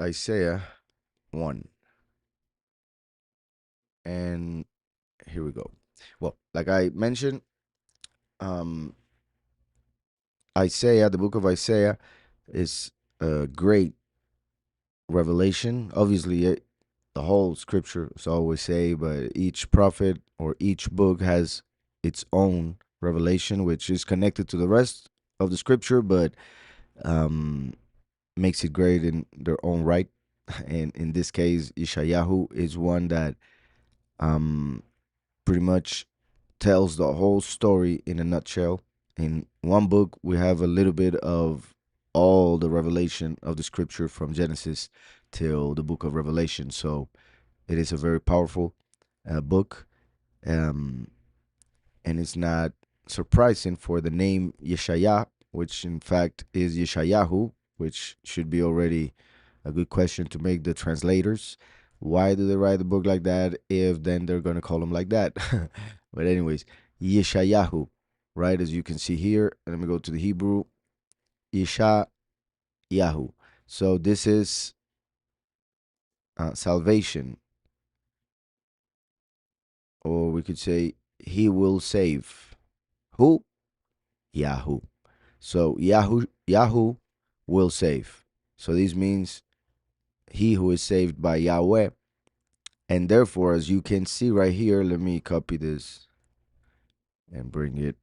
Isaiah 1. And here we go. Well, like I mentioned, um, Isaiah, the book of Isaiah, is a great revelation. Obviously, the whole scripture is always say, but each prophet or each book has its own revelation, which is connected to the rest of the scripture, but um, makes it great in their own right. And in this case, YishaYahu is one that um, pretty much tells the whole story in a nutshell. In one book, we have a little bit of all the revelation of the scripture from Genesis till the book of Revelation. So it is a very powerful book. Um, and it's not surprising for the name Yeshayah, which in fact is YishaYahu, which should be already a good question to make the translators. Why do they write the book like that if then they're going to call him like that? But anyways, YishaYahu, right? As you can see here, let me go to the Hebrew, YishaYahu. So this is salvation, or we could say he will save. Who? Yahoo. So Yahoo will save. So this means he who is saved by Yahweh. And therefore, as you can see right here, let me copy this and bring it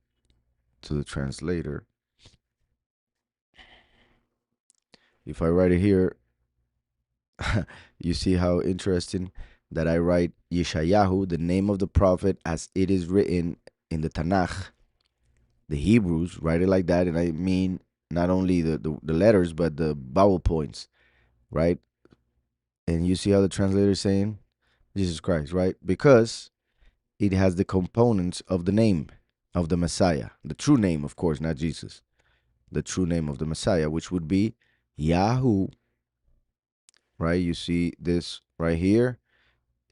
to the translator. If I write it here, you see how interesting that I write YishaYahu, the name of the prophet, as it is written in the Tanakh. The Hebrews write it like that, and I mean not only the letters, but the vowel points, right? And you see how the translator is saying Jesus Christ, right? Because it has the components of the name of the Messiah, the true name, of course, not Jesus, the true name of the Messiah, which would be Yahu, right? You see this right here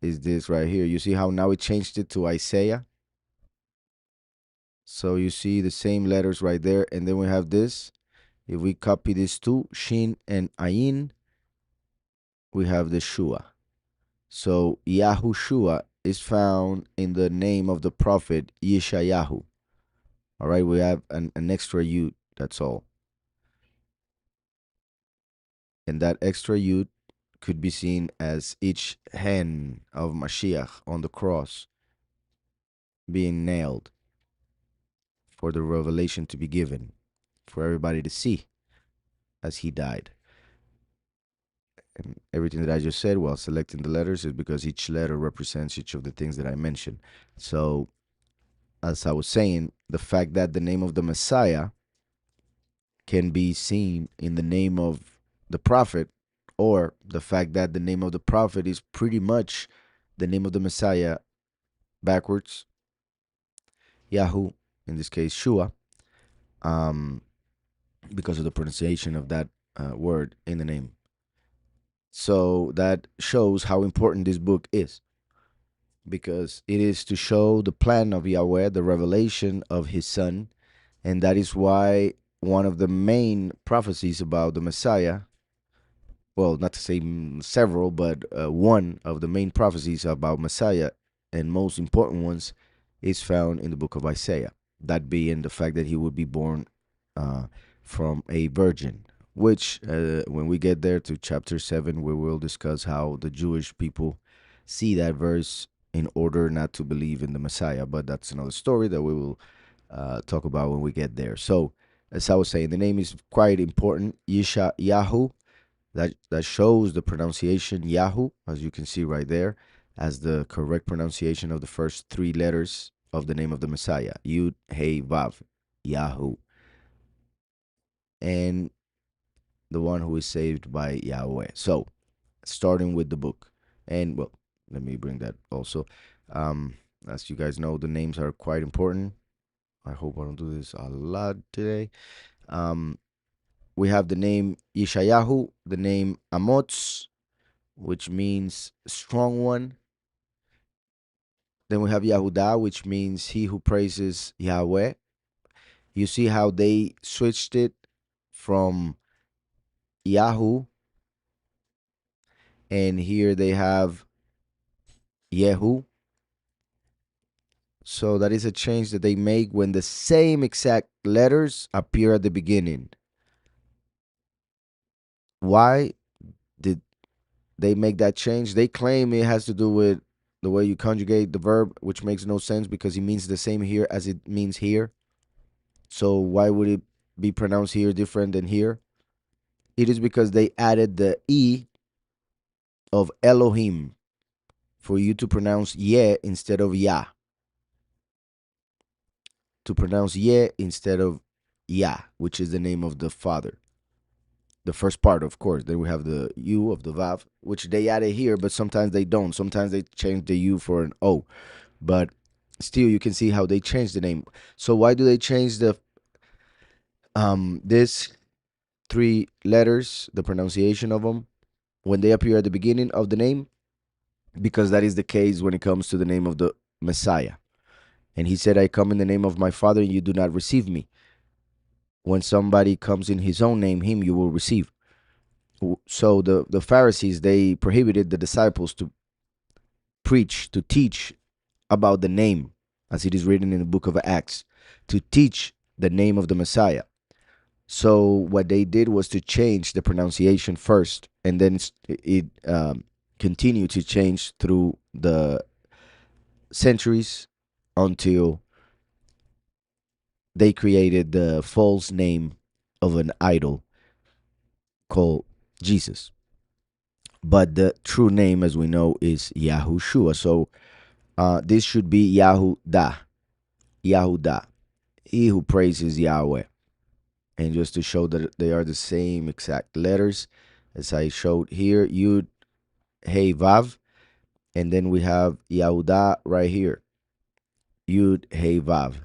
is this right here. You see how now it changed it to Isaiah? So you see the same letters right there. And then we have this. If we copy these two, Shin and Ayin, we have the Shua. So Yahushua is found in the name of the prophet YishaYahu. All right, we have an extra yud, that's all. And that extra yud could be seen as each hand of Mashiach on the cross being nailed for the revelation to be given, for everybody to see as he died. And everything that I just said while selecting the letters is because each letter represents each of the things that I mentioned. So, as I was saying, the fact that the name of the Messiah can be seen in the name of the prophet, or the fact that the name of the prophet is pretty much the name of the Messiah backwards, Yahu, in this case, Shua, um, because of the pronunciation of that word in the name. So that shows how important this book is, because it is to show the plan of Yahweh, the revelation of his son, and that is why one of the main prophecies about the Messiah, well, not to say several, but one of the main prophecies about Messiah and most important ones is found in the book of Isaiah. That being the fact that he would be born uh, from a virgin, which when we get there to chapter 7, we will discuss how the Jewish people see that verse in order not to believe in the Messiah. But that's another story that we will talk about when we get there. So, as I was saying, the name is quite important. YishaYahu, that shows the pronunciation Yahoo, as you can see right there, as the correct pronunciation of the first three letters of the name of the Messiah. Yud, Hey, Vav, Yahoo. And the one who is saved by Yahweh. So, starting with the book. And, well, let me bring that also. As you guys know, the names are quite important. I hope I don't do this a lot today. Um, we have the name YishaYahu, the name Amots, which means strong one. Then we have Yahudah, which means he who praises Yahweh. You see how they switched it from Yahu And here they have Yehu. So that is a change that they make when the same exact letters appear at the beginning. Why did they make that change? They claim it has to do with the way you conjugate the verb, which makes no sense because it means the same here as it means here. So why would it be pronounced here different than here? It is because they added the E of Elohim for you to pronounce Ye instead of Yah. To pronounce Ye instead of Yah, which is the name of the Father. The first part, of course. Then we have the U of the Vav, which they added here, but sometimes they don't. Sometimes they change the U for an O. But still, you can see how they change the name. So why do they change the this three letters, the pronunciation of them, when they appear at the beginning of the name? Because that is the case when it comes to the name of the Messiah. And he said, I come in the name of my Father, and you do not receive me. When somebody comes in his own name, him you will receive. So the Pharisees, they prohibited the disciples to preach, to teach about the name, as it is written in the book of Acts, to teach the name of the Messiah. So what they did was to change the pronunciation first, and then it continued to change through the centuries until they created the false name of an idol called Jesus. But the true name, as we know, is Yahushua. So this should be Yahudah, Yahudah, he who praises Yahweh. And just to show that they are the same exact letters as I showed here, Yud, Hey, Vav, and then we have Yahudah right here, Yud, Hey, Vav.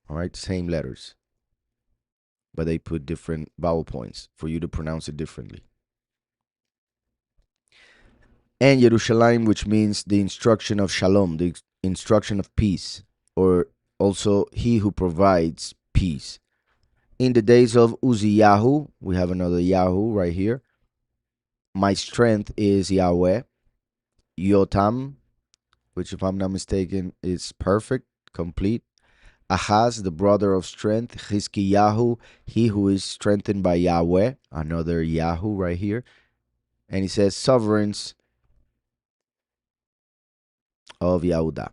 All right, same letters, but they put different vowel points for you to pronounce it differently. And Yerushalayim, which means the instruction of Shalom, the instruction of peace, or also he who provides peace. In the days of Uzziyahu, we have another Yahu right here. My strength is Yahweh. Yotam, which if I'm not mistaken is perfect, complete. Ahaz, the brother of strength. Chizkiyahu, he who is strengthened by Yahweh. Another Yahu right here. And he says sovereigns of Yahudah.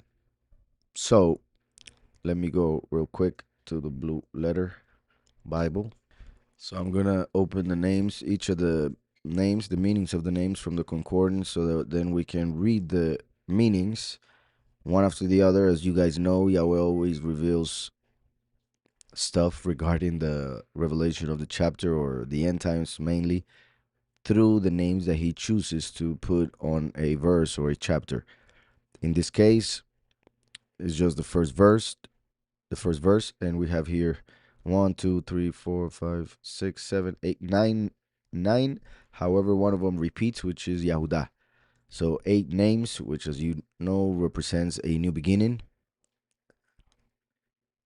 So let me go real quick to the blue letter Bible. So I'm going to open the names, each of the names, the meanings of the names from the concordance, so that then we can read the meanings one after the other. As you guys know, Yahweh always reveals stuff regarding the revelation of the chapter or the end times mainly through the names that he chooses to put on a verse or a chapter. In this case, it's just the first verse, and we have here 1, 2, 3, 4, 5, 6, 7, 8, 9, 9. However, one of them repeats, which is Yahudah. So 8 names, which as you know represents a new beginning.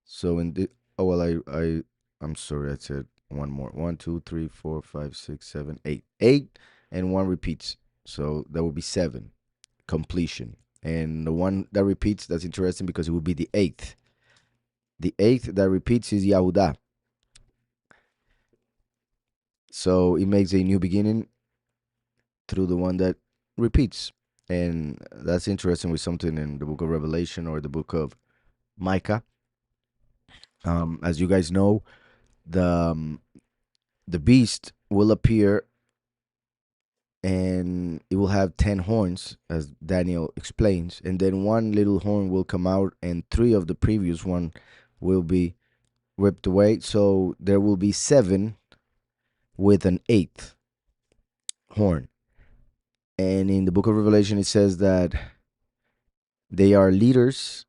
So in the I'm sorry, I said one more. 1, 2, 3, 4, 5, 6, 7, 8. 8 and one repeats. So that would be 7. Completion. And the one that repeats, that's interesting because it would be the 8th. The 8th that repeats is Yahudah. So it makes a new beginning through the one that repeats. And that's interesting with something in the book of Revelation or the book of Micah. As you guys know, the beast will appear and it will have 10 horns, as Daniel explains. And then one little horn will come out and 3 of the previous one will be ripped away. So there will be 7 with an 8th horn. And in the book of Revelation, it says that they are leaders,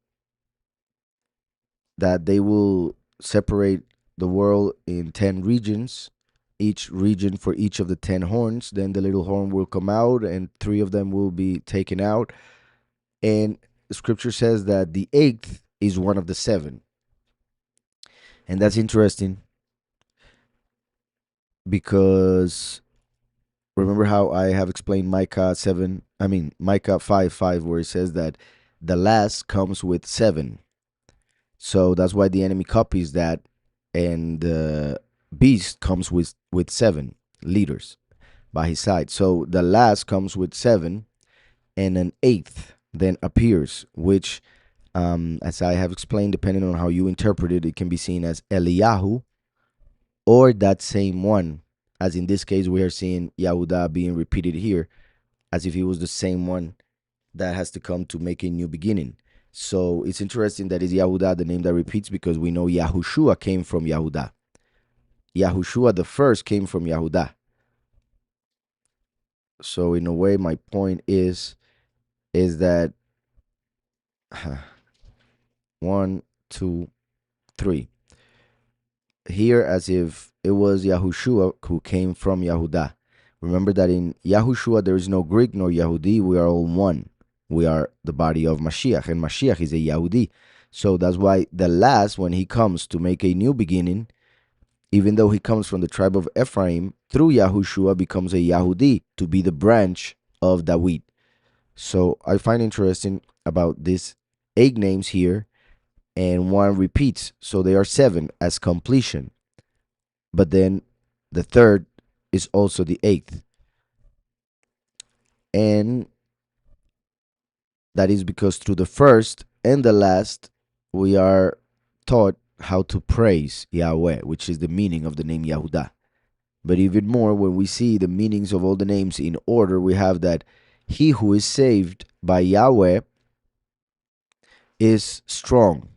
that they will separate the world in 10 regions, each region for each of the 10 horns. Then the little horn will come out and 3 of them will be taken out. And scripture says that the 8th is one of the 7. And that's interesting because remember how I have explained Micah 5:5, where it says that the last comes with 7. So that's why the enemy copies that, and the beast comes with 7 leaders by his side. So the last comes with 7, and an eighth then appears, which, as I have explained, depending on how you interpret it, it can be seen as Eliyahu or that same one. As in this case, we are seeing Yahudah being repeated here as if he was the same one that has to come to make a new beginning. So it's interesting that is Yahudah, the name that repeats, because we know Yahushua came from Yahudah. Yahushua the first came from Yahudah. So in a way, my point is that 1, 2, 3. Here, as if it was Yahushua who came from Yahudah. Remember that in Yahushua there is no Greek nor Yahudi. We are all one. We are the body of Mashiach, and Mashiach is a Yahudi. So that's why the last, when he comes to make a new beginning, even though he comes from the tribe of Ephraim, through Yahushua becomes a Yahudi to be the branch of David. So I find interesting about these 8 names here, and one repeats. So they are 7 as completion. But then the third is also the 8th. And that is because through the first and the last, we are taught how to praise Yahweh, which is the meaning of the name Yahudah. But even more, when we see the meanings of all the names in order, we have that he who is saved by Yahweh is strong,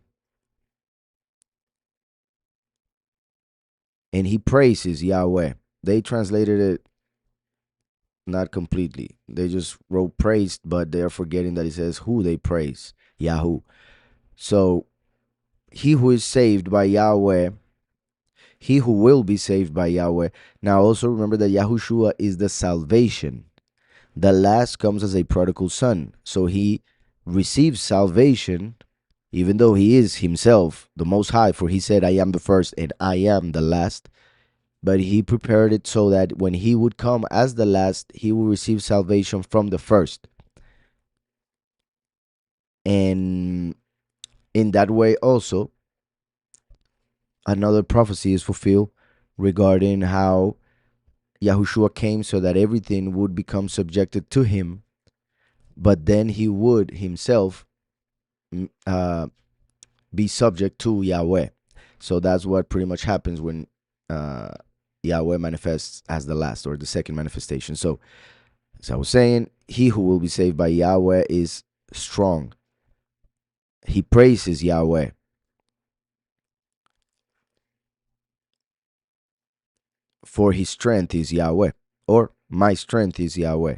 and he praises Yahweh. They translated it not completely. They just wrote praised, but they are forgetting that it says who they praise, Yahu. So he who is saved by Yahweh, he who will be saved by Yahweh. Now also remember that Yahushua is the salvation. The last comes as a prodigal son. So he receives salvation, even though he is himself the Most High, for he said, I am the first and I am the last. But he prepared it so that when he would come as the last, he will receive salvation from the first. And in that way also, another prophecy is fulfilled regarding how Yahushua came so that everything would become subjected to him, but then he would himself uh, be subject to Yahweh. So that's what pretty much happens when uh, Yahweh manifests as the last or the second manifestation. So, as I was saying, he who will be saved by Yahweh is strong. He praises Yahweh. For his strength is Yahweh, or my strength is Yahweh.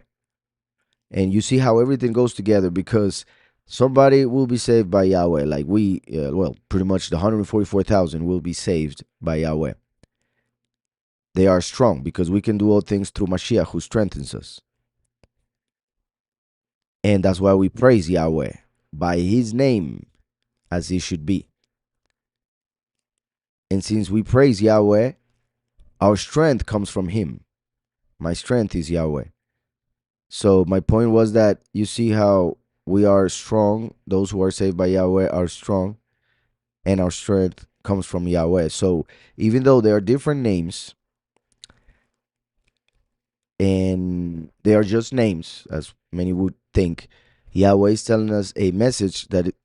And you see how everything goes together, because somebody will be saved by Yahweh, like pretty much the 144,000 will be saved by Yahweh. They are strong because we can do all things through Mashiach who strengthens us. And that's why we praise Yahweh by his name as it should be. And since we praise Yahweh, our strength comes from him. My strength is Yahweh. So my point was that you see how we are strong. Those who are saved by Yahweh are strong, and our strength comes from Yahweh. So even though there are different names, and they are just names, as many would think, Yahweh is telling us a message that it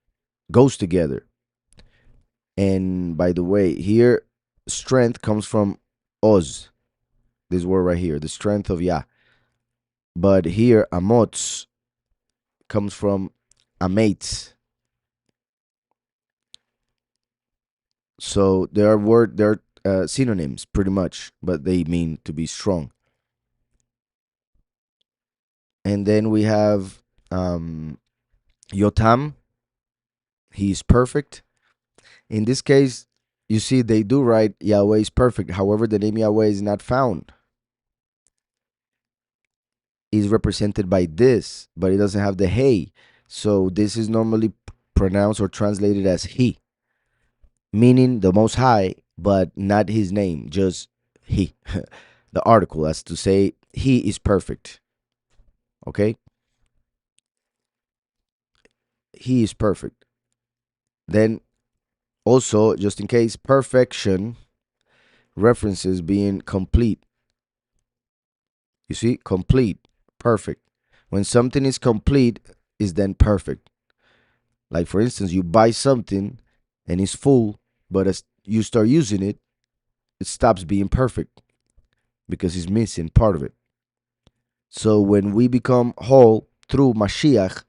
goes together. And by the way, here, strength comes from Oz, this word right here, the strength of Yah. But here, Amotz comes from Amates. So they're synonyms pretty much, but they mean to be strong. And then we have Yotam. He's perfect. In this case, you see they do write Yahweh is perfect. However, the name Yahweh is not found. Is represented by this, but it doesn't have the hey. So this is normally pronounced or translated as he, meaning the Most High, but not his name, just he. The article, as to say, he is perfect. Okay? He is perfect. Then also, just in case, perfection references being complete. You see, complete, perfect. When something is complete, is then perfect. Like for instance, you buy something and it's full, but as you start using it, it stops being perfect because it's missing part of it. So when we become whole through Mashiach,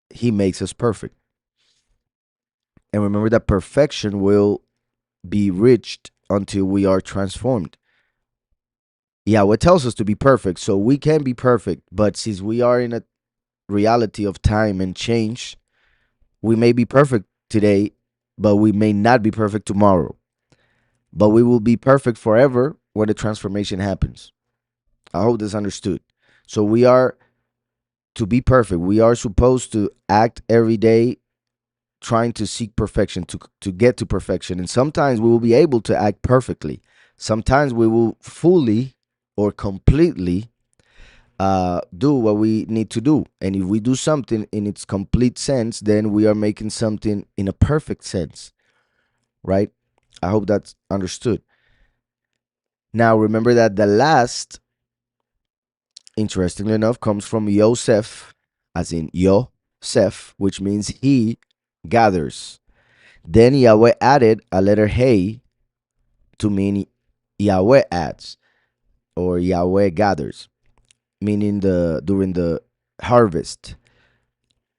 he makes us perfect. And remember that perfection will be reached until we are transformed. Yahweh tells us to be perfect, so we can be perfect. But since we are in a reality of time and change, we may be perfect today, but we may not be perfect tomorrow. But we will be perfect forever when the transformation happens. I hope that's understood. So we are to be perfect. We are supposed to act every day trying to seek perfection, to get to perfection. And sometimes we will be able to act perfectly. Sometimes we will fully or completely do what we need to do. And if we do something in its complete sense, then we are making something in a perfect sense, right? I hope that's understood. Now, remember that the last, interestingly enough, comes from Yosef, as in Yosef, which means he gathers. Then Yahweh added a letter Hey to mean Yahweh adds or Yahweh gathers, meaning during the harvest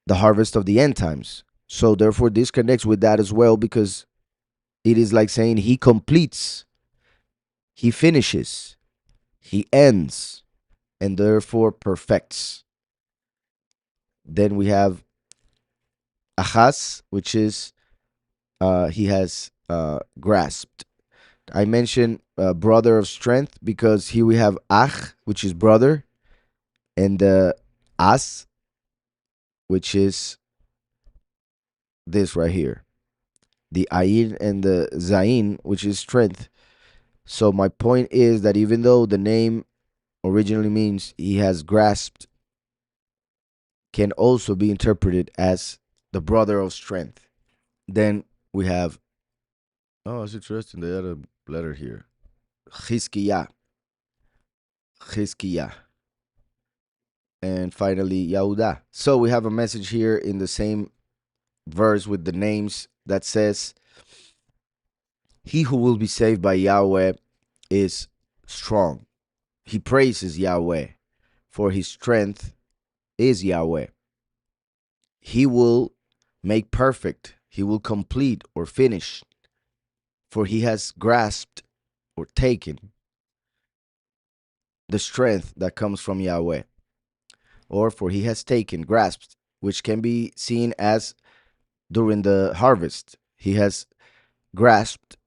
of the end times. So therefore, this connects with that as well because it is like saying he completes, he finishes, he ends, and therefore perfects. Then we have Achaz, which is he has grasped. I mentioned brother of strength because here we have Ach, which is brother, and As, which is this right here. The Ayin and the Zain, which is strength. So my point is that even though the name originally means he has grasped, can also be interpreted as the brother of strength. Then we have, oh, it's interesting. They had a letter here. Chizkiyah. Chizkiyah. And finally, Yahudah. So we have a message here in the same verse with the names that says, he who will be saved by Yahweh is strong. He praises Yahweh, for his strength is Yahweh. He will make perfect, he will complete or finish, for he has grasped or taken the strength that comes from Yahweh, or for he has taken, grasped, which can be seen as during the harvest. He has grasped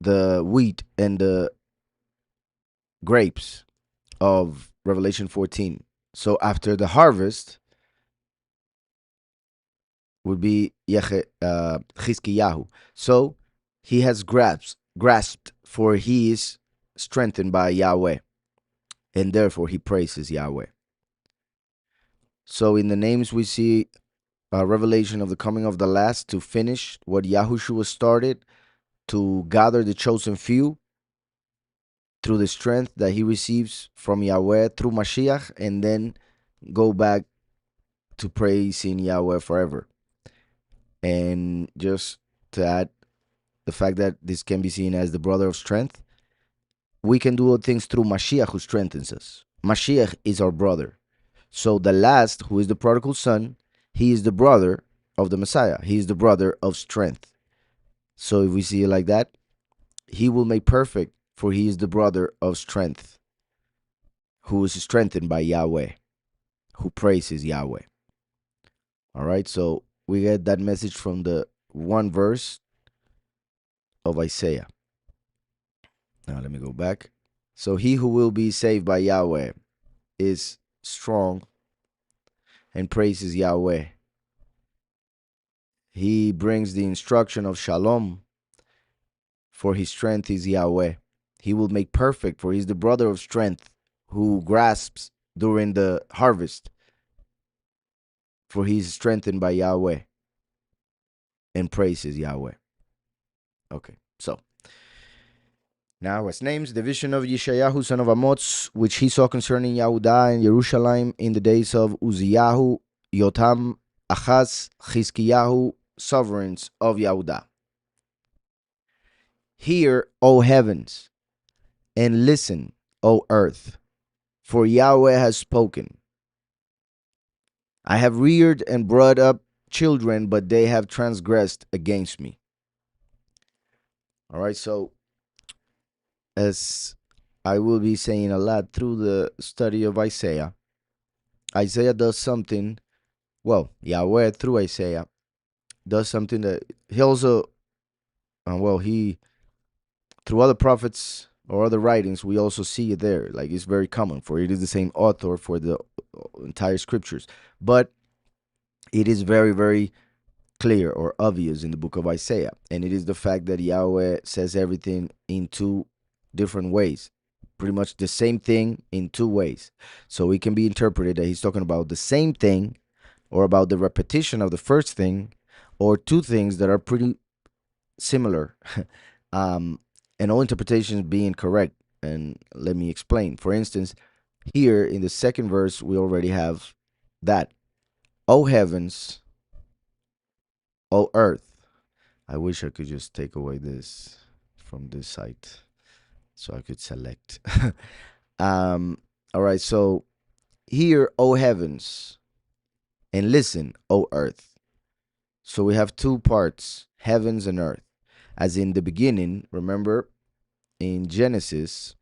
the wheat and the grapes of Revelation 14. So after the harvest would be Chizkiyahu. So he has grasped, for he is strengthened by Yahweh, and therefore he praises Yahweh. So in the names we see a revelation of the coming of the last to finish what Yahushua started, to gather the chosen few through the strength that he receives from Yahweh through Mashiach, and then go back to praising Yahweh forever. And just to add the fact that this can be seen as the brother of strength, we can do all things through Mashiach who strengthens us. Mashiach is our brother. So the last, who is the prodigal son, he is the brother of the Messiah. He is the brother of strength. So if we see it like that, he will make perfect, for he is the brother of strength, who is strengthened by Yahweh, who praises Yahweh. All right, so we get that message from the one verse of Isaiah. Now let me go back. So he who will be saved by Yahweh is strong and praises Yahweh. He brings the instruction of shalom, for his strength is Yahweh. He will make perfect, for he is the brother of strength. who grasps during the harvest, for he is strengthened by Yahweh and praises Yahweh. Okay, so now as names, the vision of YishaYahu, son of Amoz, which he saw concerning Yehudah and Jerusalem in the days of Uzziyahu, Yotam, Achaz, Chizkiyahu, sovereigns of Yehudah. Hear, O heavens, and listen, O earth, for Yahweh has spoken. I have reared and brought up children, but they have transgressed against me. All right, so as I will be saying a lot through the study of Isaiah, Isaiah does something, well, Yahweh through Isaiah does something that he also, he, through other prophets or other writings, we also see it there. Like it's very common, for it is the same author for the entire scriptures. But it is very, very clear or obvious in the book of Isaiah. And it is the fact that Yahweh says everything in two different ways. Pretty much the same thing in two ways. So it can be interpreted that he's talking about the same thing or about the repetition of the first thing or two things that are pretty similar. And all interpretations being correct. And let me explain. For instance, here in the second verse, we already have that. O heavens, O earth. I wish I could just take away this from this site so I could select. All right, so hear, O heavens, and listen, O earth. So we have two parts, heavens and earth. As in the beginning, remember in Genesis,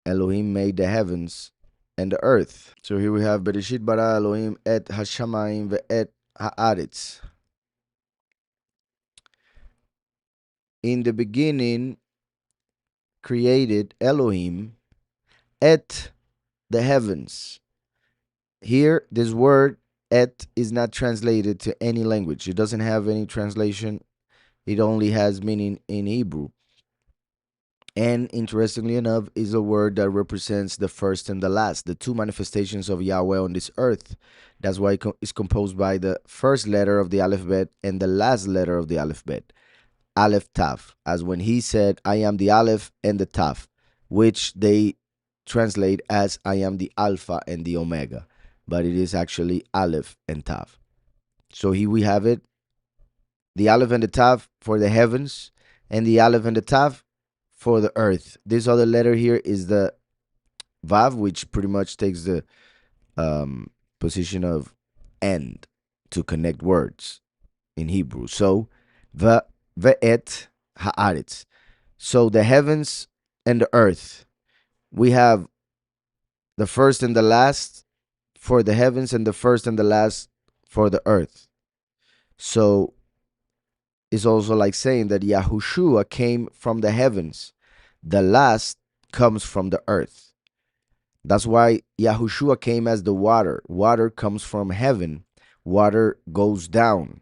Elohim made the heavens and the earth. So here we have Bereshit bara Elohim et hashamayim ve'et haaretz. In the beginning, created Elohim et the heavens. Here, this word et is not translated to any language. It doesn't have any translation. It only has meaning in Hebrew. And interestingly enough, is a word that represents the first and the last, the two manifestations of Yahweh on this earth. That's why it's composed by the first letter of the alphabet and the last letter of the alphabet, Aleph Tav, as when he said, I am the Aleph and the Tav, which they translate as I am the Alpha and the Omega, but it is actually Aleph and Tav. So here we have it, the Aleph and the Tav for the heavens, and the Aleph and the Tav for the earth. This other letter here is the Vav, which pretty much takes the position of end to connect words in Hebrew. So, ve'et haaretz. So the heavens and the earth. We have the first and the last for the heavens and the first and the last for the earth. So it's also like saying that Yahushua came from the heavens. The last comes from the earth. That's why Yahushua came as the water. Water comes from heaven. Water goes down.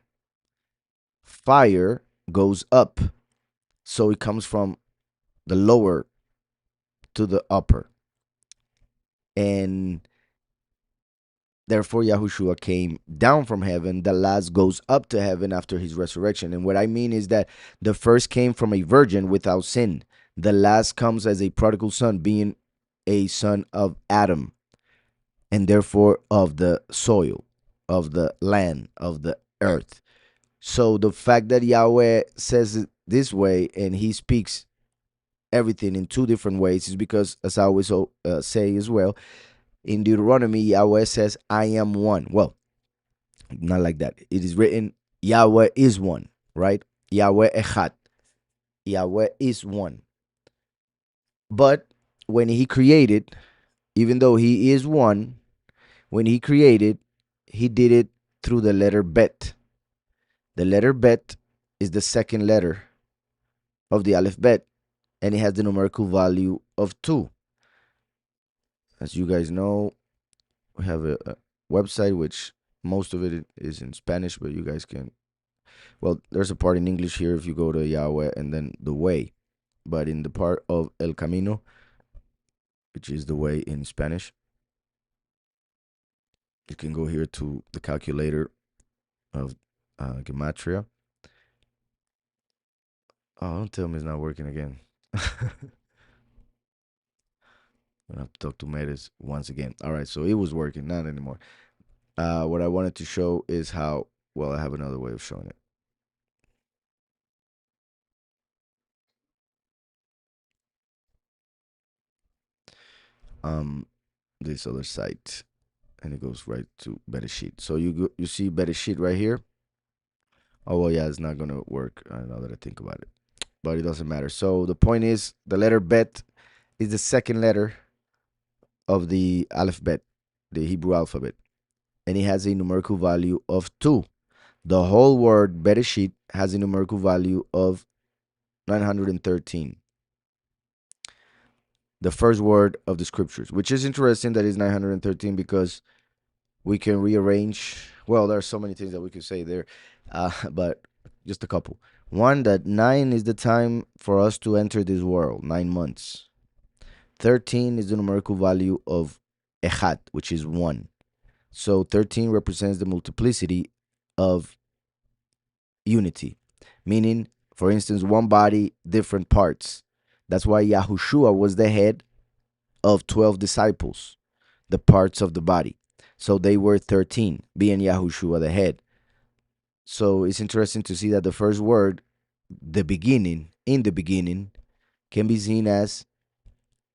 Fire goes up. So it comes from the lower to the upper. And therefore, Yahushua came down from heaven. The last goes up to heaven after his resurrection. And what I mean is that the first came from a virgin without sin. The last comes as a prodigal son, being a son of Adam, and therefore of the soil, of the land, of the earth. So the fact that Yahweh says it this way and he speaks everything in two different ways is because, as I always say as well, in Deuteronomy, Yahweh says, I am one. Well, not like that. It is written, Yahweh is one, right? Yahweh echad. Yahweh is one. But when he created, even though he is one, when he created, he did it through the letter Bet. The letter Bet is the second letter of the alphabet, and it has the numerical value of 2. As you guys know, we have a website which most of it is in Spanish, but you guys can, well, there's a part in English here if you go to Yahweh and then the way. but in the part of El Camino, which is the way in Spanish, you can go here to the calculator of Gematria. Oh, don't tell me it's not working again. I have to talk to Medes once again. All right, so it was working, not anymore. What I wanted to show is how, well, I have another way of showing it. This other site, and it goes right to Bereshit. So you see Bereshit right here. Oh well, yeah, it's not gonna work. Now that I think about it, but it doesn't matter. So the point is, the letter Bet is the second letter of the alphabet, the Hebrew alphabet, and it has a numerical value of 2. The whole word Bereshit has a numerical value of 913. The first word of the scriptures, which is interesting that is 913 because we can rearrange. Well, there are so many things that we could say there, but just a couple. One, that 9 is the time for us to enter this world, 9 months. 13 is the numerical value of Echad, which is 1. So 13 represents the multiplicity of unity, meaning, for instance, one body, different parts. That's why Yahushua was the head of 12 disciples, the parts of the body. So they were 13, being Yahushua the head. So it's interesting to see that the first word, the beginning, in the beginning, can be seen as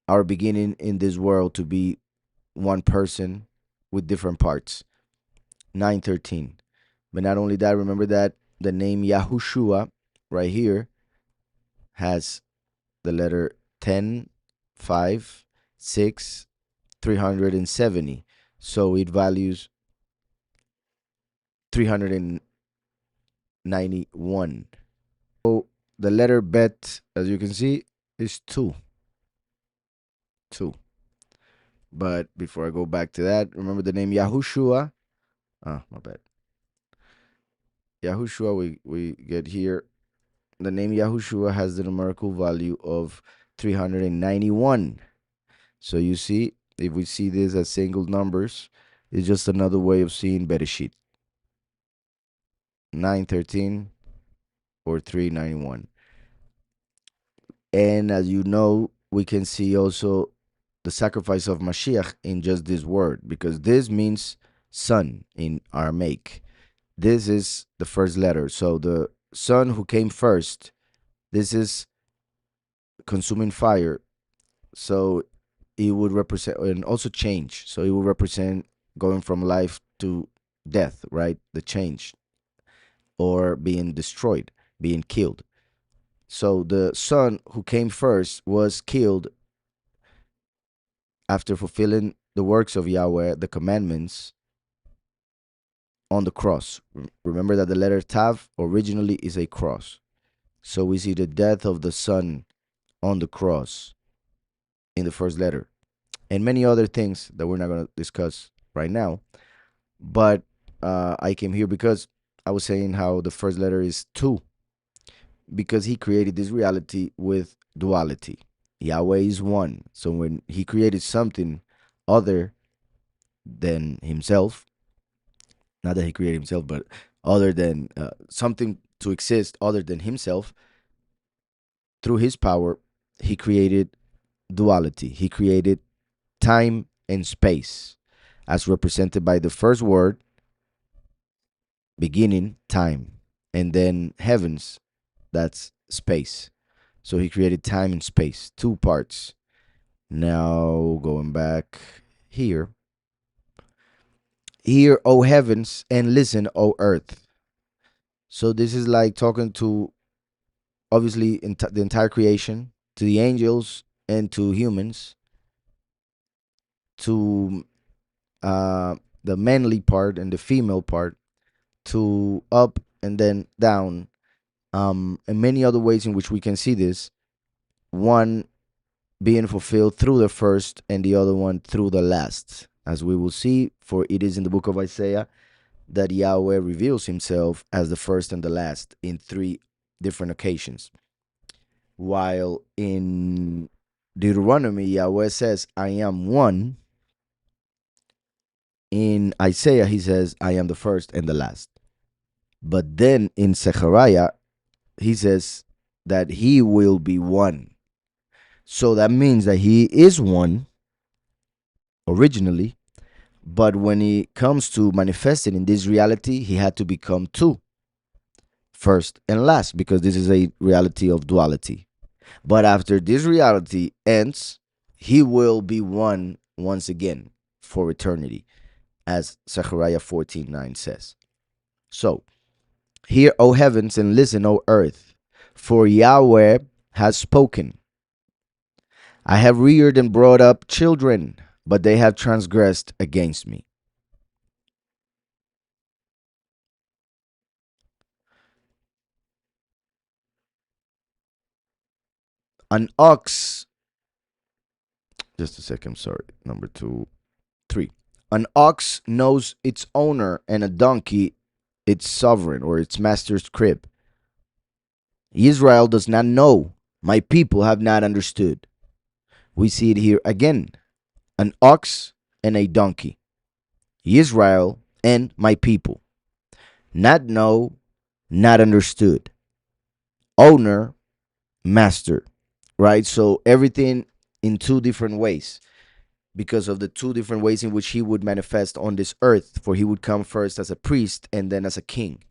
our beginning in this world to be one person with different parts. 913. But not only that, remember that the name Yahushua right here has the letter 10, 5, 6, 370. So it values 391. So the letter Bet, as you can see, is 2. 2. But before I go back to that, remember the name Yahushua. Ah, my bad. Yahushua, we get here. The name Yahushua has the numerical value of 391. So you see, if we see this as single numbers, it's just another way of seeing Bereshit. 913 or 391. And as you know, we can see also the sacrifice of Mashiach in just this word, because this means son in Aramaic. This is the first letter. So the son who came first, this is consuming fire. So it would represent, and also change. So it would represent going from life to death, right? The change, or being destroyed, being killed. So the son who came first was killed after fulfilling the works of Yahweh, the commandments, on the cross. Remember that the letter Tav originally is a cross. So we see the death of the son on the cross in the first letter, and many other things that we're not going to discuss right now. But I came here because I was saying how the first letter is 2, because he created this reality with duality. Yahweh is one. So when he created something other than himself, not that he created himself, but other than something to exist other than himself, through his power, he created duality. He created time and space, as represented by the first word, beginning, time, and then heavens, that's space. So he created time and space, 2 parts. Now going back here. Hear, O heavens, and listen, O earth. So this is like talking to, obviously, the entire creation, to the angels and to humans, to the manly part and the female part, to up and then down, and many other ways in which we can see this. One being fulfilled through the first, and the other one through the last. As we will see, for it is in the book of Isaiah that Yahweh reveals himself as the first and the last in 3 different occasions. while in Deuteronomy, Yahweh says, I am one. In Isaiah, he says, I am the first and the last. But then in Zechariah, he says that he will be one. So that means that he is one originally, but when he comes to manifesting in this reality, he had to become two, first and last, because this is a reality of duality. But after this reality ends, he will be one once again for eternity, as Zechariah 14:9 says. So, hear, O heavens, and listen, O earth, for Yahweh has spoken. I have reared and brought up children, but they have transgressed against me. An ox, just a second, sorry, number 3. An ox knows its owner, and a donkey its sovereign or its master's crib. Israel does not know. My people have not understood. We see it here again. An ox and a donkey. Israel and my people. Not know, not understood. Owner, master. Right? So everything in two different ways, because of the two different ways in which he would manifest on this earth. For he would come first as a priest and then as a king.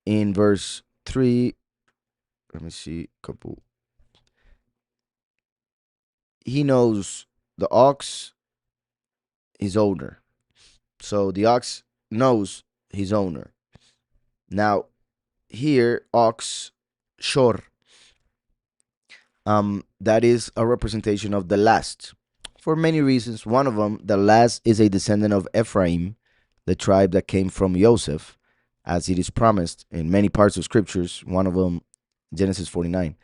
In verse 3, let me see a couple. He knows the ox, his owner. So the ox knows his owner. Now, here, ox, shor, that is a representation of the last. For many reasons. One of them, the last is a descendant of Ephraim, the tribe that came from Joseph, as it is promised in many parts of scriptures. One of them, Genesis 49.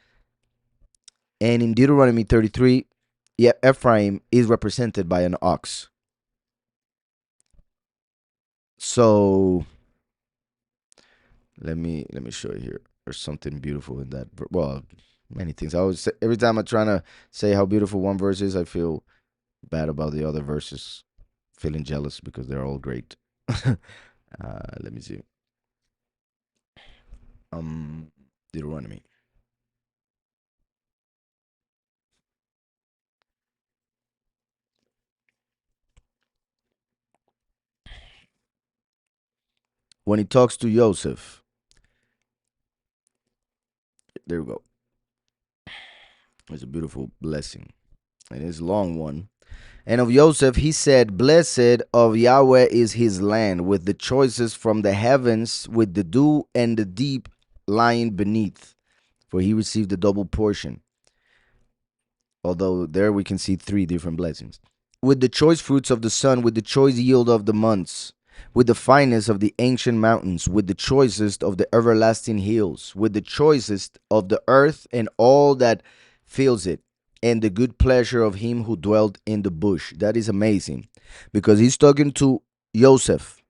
And in Deuteronomy 33, yeah, Ephraim is represented by an ox. So let me show you here. There's something beautiful in that. Well, many things. I always say, every time I'm trying to say how beautiful one verse is, I feel bad about the other verses, feeling jealous because they're all great. Let me see. Deuteronomy. When he talks to Joseph, there we go. It's a beautiful blessing, and it's a long one. And of Joseph, he said, Blessed of Yahweh is his land, with the choices from the heavens, with the dew and the deep lying beneath. For he received a double portion. Although there we can see three different blessings. With the choice fruits of the sun, with the choice yield of the months, with the finest of the ancient mountains, with the choicest of the everlasting hills, with the choicest of the earth and all that fills it, and the good pleasure of him who dwelt in the bush. That is amazing, because he's talking to Joseph,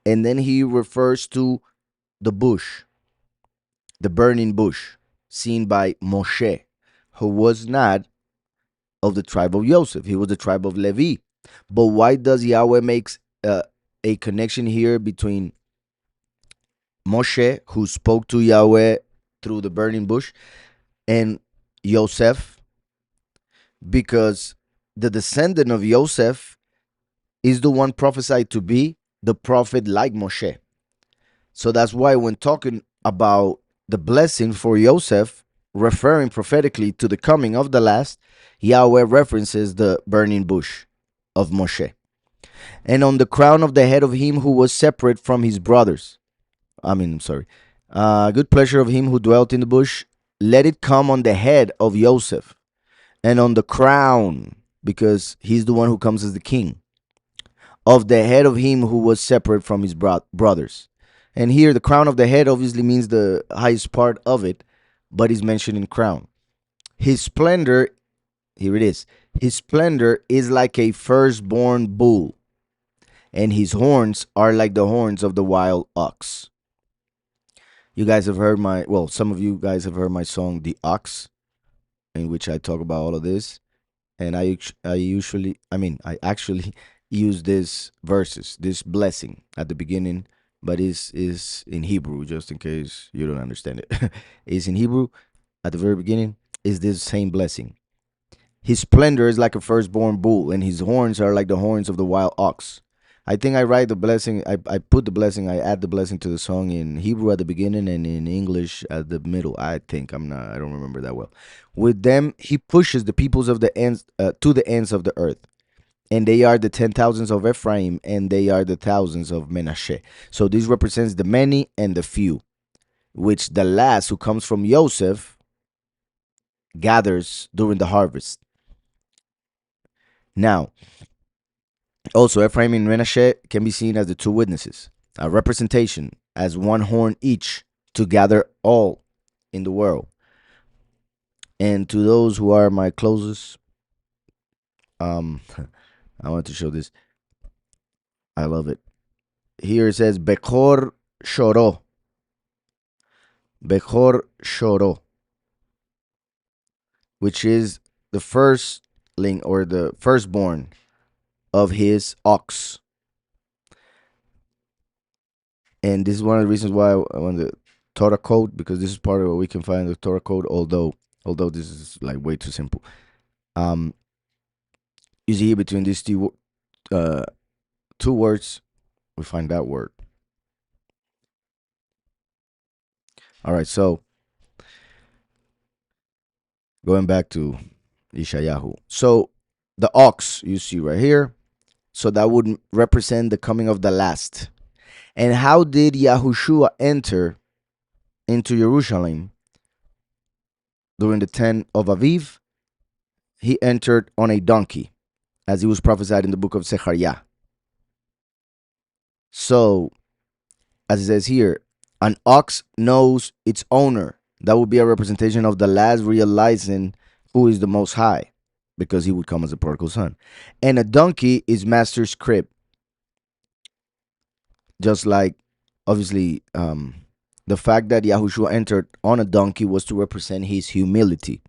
and then he refers to the bush, the burning bush, seen by Moshe, who was not of the tribe of Joseph. He was the tribe of Levi. But why does Yahweh makes a connection here between Moshe, who spoke to Yahweh through the burning bush, and Joseph? Because the descendant of Joseph is the one prophesied to be the prophet like Moshe. So that's why when talking about the blessing for Joseph, referring prophetically to the coming of the last, Yahweh references the burning bush of Moshe. And on the crown of the head of him who was separate from his brothers. I'm sorry. Good pleasure of him who dwelt in the bush. Let it come on the head of Joseph and on the crown, because he's the one who comes as the king, of the head of him who was separate from his brothers. And here, the crown of the head obviously means the highest part of it, but is mentioned in crown. His splendor, here it is. His splendor is like a firstborn bull, and his horns are like the horns of the wild ox. You guys have heard some of you guys have heard my song The Ox, in which I talk about all of this. And I actually use this verses, this blessing at the beginning, but is in Hebrew, just in case you don't understand it. It's in Hebrew at the very beginning, is this same blessing. His splendor is like a firstborn bull, and his horns are like the horns of the wild ox. I think I write the blessing, I put the blessing, I add the blessing to the song in Hebrew at the beginning and in English at the middle. I don't remember that well. With them, he pushes the peoples of the ends to the ends of the earth. And they are the 10,000s of Ephraim, and they are the thousands of Menashe. So this represents the many and the few, which the last who comes from Joseph gathers during the harvest. Now, also, Ephraim and Menashe can be seen as the two witnesses, a representation as one horn each to gather all in the world. And to those who are my closest, um, I want to show this. I love it. Here it says Bechor Shoro. Bechor Shoro, which is the firstling or the firstborn of his ox. And this is one of the reasons why I want the Torah code, because this is part of what we can find in the Torah code, although this is like way too simple. Um, you see here between these two words, we find that word. All right, so going back to YishaYahu. So the ox you see right here, so that would represent the coming of the last. And how did Yahushua enter into Jerusalem during the 10 of Aviv? He entered on a donkey, as he was prophesied in the book of Zechariah. So, as it says here, an ox knows its owner. That would be a representation of the last realizing who is the Most High, because he would come as a prodigal son. And a donkey is master's crib. Just like, obviously, the fact that Yahushua entered on a donkey was to represent his humility,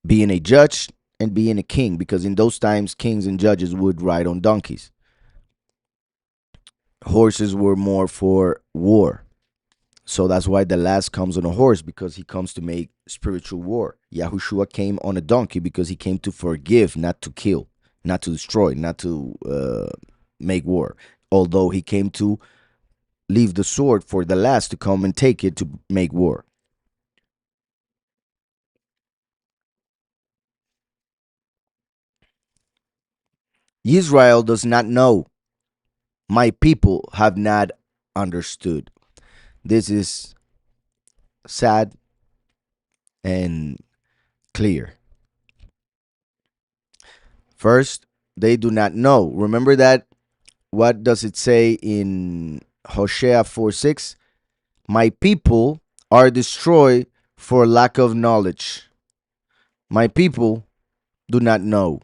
being a judge and being a king, because in those times, kings and judges would ride on donkeys. Horses were more for war. So that's why the last comes on a horse, because he comes to make spiritual war. Yahushua came on a donkey because he came to forgive, not to kill, not to destroy, not to make war. Although he came to leave the sword for the last to come and take it to make war. Israel does not know. My people have not understood. This is sad and clear. First, they do not know. Remember that. What does it say in Hosea 4:6? My people are destroyed for lack of knowledge. My people do not know.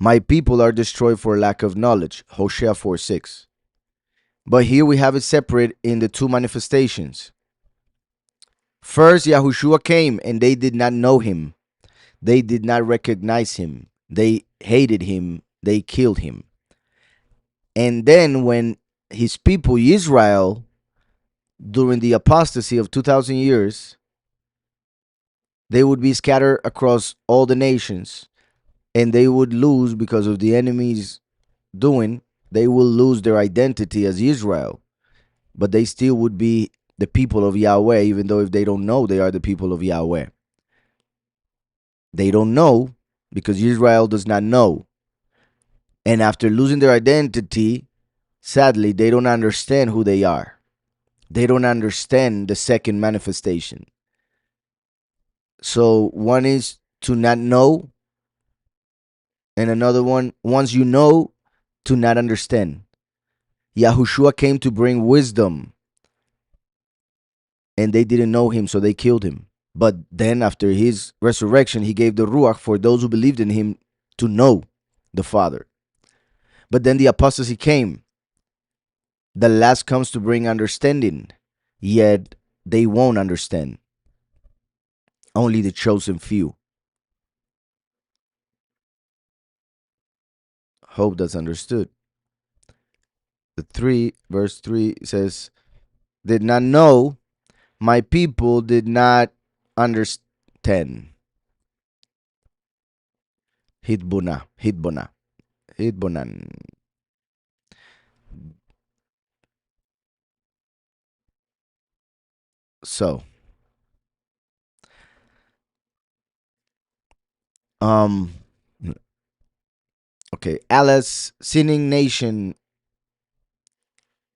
My people are destroyed for lack of knowledge. Hosea 4:6. But here we have it separate in the two manifestations. First, Yahushua came and they did not know him. They did not recognize him. They hated him. They killed him. And then when his people, Israel, during the apostasy of 2,000 years, they would be scattered across all the nations, and they would lose because of the enemy's doing. They will lose their identity as Israel, but they still would be the people of Yahweh, even though if they don't know they are the people of Yahweh. They don't know because Israel does not know. And after losing their identity, sadly, they don't understand who they are. They don't understand the second manifestation. So one is to not know, and another one, once you know, to not understand. Yahushua came to bring wisdom, and they didn't know him, so they killed him. But then after his resurrection, he gave the Ruach for those who believed in him to know the Father. But then the apostasy came. The last comes to bring understanding, yet they won't understand. Only the chosen few. Hope that's understood. Verse 3 says, did not know, my people did not understand. Hitbona, hitbona, hitbonan. So, um, okay, Alice, sinning nation,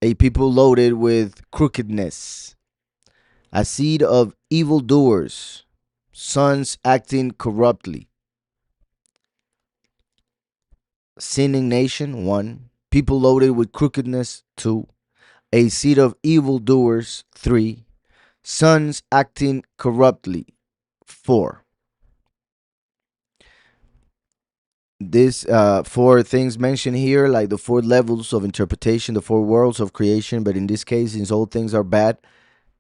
a people loaded with crookedness, a seed of evildoers, sons acting corruptly. Sinning nation, 1. People loaded with crookedness, 2. A seed of evildoers, 3. Sons acting corruptly, 4. This 4 things mentioned here, like the 4 levels of interpretation, the 4 worlds of creation, but in this case, since all things are bad,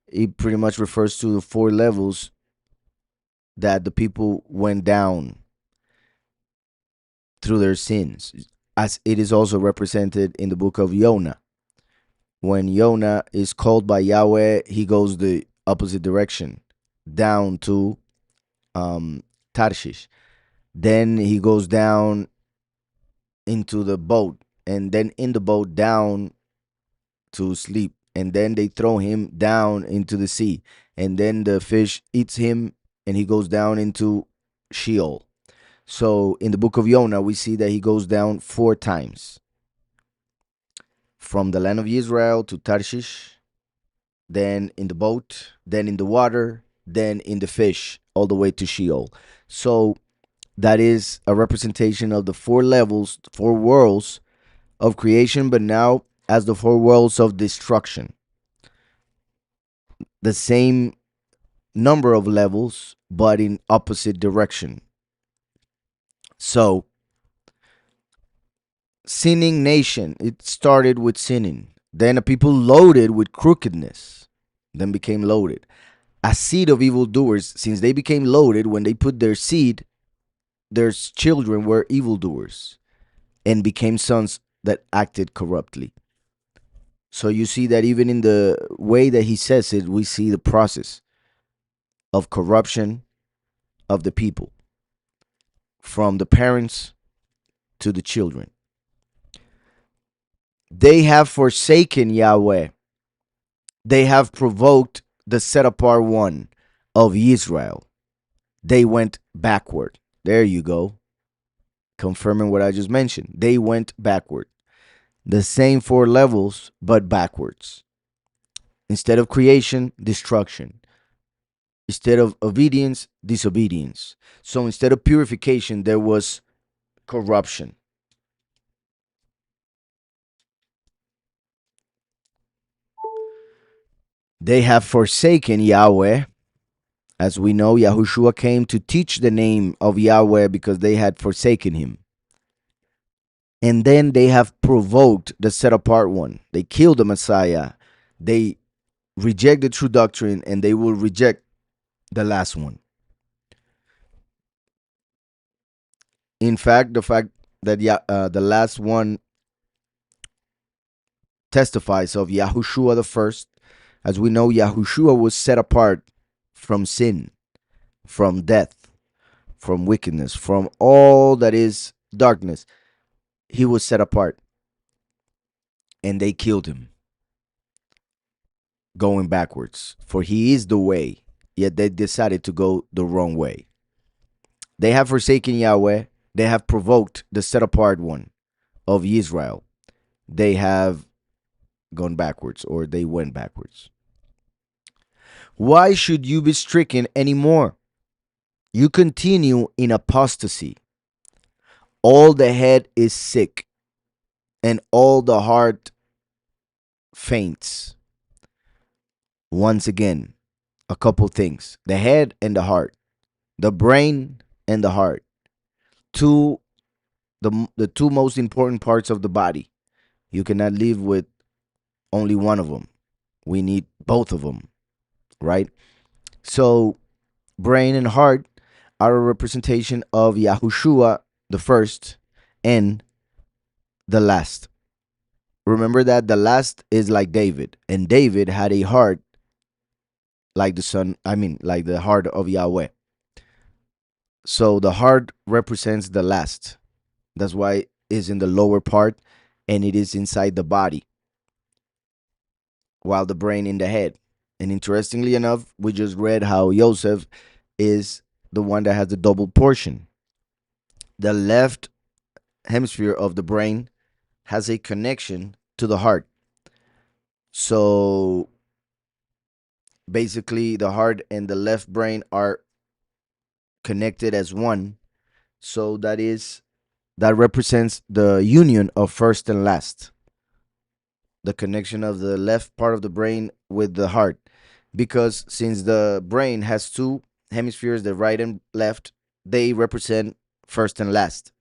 it pretty much refers to the 4 levels that the people went down through their sins, as it is also represented in the book of Jonah. When Jonah is called by Yahweh, he goes the opposite direction, down to Tarshish. Then he goes down into the boat, and then in the boat down to sleep. And then they throw him down into the sea, and then the fish eats him, and he goes down into Sheol. So in the book of Jonah, we see that he goes down 4 times, from the land of Israel to Tarshish, then in the boat, then in the water, then in the fish, all the way to Sheol. So that is a representation of the 4 levels, 4 worlds of creation, but now as the 4 worlds of destruction. The same number of levels, but in opposite direction. So, sinning nation, it started with sinning. Then a people loaded with crookedness, then became loaded. A seed of evildoers, since they became loaded, when they put their seed, their children were evildoers and became sons that acted corruptly. So you see that even in the way that he says it, we see the process of corruption of the people, from the parents to the children. They have forsaken Yahweh. They have provoked the set apart one of Israel. They went backward. There you go. Confirming what I just mentioned. They went backward. The same 4 levels, but backwards. Instead of creation, destruction. Instead of obedience, disobedience. So instead of purification, there was corruption. They have forsaken Yahweh. As we know, Yahushua came to teach the name of Yahweh because they had forsaken him. And then they have provoked the set apart one. They killed the Messiah. They reject the true doctrine, and they will reject the last one. In fact, the fact that the last one testifies of Yahushua the first. As we know, Yahushua was set apart from sin, from death, from wickedness, from all that is darkness. He was set apart, and they killed him, going backwards. For he is the way, yet they decided to go the wrong way. They have forsaken Yahweh. They have provoked the set apart one of Israel. They have gone backwards, or they went backwards. Why should you be stricken anymore? You continue in apostasy. All the head is sick, and all the heart faints. Once again, a couple things: the head and the heart, the brain and the heart. The 2 most important parts of the body. You cannot live with only one of them. We need both of them right? So brain and heart are a representation of Yahushua, the first, and the last. Remember that the last is like David, and David had a heart like the son, like the heart of Yahweh. So the heart represents the last. That's why it's in the lower part and it is inside the body, while the brain in the head. And interestingly enough, we just read how Joseph is the one that has the double portion. The left hemisphere of the brain has a connection to the heart. So basically, the heart and the left brain are connected as one. So that represents the union of first and last, the connection of the left part of the brain with the heart. Because since the brain has two hemispheres, the right and left, they represent first and last.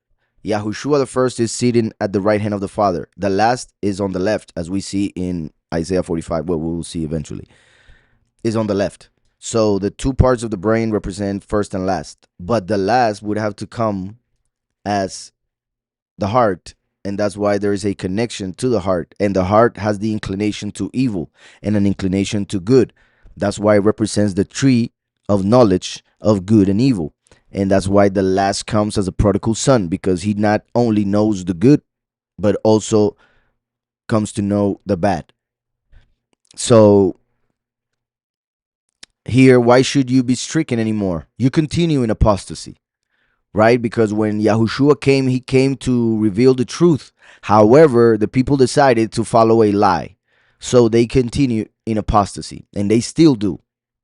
Yahushua the first is sitting at the right hand of the Father. The last is on the left, as we see in Isaiah 45, what we will see eventually, is on the left. So the two parts of the brain represent first and last. But the last would have to come as the heart, and that's why there is a connection to the heart, and the heart has the inclination to evil and an inclination to good. That's why it represents the tree of knowledge of good and evil, and that's why the last comes as a prodigal son, because he not only knows the good but also comes to know the bad. So here, why should you be stricken anymore? You continue in apostasy, right? Because when Yahushua came, he came to reveal the truth. However, the people decided to follow a lie. So they continue in apostasy, and they still do.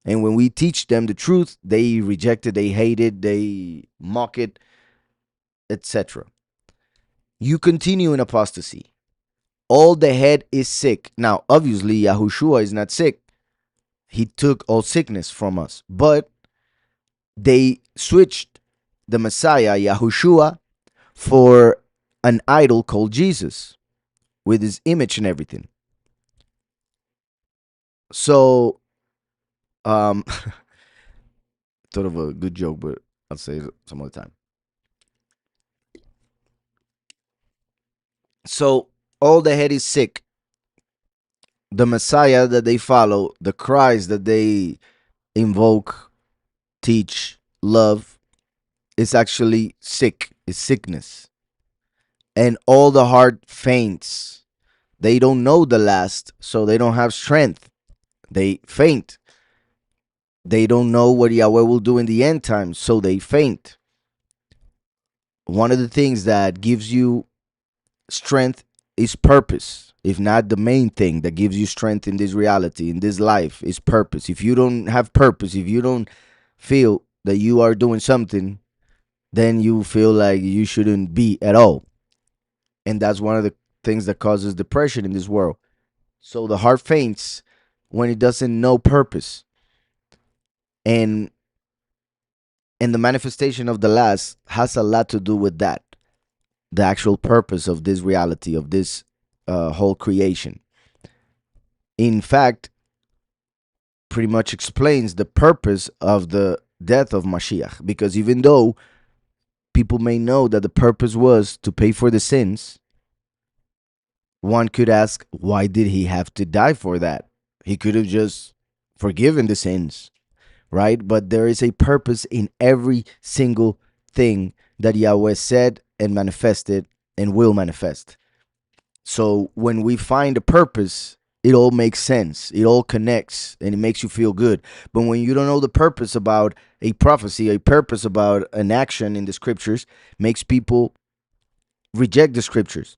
And when we teach them the truth, they reject it, they hate it, they mock it, etc. You continue in apostasy. All the head is sick. Now, obviously, Yahushua is not sick. He took all sickness from us. But they switched the Messiah, Yahushua, for an idol called Jesus with his image and everything. So, sort of a good joke, but I'll say it some other time. So, all the head is sick. The Messiah that they follow, the Christ that they invoke, teach, love, is actually sick, is sickness. And all the heart faints. They don't know the last, so they don't have strength. They faint. They don't know what Yahweh will do in the end times, so they faint. One of the things that gives you strength is purpose. If not the main thing that gives you strength in this reality, in this life, is purpose. If you don't have purpose, if you don't feel that you are doing something, then you feel like you shouldn't be at all. And that's one of the things that causes depression in this world. So the heart faints when it doesn't know purpose. And the manifestation of the last has a lot to do with that, the actual purpose of this reality, of this whole creation. In fact, pretty much explains the purpose of the death of Mashiach. Because even though people may know that the purpose was to pay for the sins, one could ask, why did he have to die for that? He could have just forgiven the sins, right? But there is a purpose in every single thing that Yahweh said and manifested and will manifest. So when we find a purpose, it all makes sense. It all connects and it makes you feel good. But when you don't know the purpose about a prophecy, a purpose about an action in the scriptures, makes people reject the scriptures.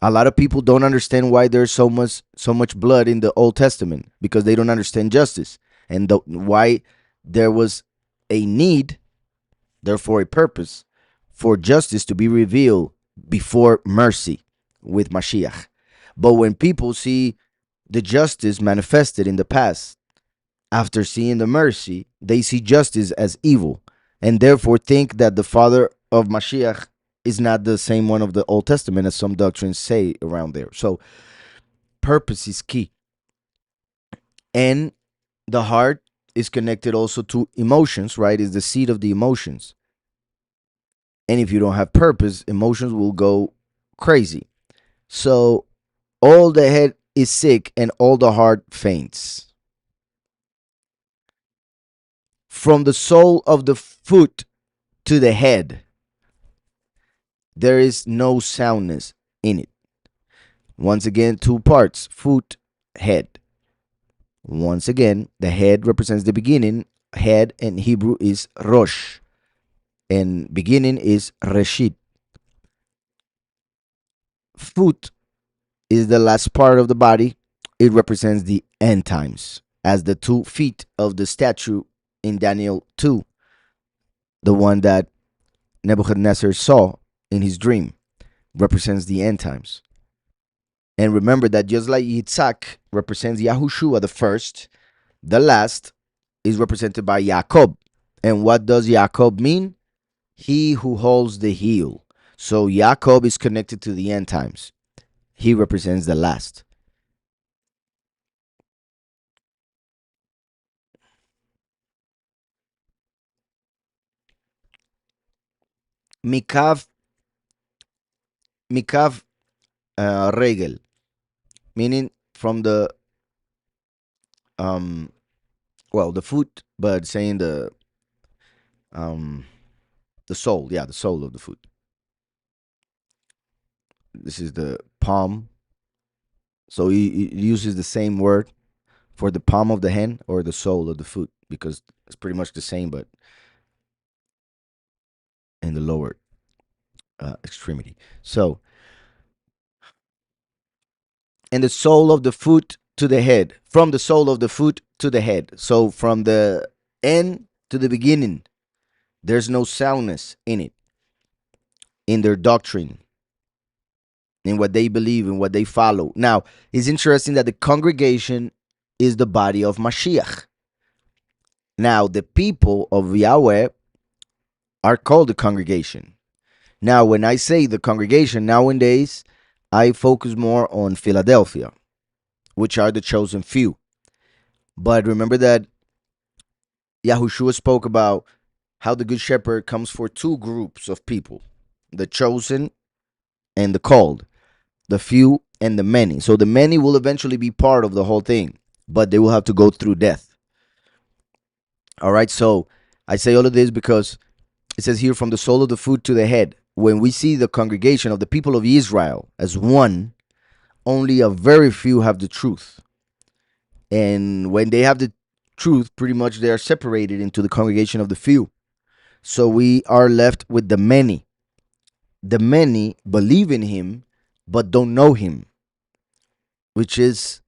A lot of people don't understand why there's so much blood in the Old Testament, because they don't understand justice and why there was a need, therefore a purpose, for justice to be revealed before mercy with Mashiach. But when people see the justice manifested in the past, after seeing the mercy, they see justice as evil, and therefore think that the father of Mashiach is not the same one of the Old Testament as some doctrines say around there. So purpose is key. And the heart is connected also to emotions, right? Is the seat of the emotions. And if you don't have purpose, emotions will go crazy. So all the head is sick and all the heart faints. From the sole of the foot to the head, there is no soundness in it. Once again, two parts: foot, head. Once again, the head represents the beginning. Head in Hebrew is Rosh, and beginning is Reshit. Foot is the last part of the body. It represents the end times, as the 2 feet of the statue in Daniel 2, the one that Nebuchadnezzar saw in his dream, represents the end times. And remember that just like Yitzhak represents Yahushua, the first, the last is represented by Jacob. And what does Jacob mean? He who holds the heel. So Jacob is connected to the end times. He represents the last. Mikav, Mikav Regel, meaning from the um the foot, but saying um the sole, yeah, the sole of the foot. This is the palm. So he uses the same word for the palm of the hand or the sole of the foot because it's pretty much the same, but in the lower extremity. So, and the sole of the foot to the head, from the sole of the foot to the head. So from the end to the beginning, there's no soundness in it, in their doctrine, in what they believe, in what they follow. Now, it's interesting that the congregation is the body of Mashiach. Now, the people of Yahweh are called the congregation. Now, when I say the congregation nowadays, I focus more on Philadelphia, which are the chosen few. But remember that Yahushua spoke about how the good shepherd comes for two groups of people: the chosen and the called, the few and the many. So the many will eventually be part of the whole thing, but they will have to go through death. All right. So I say all of this because it says here, from the sole of the foot to the head. When we see the congregation of the people of Israel as one, only a very few have the truth. And when they have the truth, pretty much they are separated into the congregation of the few. So we are left with the many. The many believe in him, but don't know him, which is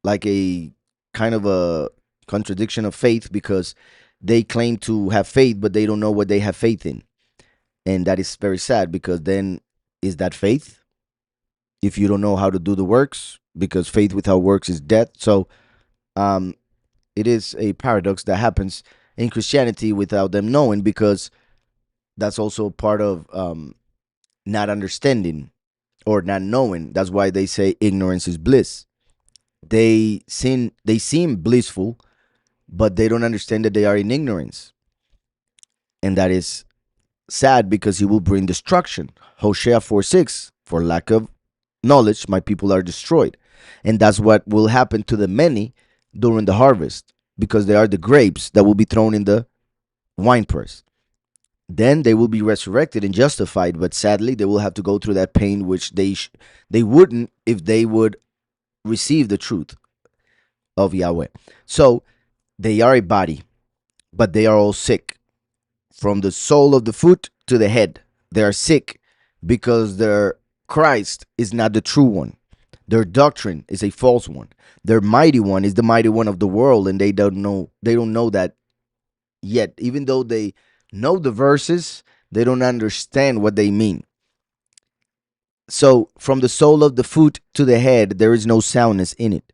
like a kind of a contradiction of faith because they claim to have faith, but they don't know what they have faith in. And that is very sad because then is that faith? If you don't know how to do the works, because faith without works is death. So um, it is a paradox that happens in Christianity without them knowing, because that's also part of not understanding or not knowing. That's why they say ignorance is bliss. They seem blissful, but they don't understand that they are in ignorance. And that is sad because he will bring destruction. Hosea 4:6, for lack of knowledge, my people are destroyed. And that's what will happen to the many during the harvest, because they are the grapes that will be thrown in the winepress. Then they will be resurrected and justified, but sadly, they will have to go through that pain, which they wouldn't if they would receive the truth of Yahweh. So they are a body, but they are all sick. From the sole of the foot to the head, they are sick because their Christ is not the true one. Their doctrine is a false one. Their mighty one is the mighty one of the world, and they don't know that yet. Even though they know the verses, they don't understand what they mean. So from the sole of the foot to the head, there is no soundness in it.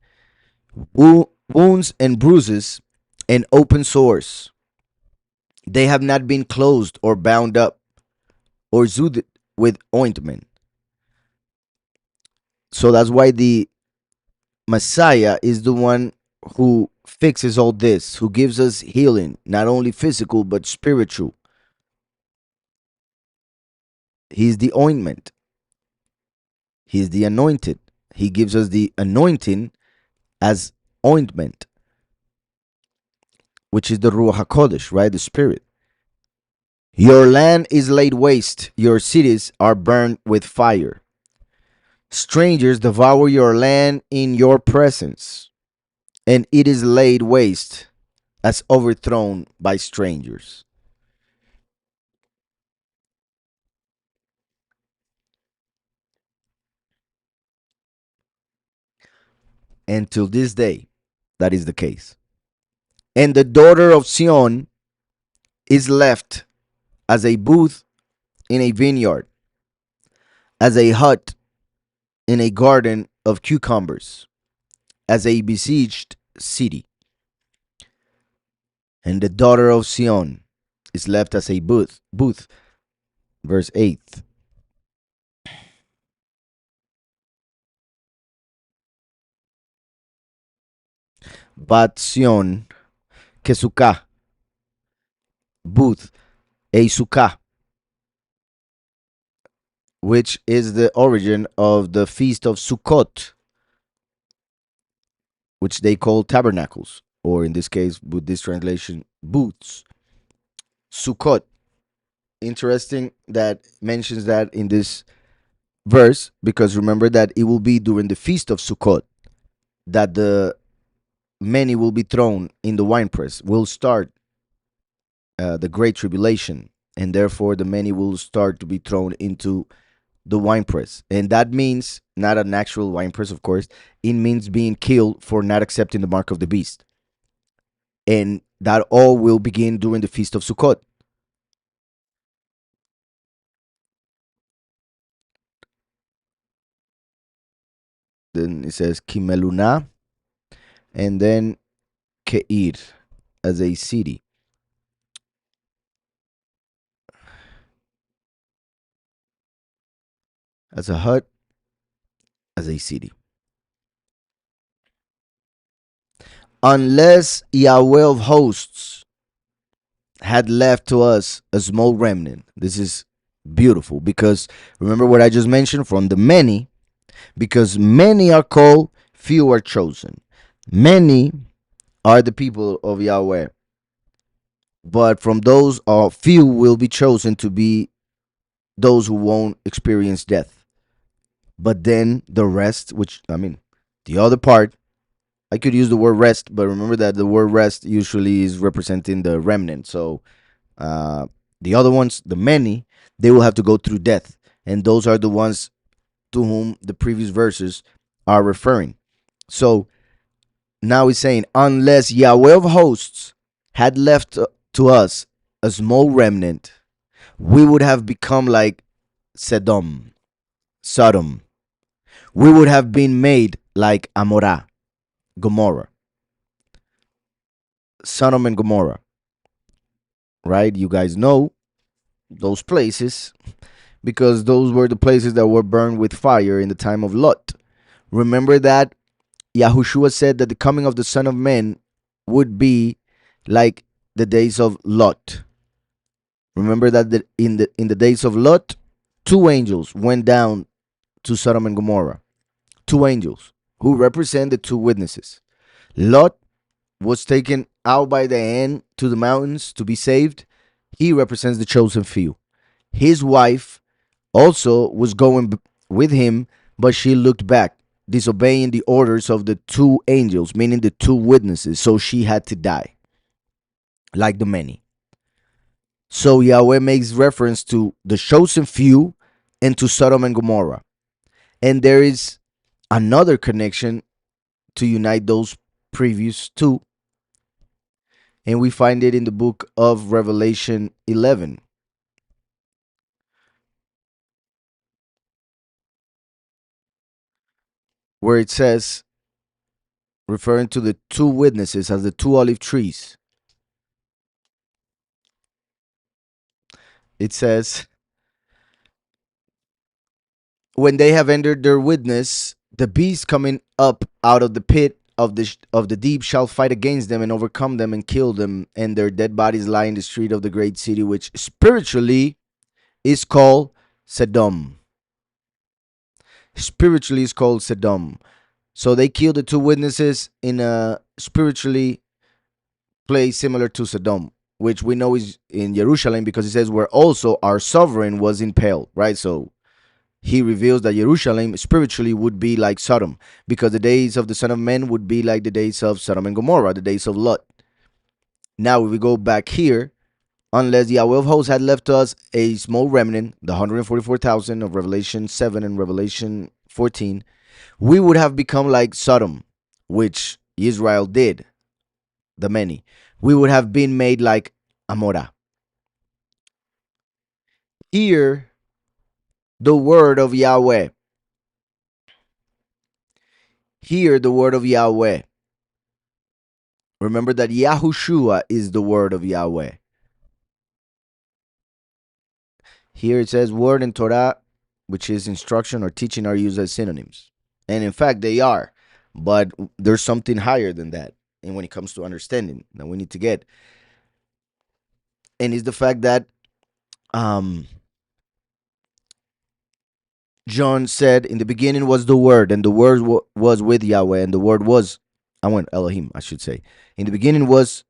Wounds and bruises and open sores, they have not been closed or bound up or soothed with ointment. So that's why the Messiah is the one who fixes all this, who gives us healing, not only physical but spiritual. He's the ointment. He's the anointed. He gives us the anointing as ointment, which is the Ruach HaKodesh, right? The Spirit. Your land is laid waste. Your cities are burned with fire. Strangers devour your land in your presence, and it is laid waste as overthrown by strangers. And till this day, that is the case. And the daughter of Sion is left as a booth in a vineyard, as a hut in a garden of cucumbers, as a besieged city. And the daughter of Sion is left as a booth. Verse 8. Bat Sion, Kesukah, booth, a sukkah, which is the origin of the feast of Sukkot, which they call tabernacles, or in this case, with this translation, booths. Sukkot. Interesting that mentions that in this verse, because remember that it will be during the feast of Sukkot that the many will be thrown in the winepress. Will start the great tribulation, and therefore the many will start to be thrown into the winepress. And that means not an actual winepress, of course. It means being killed for not accepting the mark of the beast. And that all will begin during the feast of Sukkot. Then it says Kimeluna, and then Keir as a city, as a hut, as a city. Unless Yahweh of hosts had left to us a small remnant. This is beautiful because remember what I just mentioned from the many, because many are called, few are chosen. Many are the people of Yahweh, but from those few will be chosen to be those who won't experience death. But then the rest, which I mean, the other part, I could use the word rest, but remember that the word rest usually is representing the remnant. So uh, the other ones, the many, they will have to go through death. And those are the ones to whom the previous verses are referring. So now he's saying, unless Yahweh of hosts had left to us a small remnant, we would have become like Sodom. We would have been made like Amorah, Gomorrah, Sodom and Gomorrah, right? You guys know those places because those were the places that were burned with fire in the time of Lot. Remember that Yahushua said that the coming of the Son of Man would be like the days of Lot. Remember that in the days of Lot, two angels went down to Sodom and Gomorrah. Two angels who represent the two witnesses. Lot was taken out by the hand to the mountains to be saved. He represents the chosen few. His wife also was going with him, but she looked back, disobeying the orders of the two angels, meaning the two witnesses. So she had to die, like the many. So Yahweh makes reference to the chosen few and to Sodom and Gomorrah. And there is another connection to unite those previous two. And we find it in the book of Revelation 11, where it says, referring to the two witnesses as the two olive trees, it says, when they have entered their witness, the beast coming up out of the pit of the deep shall fight against them and overcome them and kill them, and their dead bodies lie in the street of the great city, which spiritually is called Sodom. Spiritually is called Sodom. So they killed the two witnesses in a spiritually place similar to Sodom, which we know is in Jerusalem, because it says where also our sovereign was impaled, right? So he reveals that Jerusalem spiritually would be like Sodom, because the days of the Son of Man would be like the days of Sodom and Gomorrah, the days of Lot. Now, if we go back here, unless Yahweh of hosts had left us a small remnant, the 144,000 of Revelation 7 and Revelation 14, we would have become like Sodom, which Israel did, the many. We would have been made like Amorah. Hear the word of Yahweh. Hear the word of Yahweh. Remember that Yahushua is the word of Yahweh. Here it says word and Torah, which is instruction or teaching, are used as synonyms. And in fact, they are. But there's something higher than that. And when it comes to understanding that we need to get. And it's the fact that John said, in the beginning was the word, and the word was with Yahweh, and the word was, Elohim, I should say. In the beginning was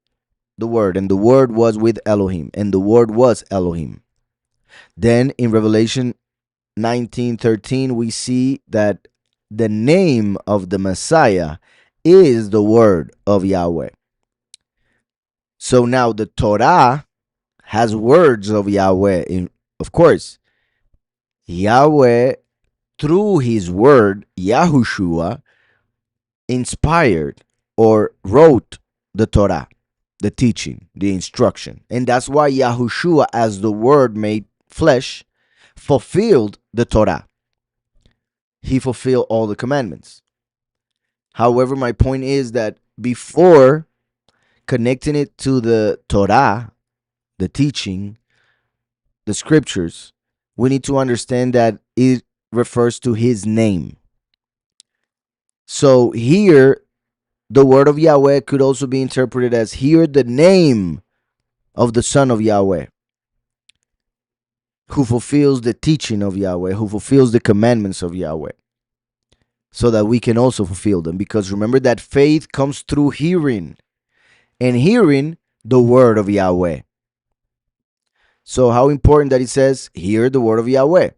the word, and the word was with Elohim, and the word was Elohim. Then in Revelation 19:13, we see that the name of the Messiah is the word of Yahweh. So now the Torah has words of Yahweh. Of course, Yahweh, through his word, Yahushua, inspired or wrote the Torah, the teaching, the instruction. And that's why Yahushua, as the word made flesh, fulfilled the Torah. He fulfilled all the commandments. However, my point is that before connecting it to the Torah, the teaching, the scriptures, we need to understand that it refers to his name. So here, the word of Yahweh could also be interpreted as here the name of the Son of Yahweh, who fulfills the teaching of Yahweh, who fulfills the commandments of Yahweh, so that we can also fulfill them. Because remember that faith comes through hearing, and hearing the word of Yahweh. So how important that it says, hear the word of Yahweh.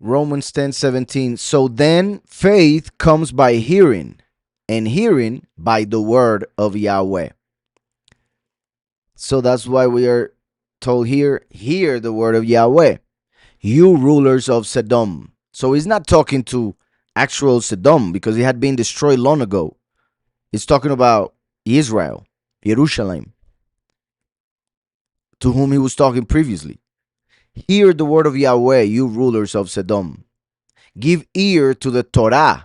Romans 10:17. So then faith comes by hearing, and hearing by the word of Yahweh. So that's why we are told here, hear the word of Yahweh, you rulers of Sodom. So he's not talking to actual Sodom, because it had been destroyed long ago. He's talking about Israel, Jerusalem, to whom he was talking previously. Hear the word of Yahweh, you rulers of Sodom. Give ear to the Torah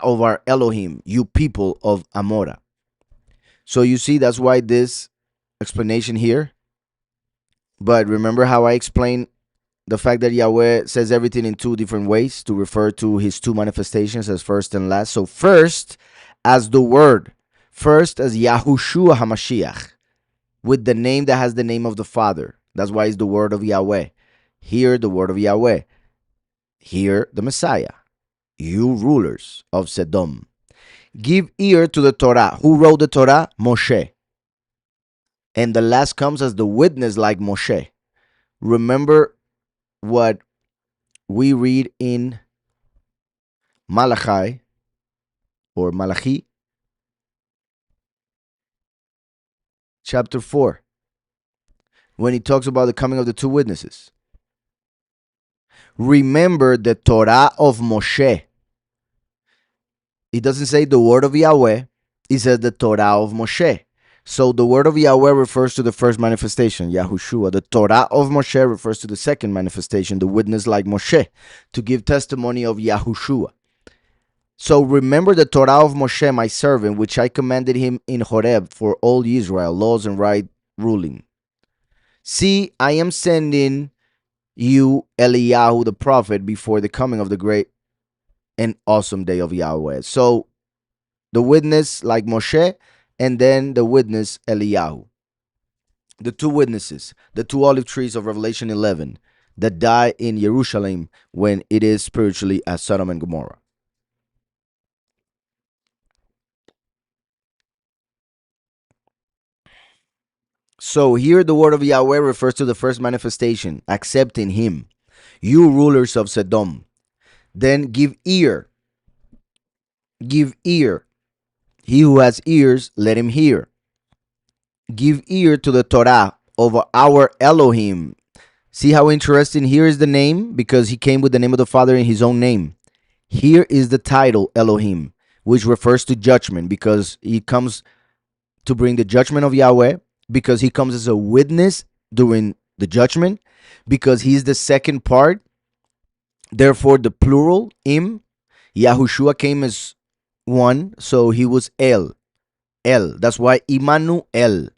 of our Elohim, you people of Amorah. So you see, that's why this explanation here. But remember how I explained the fact that Yahweh says everything in two different ways to refer to his two manifestations as first and last. So first as the word, first as Yahushua HaMashiach, with the name that has the name of the Father. That's why it's the word of Yahweh. Hear the word of Yahweh. Hear the Messiah, you rulers of Sodom. Give ear to the Torah. Who wrote the Torah? Moshe. And the last comes as the witness like Moshe. Remember what we read in Malachi or Malachi chapter 4 when he talks about the coming of the two witnesses. Remember the Torah of Moshe. It doesn't say the word of Yahweh. It says the Torah of Moshe. So the word of Yahweh refers to the first manifestation, Yahushua. The Torah of Moshe refers to the second manifestation, the witness like Moshe, to give testimony of Yahushua. So remember the Torah of Moshe, my servant, which I commanded him in Horeb for all Israel, laws and right ruling. See, I am sending you, Eliyahu the prophet, before the coming of the great and awesome day of Yahweh. So the witness like Moshe, and then the witness Eliyahu. The two witnesses, the two olive trees of Revelation 11 that die in Jerusalem when it is spiritually as Sodom and Gomorrah. So here the word of Yahweh refers to the first manifestation, accepting him. You rulers of Sodom, then give ear. Give ear. He who has ears, let him hear. Give ear to the Torah of our Elohim. See how interesting? Here is the name, because he came with the name of the Father in his own name. Here is the title Elohim, which refers to judgment, because he comes to bring the judgment of Yahweh, because he comes as a witness during the judgment, because he's the second part. Therefore, the plural, im, Yahushua came as one, so he was El. El. That's why Immanuel,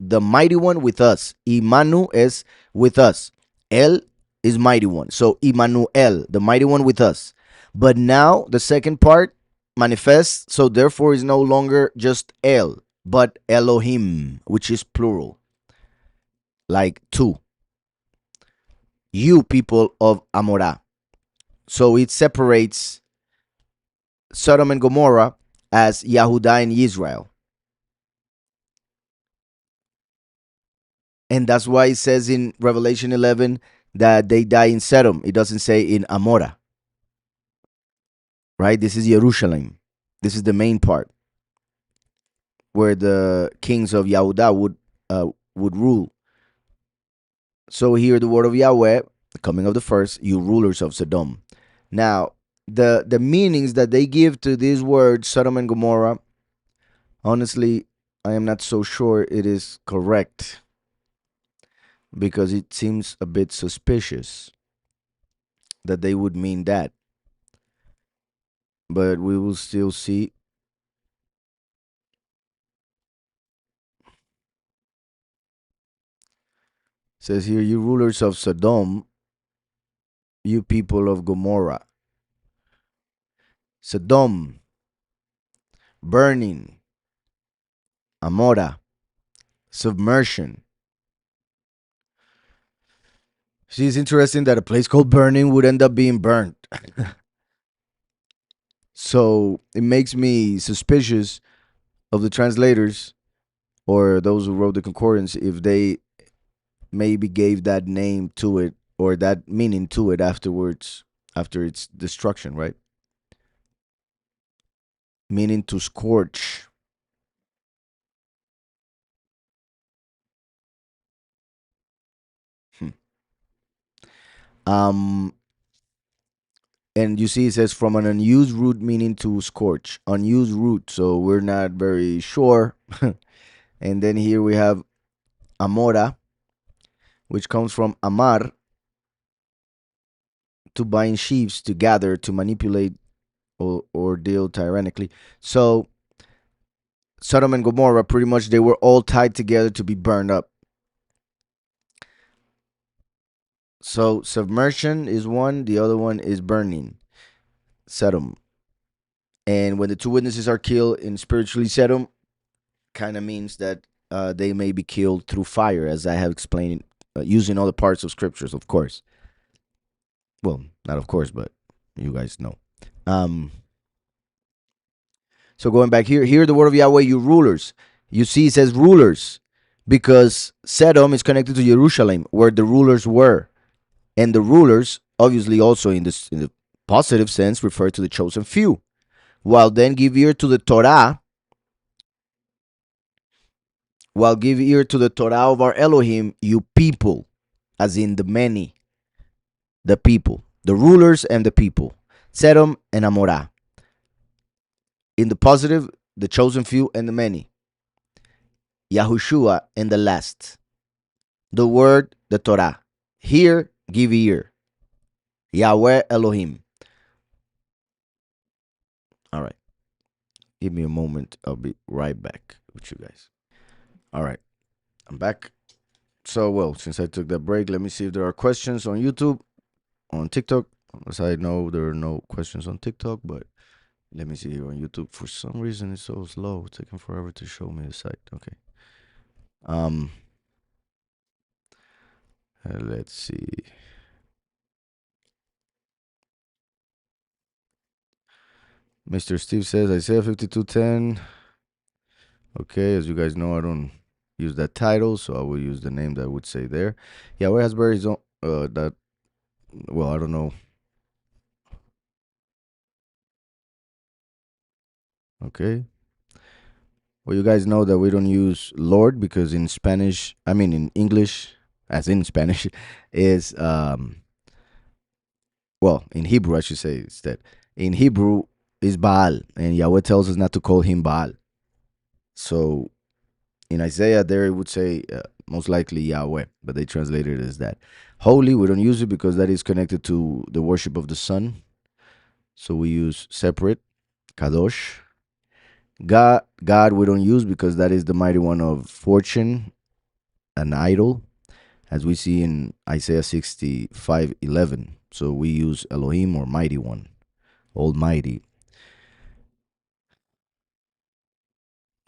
the mighty one with us. Imanu is with us. El is mighty one. So Immanuel, the mighty one with us. But now the second part manifests, so therefore is no longer just El, but Elohim, which is plural, like two. You people of Amorah. So it separates Sodom and Gomorrah as Yahudah and Israel. And that's why it says in Revelation 11 that they die in Sodom. It doesn't say in Amorah, right? This is Jerusalem. This is the main part where the kings of Yahudah would rule. So here the word of Yahweh, the coming of the first, you rulers of Sodom. Now, the meanings that they give to these words, Sodom and Gomorrah, honestly, I am not so sure it is correct, because it seems a bit suspicious that they would mean that. But we will still see. It says here, you rulers of Sodom, you people of Gomorrah. Sodom, burning, Amorah, submersion. See, it's interesting that a place called burning would end up being burnt. So it makes me suspicious of the translators or those who wrote the concordance if they maybe gave that name to it or that meaning to it afterwards, after its destruction, right? Meaning to scorch. Hmm. Um, and you see, it says from an unused root, meaning to scorch. Unused root, so we're not very sure. And then here we have Amora, which comes from Amar, to bind sheaves, to gather, to manipulate, or deal tyrannically. So Sodom and Gomorrah, pretty much they were all tied together to be burned up. So submersion is one, the other one is burning, Sodom. And when the two witnesses are killed in spiritually Sodom, kind of means that they may be killed through fire, as I have explained, using all the parts of scriptures, of course. Well, not of course, but you guys know. Um, so going back here the word of Yahweh, you rulers. You see, it says rulers, because Sodom is connected to Jerusalem, where the rulers were. And the rulers, obviously, also in the positive sense, refer to the chosen few. While then give ear to the Torah, while give ear to the Torah of our Elohim, you people, as in the many, the people, the rulers and the people, Sedom and Amorah. In the positive, the chosen few and the many. Yahushua and the last. The word, the Torah. Hear, give ear. Yahweh Elohim. All right. Give me a moment. I'll be right back with you guys. All right. I'm back. So, well, since I took that break, let me see if there are questions on YouTube, on TikTok. As I know, there are no questions on TikTok, but let me see here on YouTube. For some reason, it's so slow. It's taking forever to show me the site. Okay. Um. Let's see. Mr. Steve says Isaiah 52:10. Okay, as you guys know, I don't use that title, so I will use the name that I would say there. Yahweh has buried his own. That. Well, I don't know. Okay. Well, you guys know that we don't use Lord because in Spanish, I mean in English, as in Spanish, is well, in Hebrew I should say instead. In Hebrew is Baal, and Yahweh tells us not to call him Baal. So in Isaiah, there it would say most likely Yahweh, but they translated it as that. Holy, we don't use it because that is connected to the worship of the sun. So we use separate, Kadosh. God, we don't use because that is the mighty one of fortune, an idol, as we see in Isaiah 65:11. So we use Elohim or mighty one, almighty.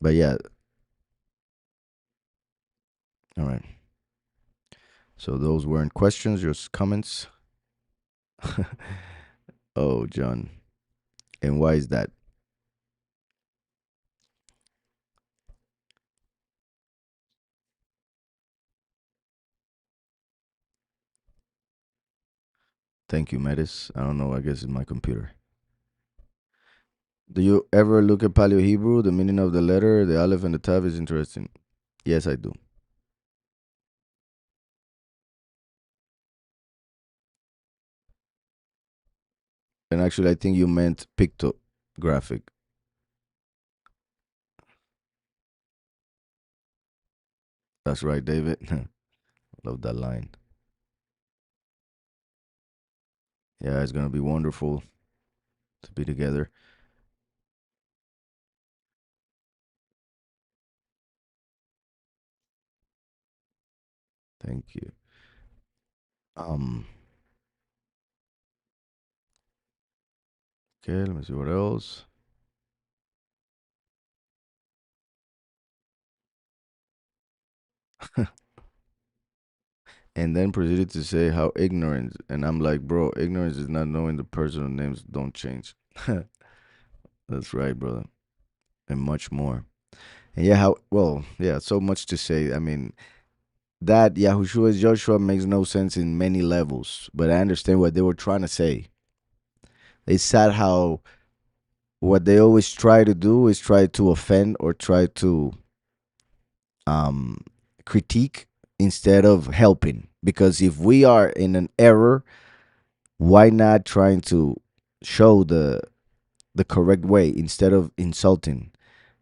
But yeah, all right. So those weren't questions, just comments. Oh, John. And why is that? Thank you, Metis. I don't know. I guess it's my computer. Do you ever look at Paleo Hebrew? The meaning of the letter, the Aleph and the Tav is interesting. Yes, I do. And actually, I think you meant pictographic. That's right, David. Love that line. Yeah, it's going to be wonderful to be together. Thank you. Um. Okay, let me see what else. And then proceeded to say how ignorance. And I'm like, bro, ignorance is not knowing the personal names don't change. That's right, brother. And much more. And yeah, how, well, yeah, so much to say. I mean, that Yahushua is Joshua makes no sense in many levels, but I understand what they were trying to say. It's sad how what they always try to do is try to offend or try to um, critique instead of helping. Because if we are in an error, why not trying to show the correct way instead of insulting?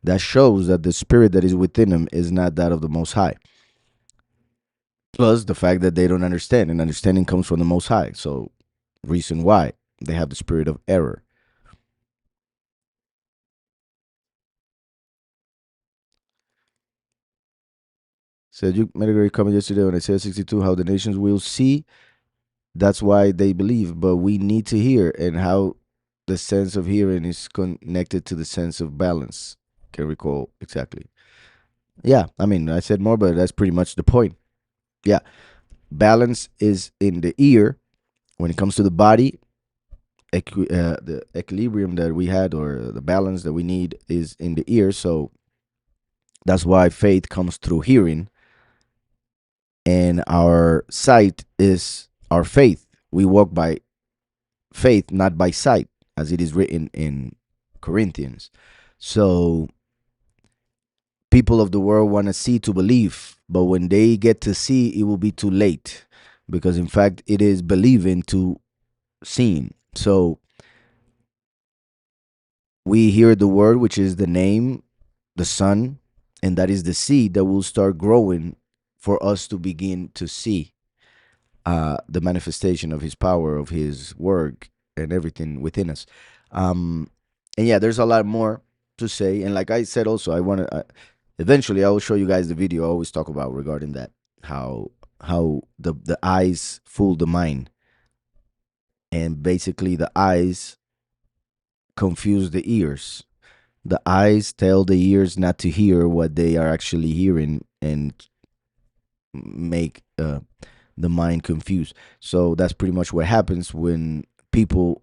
That shows that the spirit that is within them is not that of the Most High. Plus the fact that they don't understand, and understanding comes from the Most High. So, reason why they have the spirit of error. Said you made a great comment yesterday when I said 62 how the nations will see. That's why they believe, but we need to hear, and how the sense of hearing is connected to the sense of balance. Can recall exactly. Yeah, I mean, I said more, but that's pretty much the point. Yeah, balance is in the ear when it comes to the body. The equilibrium that we had, or the balance that we need, is in the ear. So that's why faith comes through hearing, and our sight is our faith. We walk by faith, not by sight, as it is written in Corinthians. So people of the world want to see to believe, but when they get to see, it will be too late, because in fact, it is believing to seeing. So we hear the word, which is the name, the Son. And that is the seed that will start growing for us to begin to see the manifestation of his power, of his work, and everything within us. Um, and yeah, there's a lot more to say. And like I said, also, I want to eventually I will show you guys the video I always talk about regarding that, how the eyes fool the mind, and basically the eyes confuse the ears. The eyes tell the ears not to hear what they are actually hearing, and make the mind confused. So that's pretty much what happens when people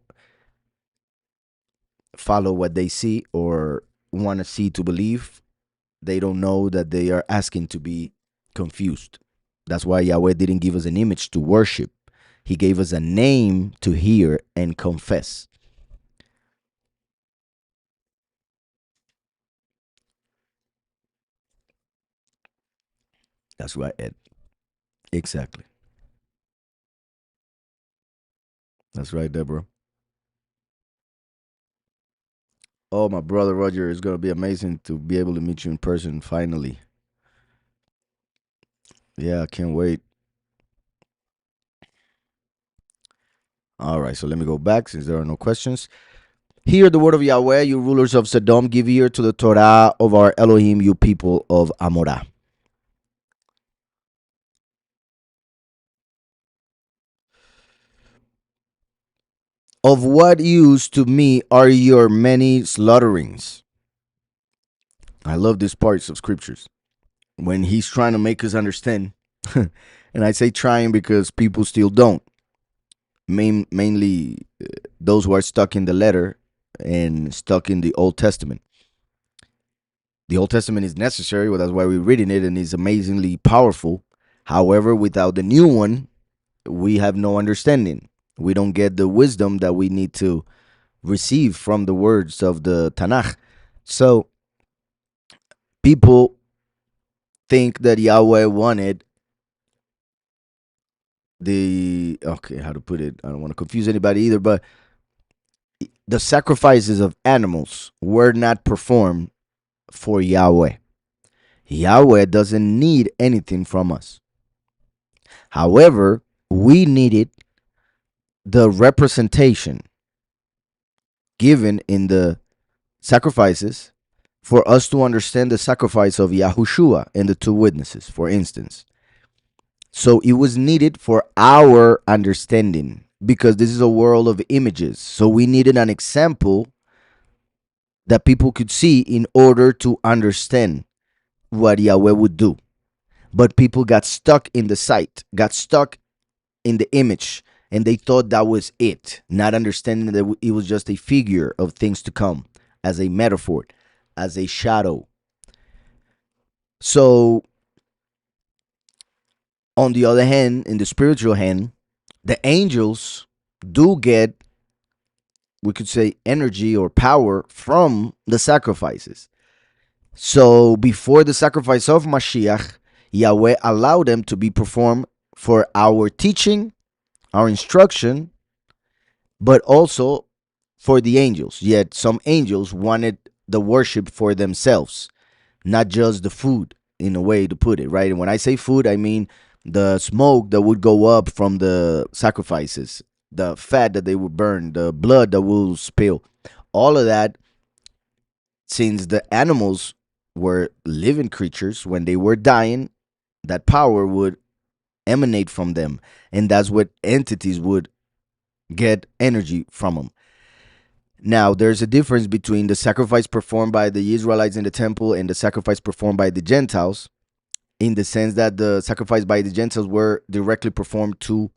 follow what they see or want to see to believe. They don't know that they are asking to be confused. That's why Yahweh didn't give us an image to worship. He gave us a name to hear and confess. That's right, Ed. Exactly. That's right, Deborah. Oh, my brother Roger, it's going to be amazing to be able to meet you in person finally. Yeah, I can't wait. All right, so let me go back since there are no questions. Hear the word of Yahweh, you rulers of Sodom. Give ear to the Torah of our Elohim, you people of Amorah. Of what use to me are your many slaughterings? I love these parts of scriptures when he's trying to make us understand. And I say trying because people still don't. Mainly those who are stuck in the letter and stuck in the Old Testament. The Old Testament is necessary, well, that's why we're reading it, and it's amazingly powerful. However, without the new one, we have no understanding. We don't get the wisdom that we need to receive from the words of the Tanakh. So people think that Yahweh wanted the, okay, how to put it? I don't want to confuse anybody either, but the sacrifices of animals were not performed for Yahweh. Yahweh doesn't need anything from us. However, we needed the representation given in the sacrifices for us to understand the sacrifice of Yahushua and the two witnesses, for instance. So it was needed for our understanding because this is a world of images. So we needed an example that people could see in order to understand what Yahweh would do. But people got stuck in the sight, got stuck in the image, and they thought that was it, not understanding that it was just a figure of things to come, as a metaphor, as a shadow. So, on the other hand, in the spiritual hand, the angels do get, we could say, energy or power from the sacrifices. So, before the sacrifice of Mashiach, Yahweh allowed them to be performed for our teaching, our instruction, but also for the angels. Yet some angels wanted the worship for themselves, not just the food, in a way to put it, right? And when I say food, I mean the smoke that would go up from the sacrifices, the fat that they would burn, the blood that will spill. All of that, since the animals were living creatures, when they were dying, that power would emanate from them. And that's what entities would get energy from them. Now, there's a difference between the sacrifice performed by the Israelites in the temple and the sacrifice performed by the Gentiles, in the sense that the sacrifice by the Gentiles were directly performed to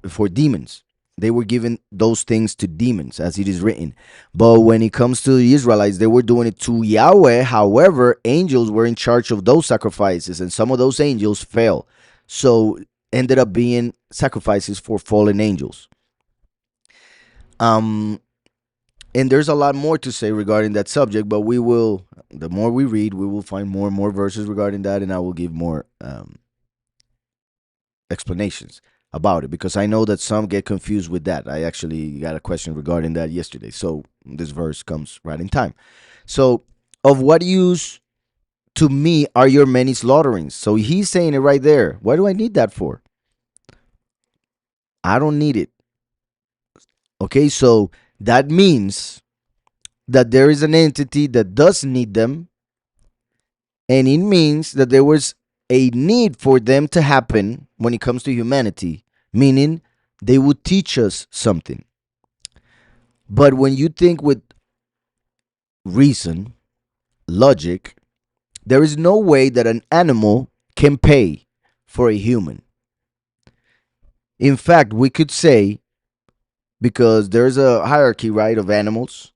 for demons. They were given those things to demons, as it is written. But when it comes to the Israelites, they were doing it to Yahweh. However, angels were in charge of those sacrifices, and some of those angels fell. So ended up being sacrifices for fallen angels. Um, and there's a lot more to say regarding that subject, but we will, the more we read, we will find more and more verses regarding that, and I will give more explanations about it, because I know that some get confused with that. I actually got a question regarding that yesterday, so this verse comes right in time. So, of what use to me are your many slaughterings. So he's saying it right there. What do I need that for? I don't need it. Okay, so that means that there is an entity that does need them, and it means that there was a need for them to happen when it comes to humanity, meaning they would teach us something. But when you think with reason, logic, there is no way that an animal can pay for a human. In fact, we could say, because there's a hierarchy, right, of animals.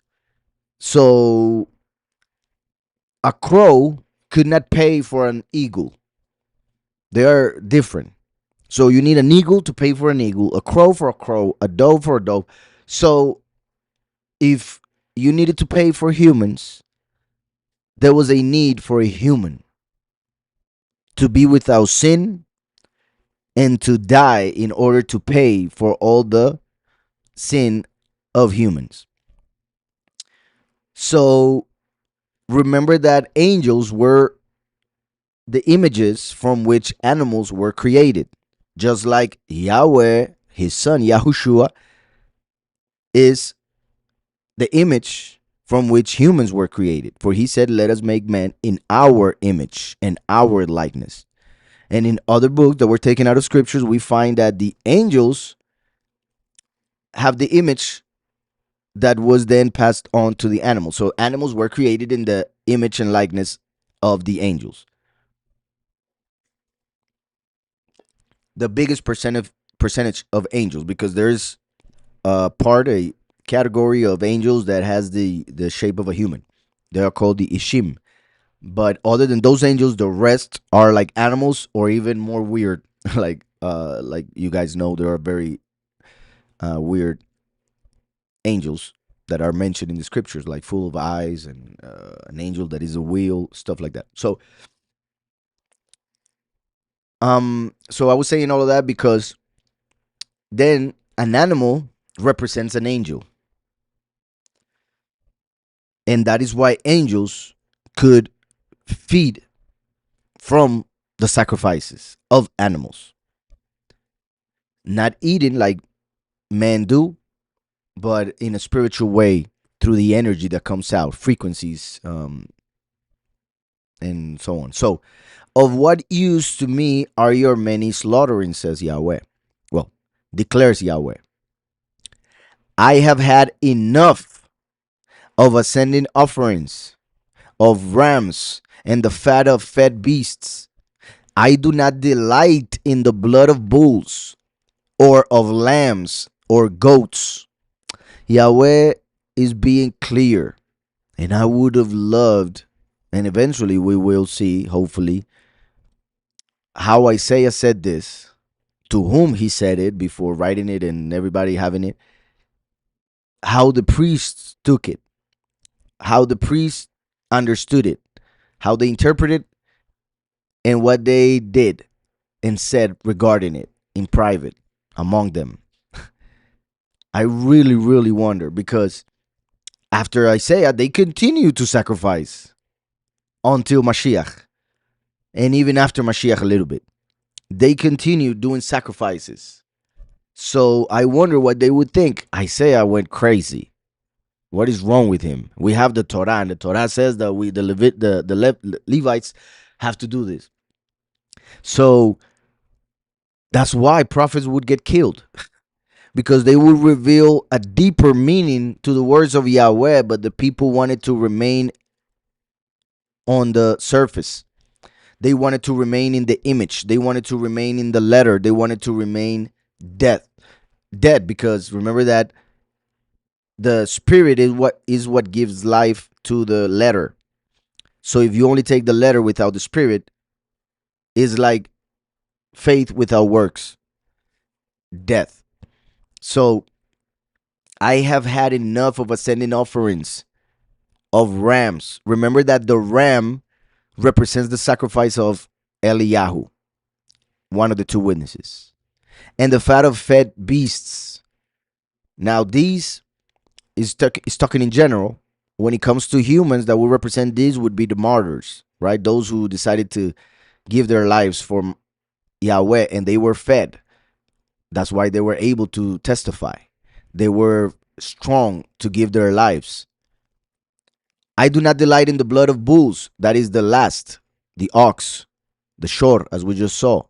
So a crow could not pay for an eagle. They are different. So you need an eagle to pay for an eagle, a crow for a crow, a dove for a dove. So if you needed to pay for humans, there was a need for a human to be without sin and to die in order to pay for all the sin of humans. So remember that angels were the images from which animals were created, just like Yahweh, his son Yahushua, is the image from which humans were created. For he said, let us make man in our image and our likeness. And in other books that were taken out of scriptures, we find that the angels have the image that was then passed on to the animals. So animals were created in the image and likeness of the angels. The biggest percentage of angels, because there's a category of angels that has the shape of a human. They are called the Ishim. But other than those angels, the rest are like animals or even more weird. Like you guys know, there are very weird angels that are mentioned in the scriptures, like full of eyes and an angel that is a wheel, stuff like that. So I was saying all of that because then an animal represents an angel, and that is why angels could feed from the sacrifices of animals, not eating like men do, but in a spiritual way through the energy that comes out, frequencies, and so on. So, of what use to me are your many slaughterings, says Yahweh. Well, declares Yahweh. I have had enough of ascending offerings, of rams, and the fat of fed beasts. I do not delight in the blood of bulls, or of lambs, or goats. Yahweh is being clear. And I would have loved, and eventually we will see, hopefully, how Isaiah said this, to whom he said it before writing it and everybody having it, how the priests took it, how the priests understood it, how they interpreted, and what they did and said regarding it in private among them. I really, really wonder because after Isaiah, they continue to sacrifice until Mashiach, and even after Mashiach a little bit. They continue doing sacrifices. So I wonder what they would think. Isaiah went crazy. What is wrong with him? We have the Torah, and the Torah says that the Levites have to do this. So that's why prophets would get killed because they would reveal a deeper meaning to the words of Yahweh, but the people wanted to remain on the surface. They wanted to remain in the image. They wanted to remain in the letter. They wanted to remain dead because remember that the spirit is what gives life to the letter. So if you only take the letter without the spirit, is like faith without works, death. So I have had enough of ascending offerings of rams. Remember that the ram represents the sacrifice of Eliyahu, one of the two witnesses, and the fat of fed beasts. Now these is talking in general. When it comes to humans, that will represent these would be the martyrs, right? Those who decided to give their lives for Yahweh, and they were fed. That's why they were able to testify. They were strong to give their lives. I do not delight in the blood of bulls. That is the last, the ox, the shor, as we just saw,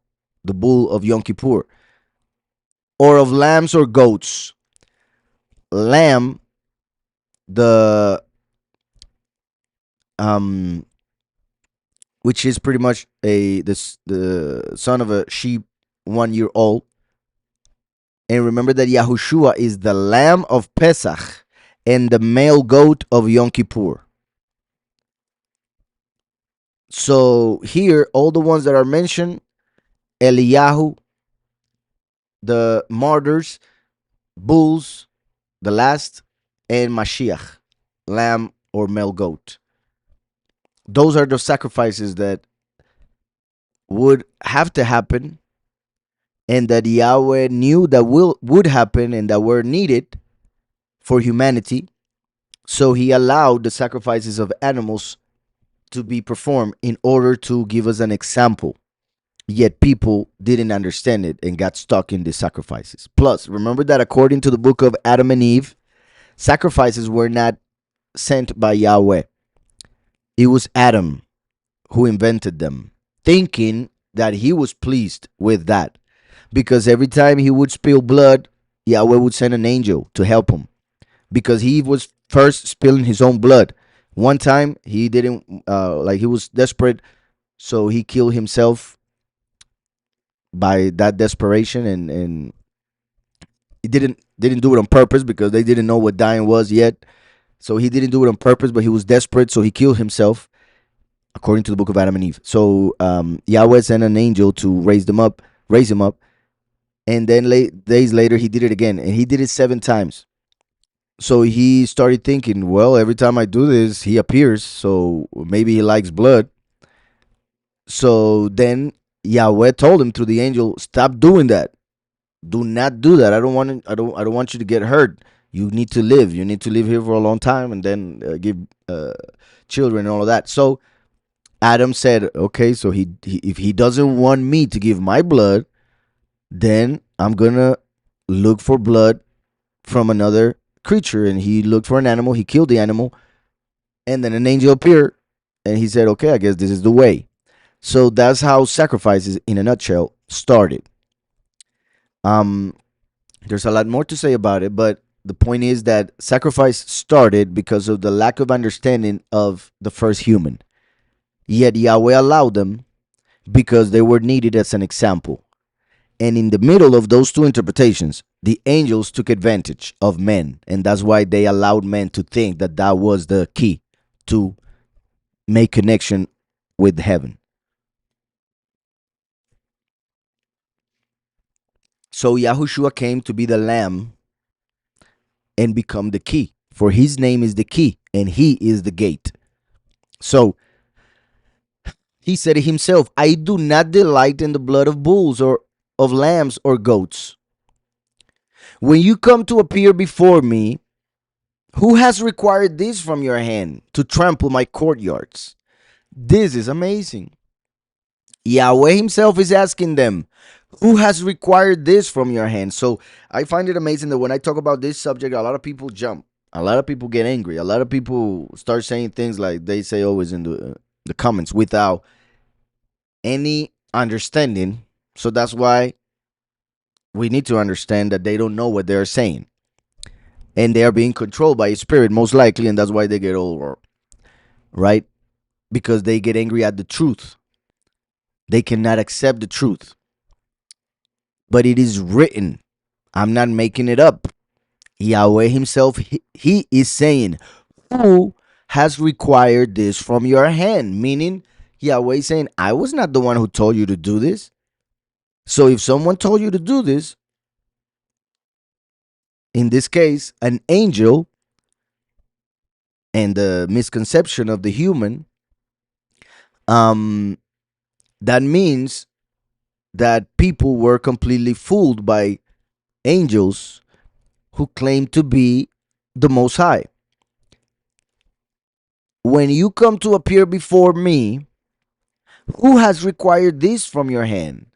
the bull of Yom Kippur, or of lambs or goats. Lamb, the which is pretty much the son of a sheep, 1 year old. And remember that Yahushua is the lamb of Pesach and the male goat of Yom Kippur. So here, all the ones that are mentioned, Eliyahu, the martyrs, bulls, the last, and Mashiach, lamb or male goat. Those are the sacrifices that would have to happen, and that Yahweh knew that would happen and that were needed for humanity. So he allowed the sacrifices of animals to be performed in order to give us an example. Yet people didn't understand it and got stuck in the sacrifices. Plus, remember that according to the book of Adam and Eve, sacrifices were not sent by Yahweh. It was Adam who invented them, thinking that he was pleased with that. Because every time he would spill blood, Yahweh would send an angel to help him. Because he was first spilling his own blood. One time he didn't, he was desperate, so he killed himself by that desperation, and he didn't do it on purpose because they didn't know what dying was yet. So he didn't do it on purpose, but he was desperate, so he killed himself, according to the book of Adam and Eve. So Yahweh sent an angel to raise him up, and then days later he did it again, and he did it 7 times. So he started thinking, well, every time I do this, he appears, so maybe he likes blood. So then Yahweh told him through the angel, stop doing that. Do not do that. I don't want you to get hurt. You need to live. You need to live here for a long time, and then give children and all of that. So Adam said, okay, so he if he doesn't want me to give my blood, then I'm gonna look for blood from another creature. And he looked for an animal. He killed the animal, and then an angel appeared, and he said, okay, I guess this is the way. So that's how sacrifices, in a nutshell, started. Um, there's a lot more to say about it, but the point is that sacrifice started because of the lack of understanding of the first human. Yet Yahweh allowed them because they were needed as an example. And in the middle of those two interpretations, the angels took advantage of men. And that's why they allowed men to think that that was the key to make connection with heaven. So Yahushua came to be the lamb and become the key. For his name is the key, and he is the gate. So he said himself, I do not delight in the blood of bulls or of lambs or goats. When you come to appear before me, who has required this from your hand to trample my courtyards? This is amazing. Yahweh himself is asking them, who has required this from your hand? So I find it amazing that when I talk about this subject, a lot of people jump. A lot of people get angry. A lot of people start saying things like they say always in the comments without any understanding. So that's why we need to understand that they don't know what they're saying. And they are being controlled by a spirit, most likely, and that's why they get over, right? Because they get angry at the truth. They cannot accept the truth. But it is written. I'm not making it up. Yahweh himself, he is saying, who has required this from your hand? Meaning, Yahweh saying, I was not the one who told you to do this. So if someone told you to do this, in this case, an angel, and the misconception of the human, that means that people were completely fooled by angels who claim to be the Most High. When you come to appear before me, Who has required this from your hand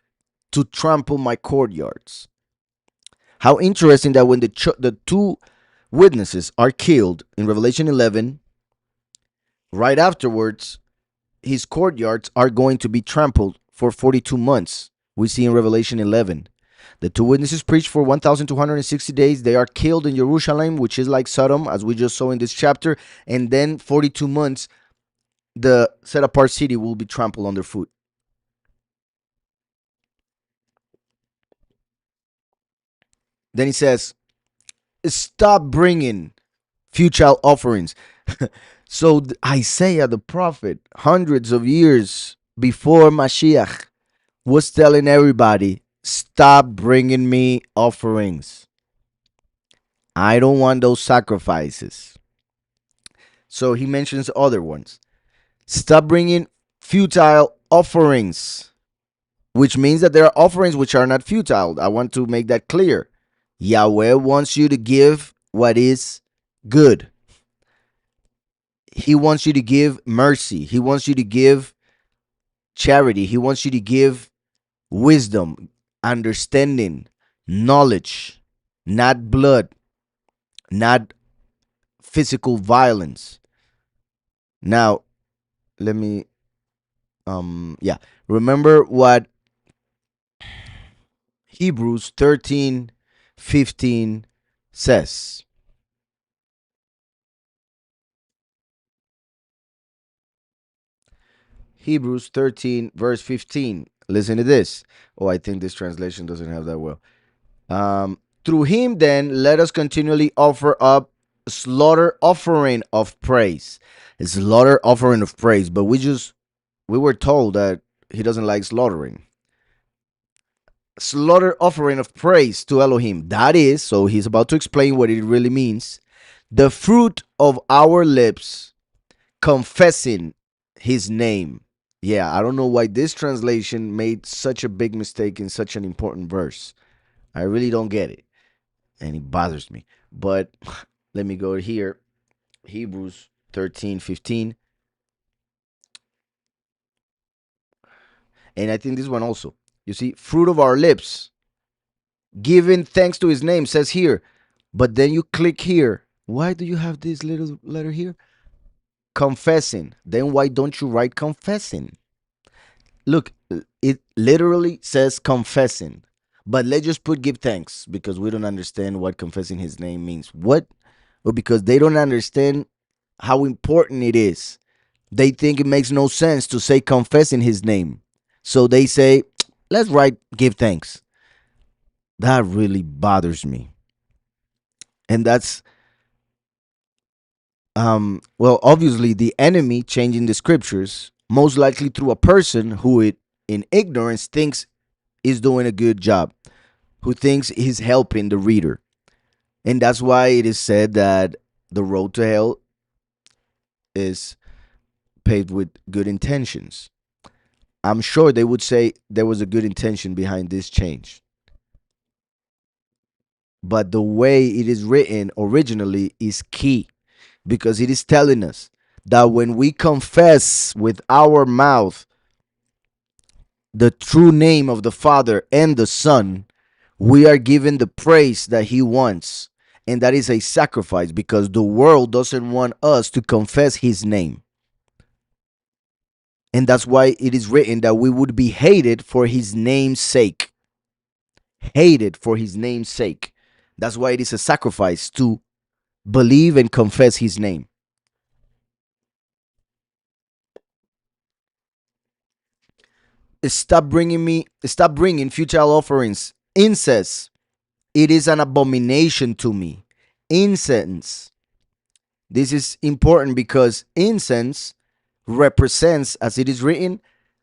to trample my courtyards? How interesting that when the two witnesses are killed in Revelation 11, right afterwards, his courtyards are going to be trampled for 42 months. We see in Revelation 11. The two witnesses preached for 1,260 days. They are killed in Jerusalem, which is like Sodom, as we just saw in this chapter. And then 42 months, the set apart city will be trampled underfoot. Then he says, stop bringing futile offerings. So Isaiah the prophet, hundreds of years before Mashiach, was telling everybody, stop bringing me offerings. I don't want those sacrifices. So he mentions other ones. Stop bringing futile offerings, which means that there are offerings which are not futile. I want to make that clear. Yahweh wants you to give what is good. He wants you to give mercy. He wants you to give charity. He wants you to give wisdom, understanding, knowledge, not blood, not physical violence. Now, let me yeah. Remember what Hebrews 13:15 says. Hebrews 13, verse 15. Listen to this. Oh, I think this translation doesn't have that well. Through him, then, let us continually offer up slaughter offering of praise. It's slaughter offering of praise, but we were told that he doesn't like slaughtering. Slaughter offering of praise to Elohim. That is, so he's about to explain what it really means. The fruit of our lips confessing his name. Yeah, I don't know why this translation made such a big mistake in such an important verse. I really don't get it. And it bothers me. But let me go here. Hebrews 13:15. And I think this one also. You see, fruit of our lips, giving thanks to his name, says here. But then you click here. Why do you have this little letter here? Confessing. Then why don't you write confessing? Look, it literally says confessing. But let's just put give thanks because we don't understand what confessing his name means. What? Well, because they don't understand how important it is. They think it makes no sense to say confessing his name. So they say, let's write give thanks. That really bothers me. And that's well, obviously the enemy changing the scriptures, most likely through a person who it in ignorance thinks is doing a good job, who thinks he's helping the reader. And that's why it is said that the road to hell is paved with good intentions. I'm sure they would say there was a good intention behind this change. But the way it is written originally is key because it is telling us that when we confess with our mouth the true name of the Father and the Son, we are given the praise that He wants. And that is a sacrifice because the world doesn't want us to confess His name. And that's why it is written that we would be hated for His name's sake. Hated for His name's sake. That's why it is a sacrifice to believe and confess His name. Stop bringing futile offerings. Incense, it is an abomination to me. Incense. This is important because incense represents, as it is written,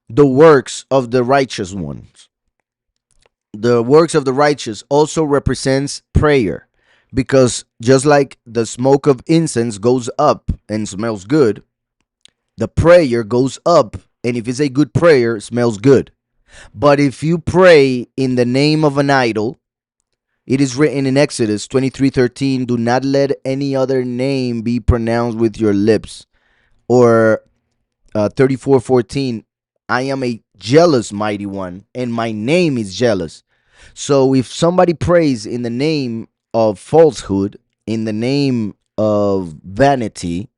the works of the righteous ones. The works of the righteous also represents prayer because just like the smoke of incense goes up and smells good, the prayer goes up, and if it's a good prayer, it smells good. But if you pray in the name of an idol, it is written in Exodus 23:13, do not let any other name be pronounced with your lips. Or 34:14, I am a jealous mighty one, and my name is jealous. So if somebody prays in the name of falsehood, in the name of vanity,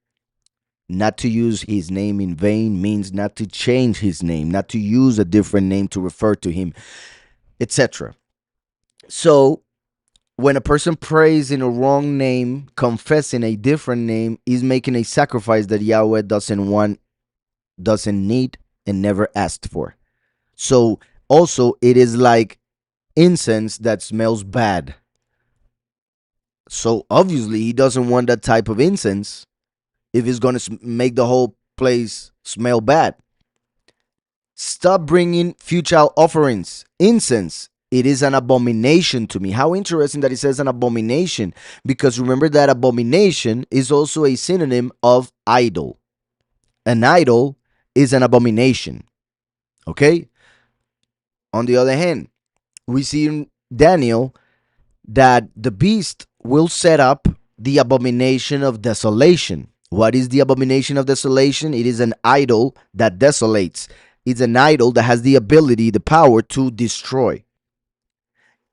not to use his name in vain means not to change his name, not to use a different name to refer to him, etc. So when a person prays in a wrong name, confessing a different name, is making a sacrifice that Yahweh doesn't want, doesn't need, and never asked for. So also, it is like incense that smells bad. So obviously, he doesn't want that type of incense if it's going to make the whole place smell bad. Stop bringing futile offerings. Incense, it is an abomination to me. How interesting that it says an abomination, because remember that abomination is also a synonym of idol. An idol is an abomination. Okay? On the other hand, we see in Daniel that the beast will set up the abomination of desolation. What is the abomination of desolation? It is an idol that desolates. It's an idol that has the ability, the power to destroy.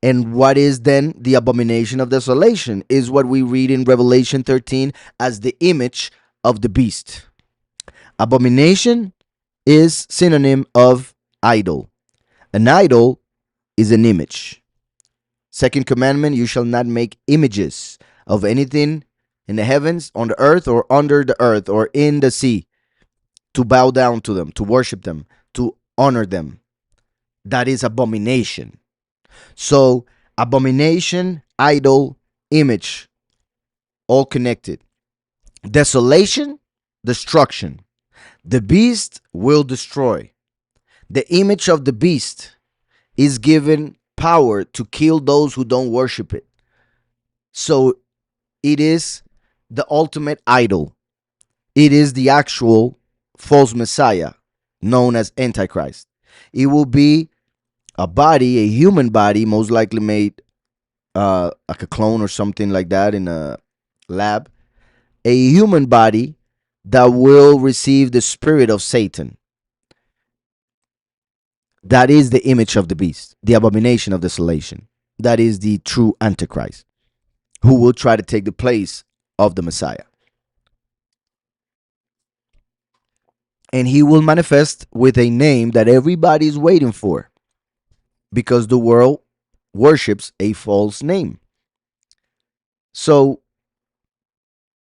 And what is then the abomination of desolation? Is what we read in Revelation 13 as the image of the beast. Abomination is synonym of idol. An idol is an image. Second commandment, you shall not make images of anything in the heavens, on the earth, or under the earth, or in the sea, to bow down to them, to worship them, to honor them. That is abomination. So, abomination, idol, image, all connected. Desolation, destruction. The beast will destroy. The image of the beast is given power to kill those who don't worship it. So, it is the ultimate idol. It is the actual false Messiah known as Antichrist. It will be a body, a human body, most likely made like a clone or something like that in a lab. A human body that will receive the spirit of Satan. That is the image of the beast, the abomination of desolation. That is the true Antichrist who will try to take the place of the Messiah. And he will manifest with a name that everybody is waiting for because the world worships a false name. So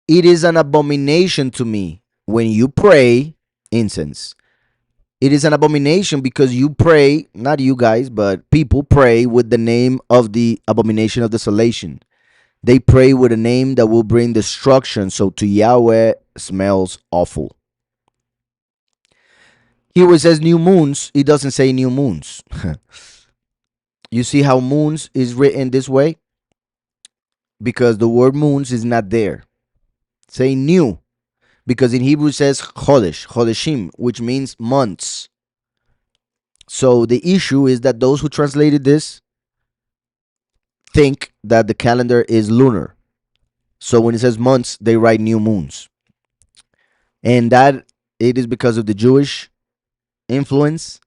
it is an abomination to me when you pray incense. It is an abomination because you pray, not you guys, but people pray with the name of the abomination of desolation. They pray with a name that will bring destruction. So to Yahweh smells awful. Here where it says new moons, it doesn't say new moons. You see how moons is written this way? Because the word moons is not there. Say new. Because in Hebrew it says chodesh, chodeshim, which means months. So the issue is that those who translated this think that the calendar is lunar. So when it says months, they write new moons. And that it is because of the Jewish influence,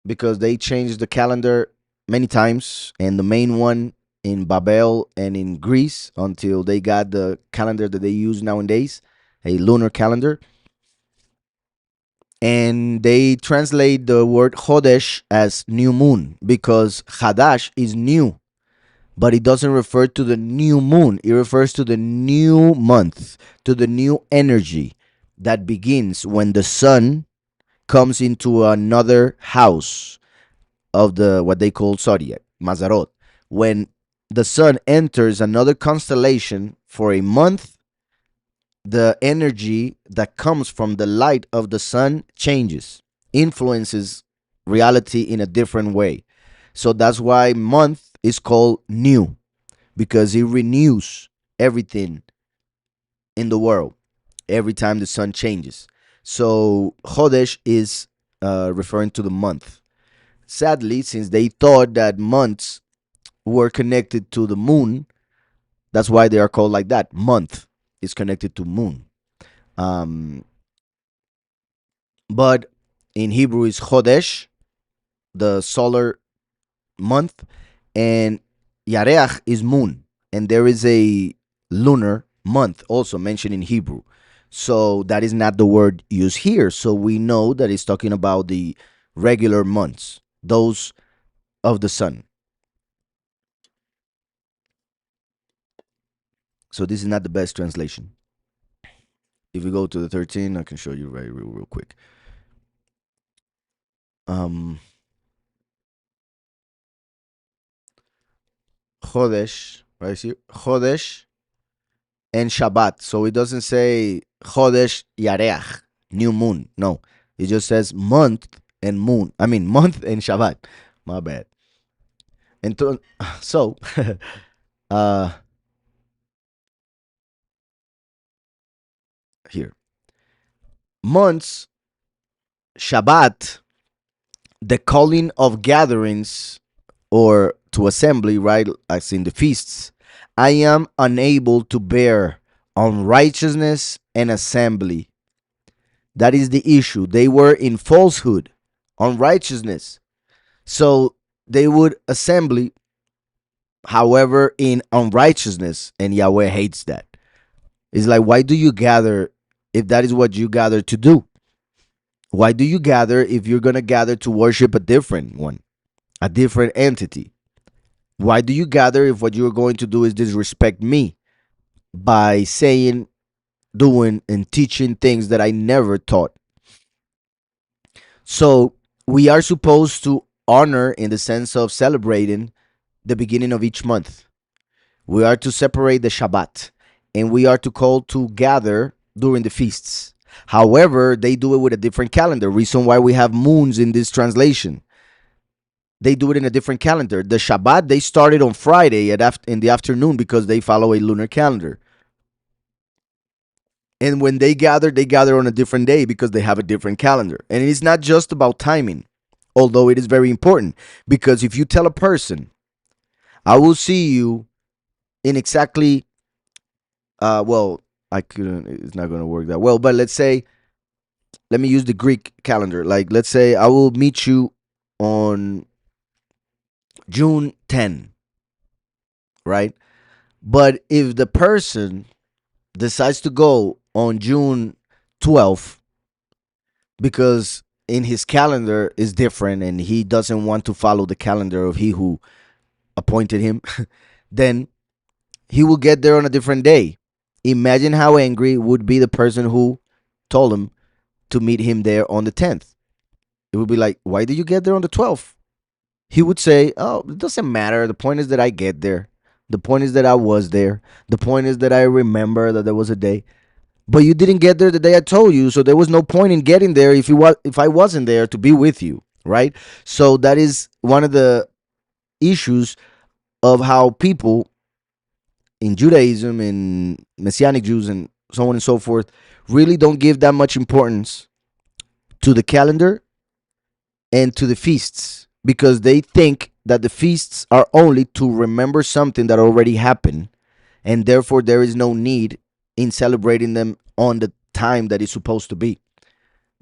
because they changed the calendar many times, and the main one in Babel and in Greece until they got the calendar that they use nowadays, a lunar calendar. And they translate the word Chodesh as new moon because Hadash is new, but it doesn't refer to the new moon. It refers to the new month, to the new energy that begins when the sun comes into another house of the what they call zodiac, Mazarot. When the sun enters another constellation for a month, the energy that comes from the light of the sun changes, influences reality in a different way. So that's why month is called new, because it renews everything in the world every time the sun changes. So Chodesh is referring to the month. Sadly, since they thought that months were connected to the moon, that's why they are called like that. Month is connected to moon. Um, but in Hebrew is Chodesh, the solar month, and Yareach is moon. And there is a lunar month also mentioned in Hebrew. So that is not the word used here. So we know that it's talking about the regular months, those of the sun. So this is not the best translation. If we go to the 13, I can show you real quick. Um, Chodesh, right here, Chodesh and Shabbat. So it doesn't say Chodesh Yareach, new moon. No, it just says month and moon. I mean, month and Shabbat. My bad. And so, uh, here, months, Shabbat, the calling of gatherings or to assembly, right? As in the feasts. I am unable to bear unrighteousness and assembly. That is the issue. They were in falsehood, unrighteousness. So they would assembly, however, in unrighteousness, and Yahweh hates that. It's like, why do you gather if that is what you gather to do? Why do you gather if you're going to gather to worship a different one, a different entity? Why do you gather if what you're going to do is disrespect me by saying, doing, and teaching things that I never taught? So we are supposed to honor in the sense of celebrating the beginning of each month. We are to separate the Shabbat and we are to call to gather during the feasts. However, they do it with a different calendar. Reason why we have moons in this translation. They do it in a different calendar. The Shabbat, they started on Friday in the afternoon because they follow a lunar calendar. And when they gather on a different day because they have a different calendar. And it's not just about timing, although it is very important. Because if you tell a person, I will see you in exactly, well, I couldn't, it's not going to work that well. But let's say, let me use the Greek calendar. Like, let's say I will meet you on June 10, right? But if the person decides to go on June 12th because in his calendar is different and he doesn't want to follow the calendar of he who appointed him, then he will get there on a different day. Imagine how angry would be the person who told him to meet him there on the 10th. It would be like, why did you get there on the 12th? He would say, oh, it doesn't matter. The point is that I get there. The point is that I was there. The point is that I remember that there was a day. But you didn't get there the day I told you, so there was no point in getting there if I wasn't there to be with you, right? So that is one of the issues of how people in Judaism and Messianic Jews and so on and so forth really don't give that much importance to the calendar and to the feasts because they think that the feasts are only to remember something that already happened and therefore there is no need in celebrating them on the time that it's supposed to be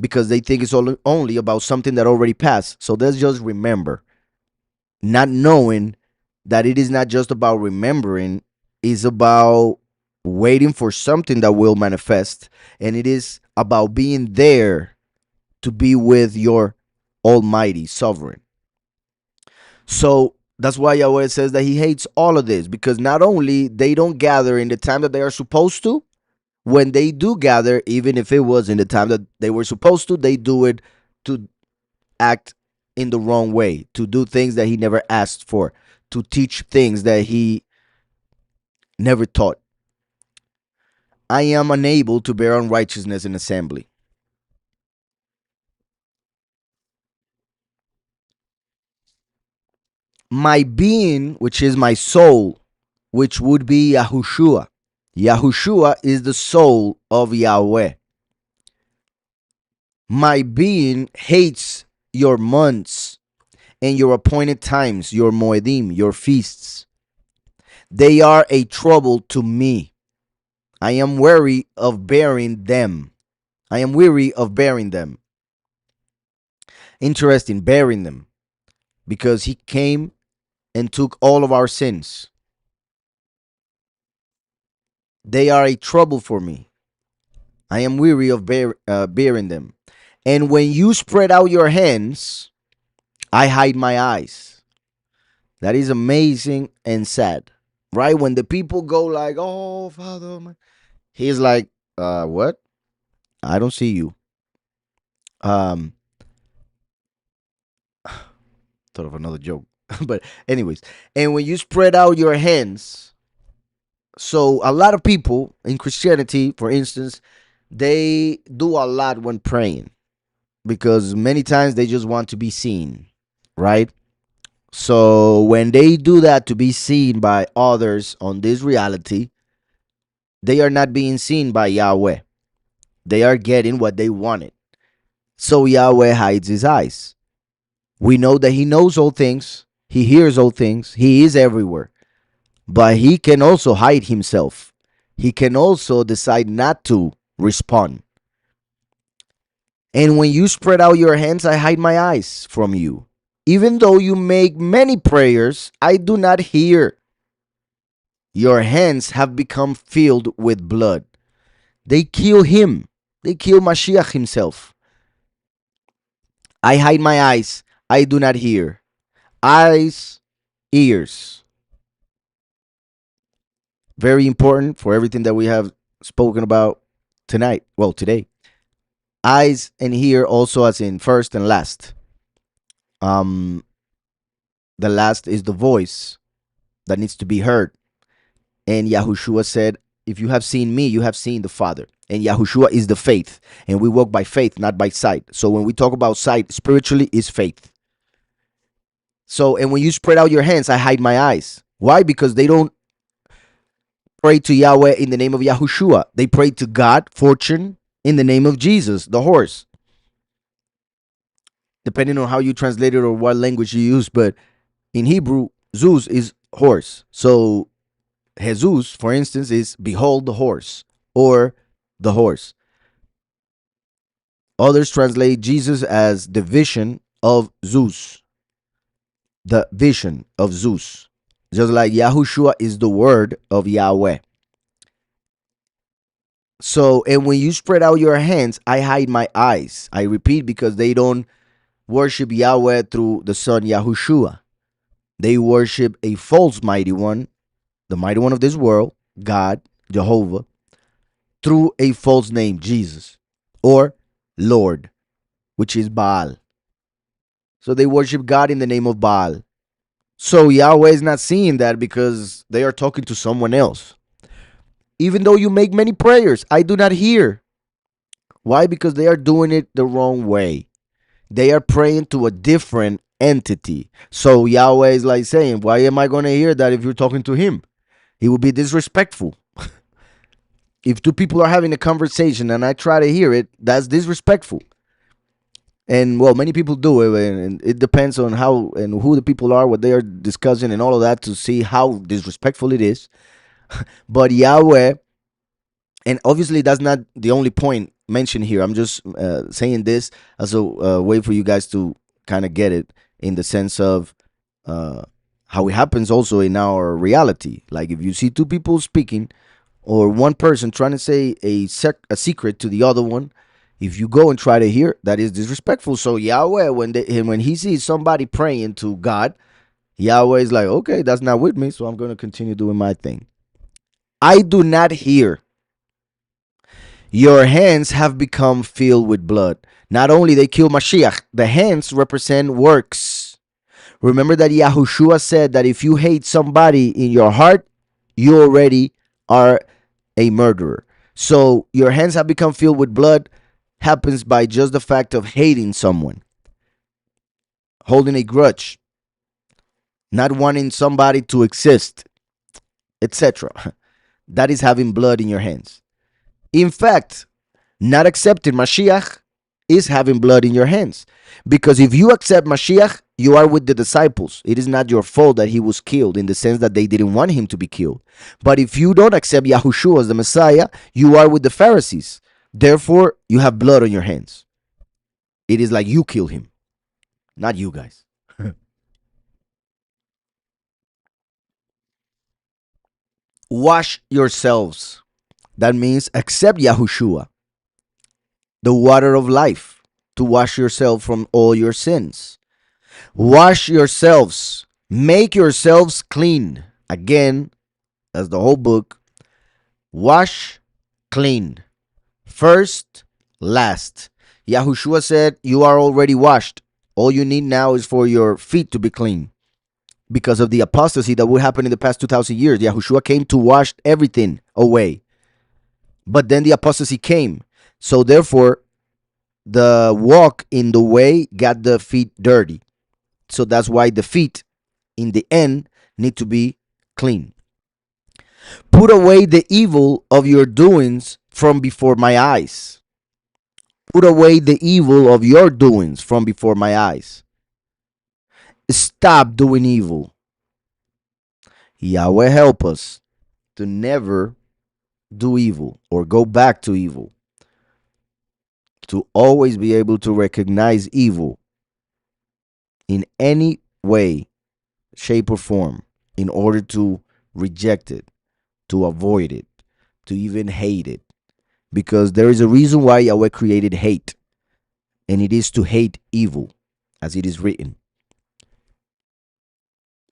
because they think it's only about something that already passed. So let's just remember, not knowing that it is not just about remembering, it's about waiting for something that will manifest, and it is about being there to be with your Almighty Sovereign. So that's why Yahweh says that he hates all of this because not only they don't gather in the time that they are supposed to, when they do gather, even if it was in the time that they were supposed to, they do it to act in the wrong way, to do things that he never asked for, to teach things that he never taught. I am unable to bear unrighteousness in assembly. My being, which is my soul, which would be Yahushua. Yahushua is the soul of Yahweh. My being hates your months and your appointed times, your moedim, your feasts. They are a trouble to me. I am weary of bearing them. I am weary of bearing them. interesting, bearing them, because he came and took all of our sins. They are a trouble for me. I am weary of bearing them. And when you spread out your hands, I hide my eyes. That is amazing and sad, right? When the people go like, "Oh, Father," he's like, what? I don't see you." Um, thought of another joke, but anyways, and when you spread out your hands, so a lot of people in Christianity, for instance, they do a lot when praying because many times they just want to be seen, right? So when they do that to be seen by others on this reality, they are not being seen by Yahweh. They are getting what they wanted. So Yahweh hides his eyes. We know that he knows all things, he hears all things, he is everywhere. But he can also hide himself. He can also decide not to respond. And when you spread out your hands, I hide my eyes from you. Even though you make many prayers, I do not hear. Your hands have become filled with blood. They kill him. They kill Mashiach himself. I hide my eyes. I do not hear. Eyes, ears. Very important for everything that we have spoken about tonight. Well, today. Eyes and hear also as in first and last. Um, the last is the voice that needs to be heard. And Yahushua said, if you have seen me, you have seen the Father. And Yahushua is the faith. And we walk by faith, not by sight. So when we talk about sight, spiritually is faith. So, and when you spread out your hands, I hide my eyes. Why? Because they don't pray to Yahweh in the name of Yahushua. They pray to God, fortune, in the name of Jesus, the horse. Depending on how you translate it or what language you use. But in Hebrew, Zeus is horse. So Jesus, for instance, is behold the horse or the horse. Others translate Jesus as the vision of Zeus. The vision of Zeus. Just like Yahushua is the word of Yahweh. So, and when you spread out your hands, I hide my eyes. I repeat, because they don't worship Yahweh through the Son Yahushua. They worship a false mighty one, the mighty one of this world, God, Jehovah, through a false name, Jesus, or Lord, which is Baal. So they worship God in the name of Baal. So Yahweh is not seeing that because they are talking to someone else. Even though you make many prayers, I do not hear. Why? Because they are doing it the wrong way. They are praying to a different entity. So Yahweh is like saying, why am I going to hear that if you're talking to him? He would be disrespectful. If two people are having a conversation and I try to hear it, that's disrespectful. And well, many people do it, and it depends on how and who the people are, what they are discussing, and all of that to see how disrespectful it is. But Yahweh, and obviously that's not the only point mentioned here. I'm just saying this as a way for you guys to kind of get it in the sense of how it happens also in our reality. Like if you see two people speaking, or one person trying to say a secret to the other one, if you go and try to hear, that is disrespectful. So Yahweh, when he sees somebody praying to God, Yahweh is like, okay, that's not with me, so I'm going to continue doing my thing. I do not hear. Your hands have become filled with blood. Not only they kill Mashiach, the hands represent works. Remember that Yahushua said that if you hate somebody in your heart, you already are a murderer. So your hands have become filled with blood happens by just the fact of hating someone, holding a grudge, not wanting somebody to exist, etc. That is having blood in your hands. In fact, not accepting Mashiach is having blood in your hands. Because if you accept Mashiach, you are with the disciples. It is not your fault that he was killed in the sense that they didn't want him to be killed. But if you don't accept Yahushua as the Messiah, you are with the Pharisees. Therefore, you have blood on your hands. It is like you killed him. not you guys. Wash yourselves. That means accept Yahushua, the water of life, to wash yourself from all your sins. Wash yourselves. Make yourselves clean. Again, as the whole book, wash, clean. First, last. Yahushua said, you are already washed. All you need now is for your feet to be clean. Because of the apostasy that would happen in the past 2,000 years, Yahushua came to wash everything away. But then the apostasy came. So therefore, the walk in the way got the feet dirty. So that's why the feet in the end need to be clean. Put away the evil of your doings from before my eyes. Put away the evil of your doings from before my eyes. Stop doing evil. Yahweh help us to never do evil or go back to evil. To always be able to recognize evil in any way, shape, or form in order to reject it, to avoid it, to even hate it. Because there is a reason why Yahweh created hate, and it is to hate evil, as it is written.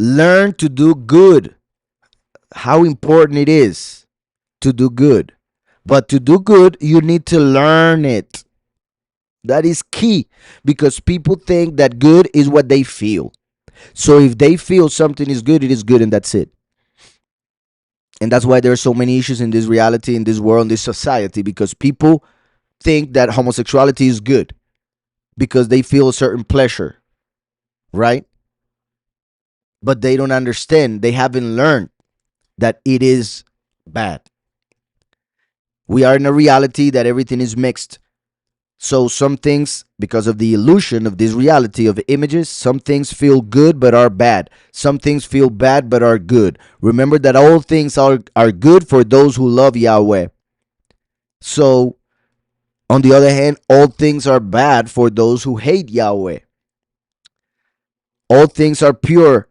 Learn to do good. How important it is to do good. But to do good, you need to learn it. That is key because people think that good is what they feel. So if they feel something is good, it is good and that's it. And that's why there are so many issues in this reality, in this world, in this society, because people think that homosexuality is good because they feel a certain pleasure, right? But they don't understand. They haven't learned that it is bad. We are in a reality that everything is mixed. So some things, because of the illusion of this reality of images, some things feel good but are bad. Some things feel bad but are good. Remember that all things are good for those who love Yahweh. So, on the other hand, all things are bad for those who hate Yahweh. All things are pure,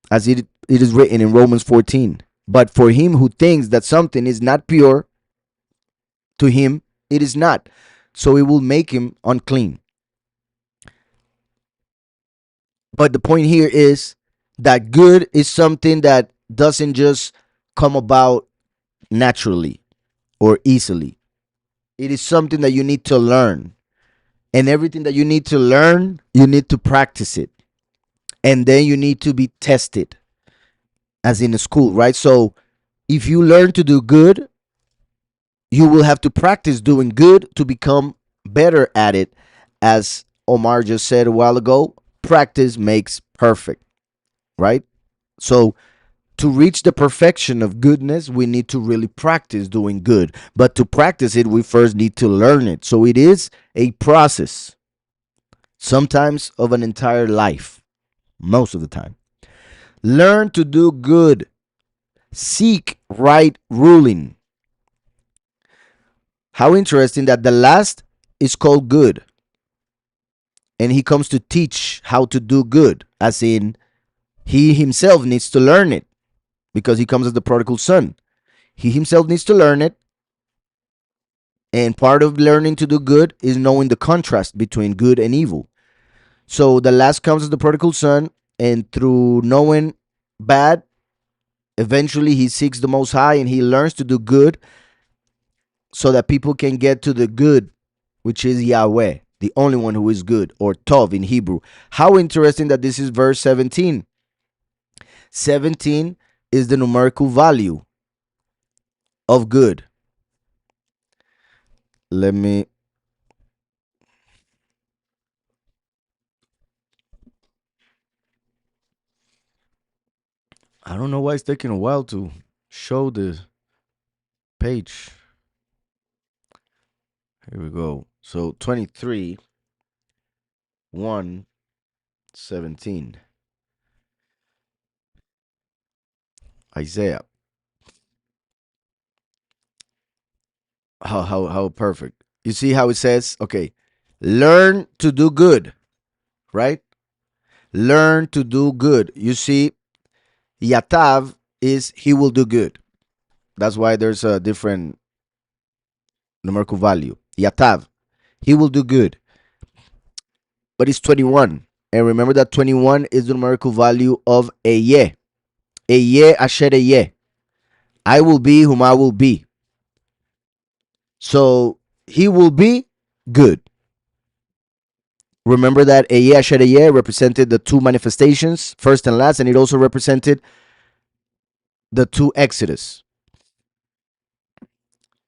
as it is written in Romans 14. But for him who thinks that something is not pure, to him it is not. So it will make him unclean. But the point here is that good is something that doesn't just come about naturally or easily. It is something that you need to learn. And everything that you need to learn, you need to practice it. And then you need to be tested, as in a school, right? So if you learn to do good, you will have to practice doing good to become better at it. As Omar just said a while ago, practice makes perfect, right? So to reach the perfection of goodness, we need to really practice doing good. But to practice it, we first need to learn it. So it is a process, sometimes of an entire life, most of the time. Learn to do good. Seek right ruling. How interesting that the last is called good. And he comes to teach how to do good, as in, he himself needs to learn it because he comes as the prodigal son. He himself needs to learn it. And part of learning to do good is knowing the contrast between good and evil. So the last comes as the prodigal son, and through knowing bad, eventually he seeks the Most High and he learns to do good so that people can get to the good, which is Yahweh, the only one who is good, or Tov in Hebrew. How interesting that this is verse 17. 17 is the numerical value of good. Let me. I don't know why it's taking a while to show the page. Here we go. So 23, 1, 17. Isaiah. How perfect. You see how it says, okay, learn to do good, right? Learn to do good. You see, Yatav is he will do good. That's why there's a different numerical value. Yatav, he will do good. But it's 21. And remember that 21 is the numerical value of Eye. Eye asher Eye. I will be whom I will be. So he will be good. Remember that Eye asher Eye represented the two manifestations, first and last, and it also represented the two Exodus.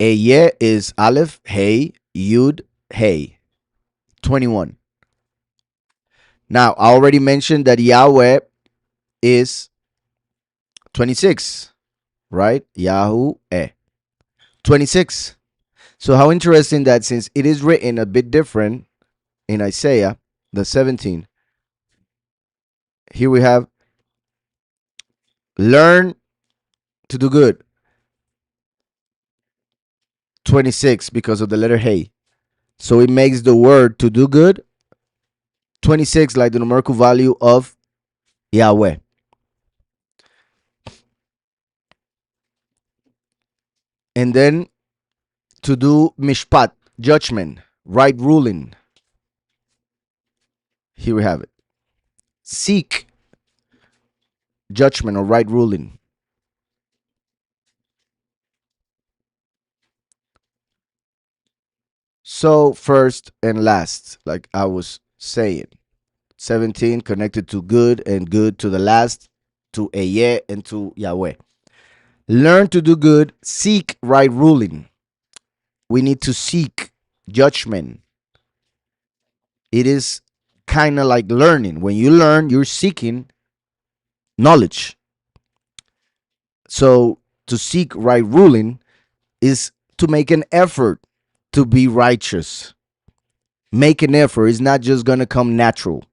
Eye is Aleph, Hey, Yud, Hey. 21. Now, I already mentioned that Yahweh is 26, right? Yahuwah. 26. So, how interesting that since it is written a bit different in Isaiah, the 17, here we have learn to do good. 26 because of the letter Hey. So, it makes the word to do good 26 like the numerical value of Yahweh. And then to do mishpat, judgment, right ruling. Here we have it. Seek judgment or right ruling. So, first and last, like I was saying, 17 connected to good and good to the last, to Eye and to Yahweh. Learn to do good, seek right ruling. We need to seek judgment. It is kind of like learning. When you learn, you're seeking knowledge. So, to seek right ruling is to make an effort to be righteous. Make an effort. It's not just going to come natural.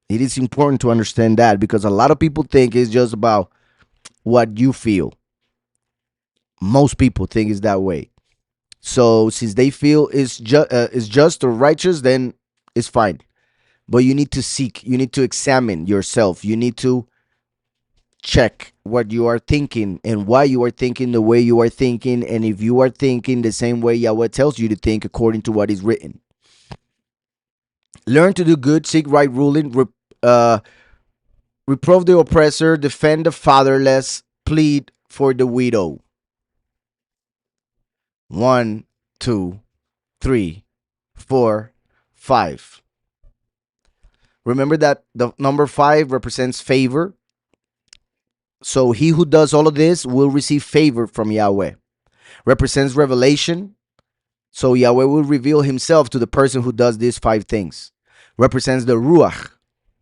It is important to understand that because a lot of people think it's just about what you feel. Most people think it's that way. So since they feel it's just or righteous, then it's fine. But you need to seek. You need to examine yourself. You need to check what you are thinking and why you are thinking the way you are thinking, and if you are thinking the same way Yahweh tells you to think according to what is written. Learn to do good, seek right ruling, reprove the oppressor, defend the fatherless, plead for the widow. 1, 2, 3, 4, 5. Remember that the number 5 represents favor. So he who does all of this will receive favor from Yahweh. Represents revelation. So Yahweh will reveal himself to the person who does these 5 things. Represents the Ruach.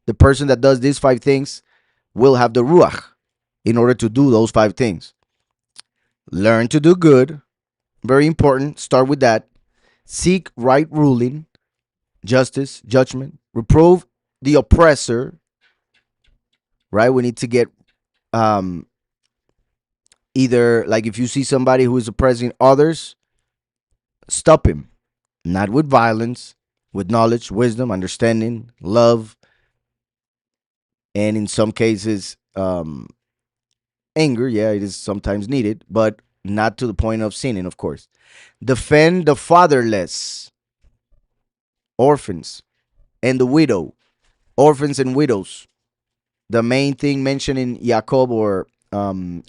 The person that does these 5 things will have the Ruach in order to do those 5 things. Learn to do good. Very important. Start with that. Seek right ruling, justice, judgment. Reprove the oppressor. Right? We need to get either like if you see somebody who is oppressing others, stop him. Not with violence, with knowledge, wisdom, understanding, love, and in some cases, anger. Yeah, it is sometimes needed, but not to the point of sinning, of course. Defend the fatherless, orphans, and the widow, orphans and widows. The main thing mentioned in Jacob or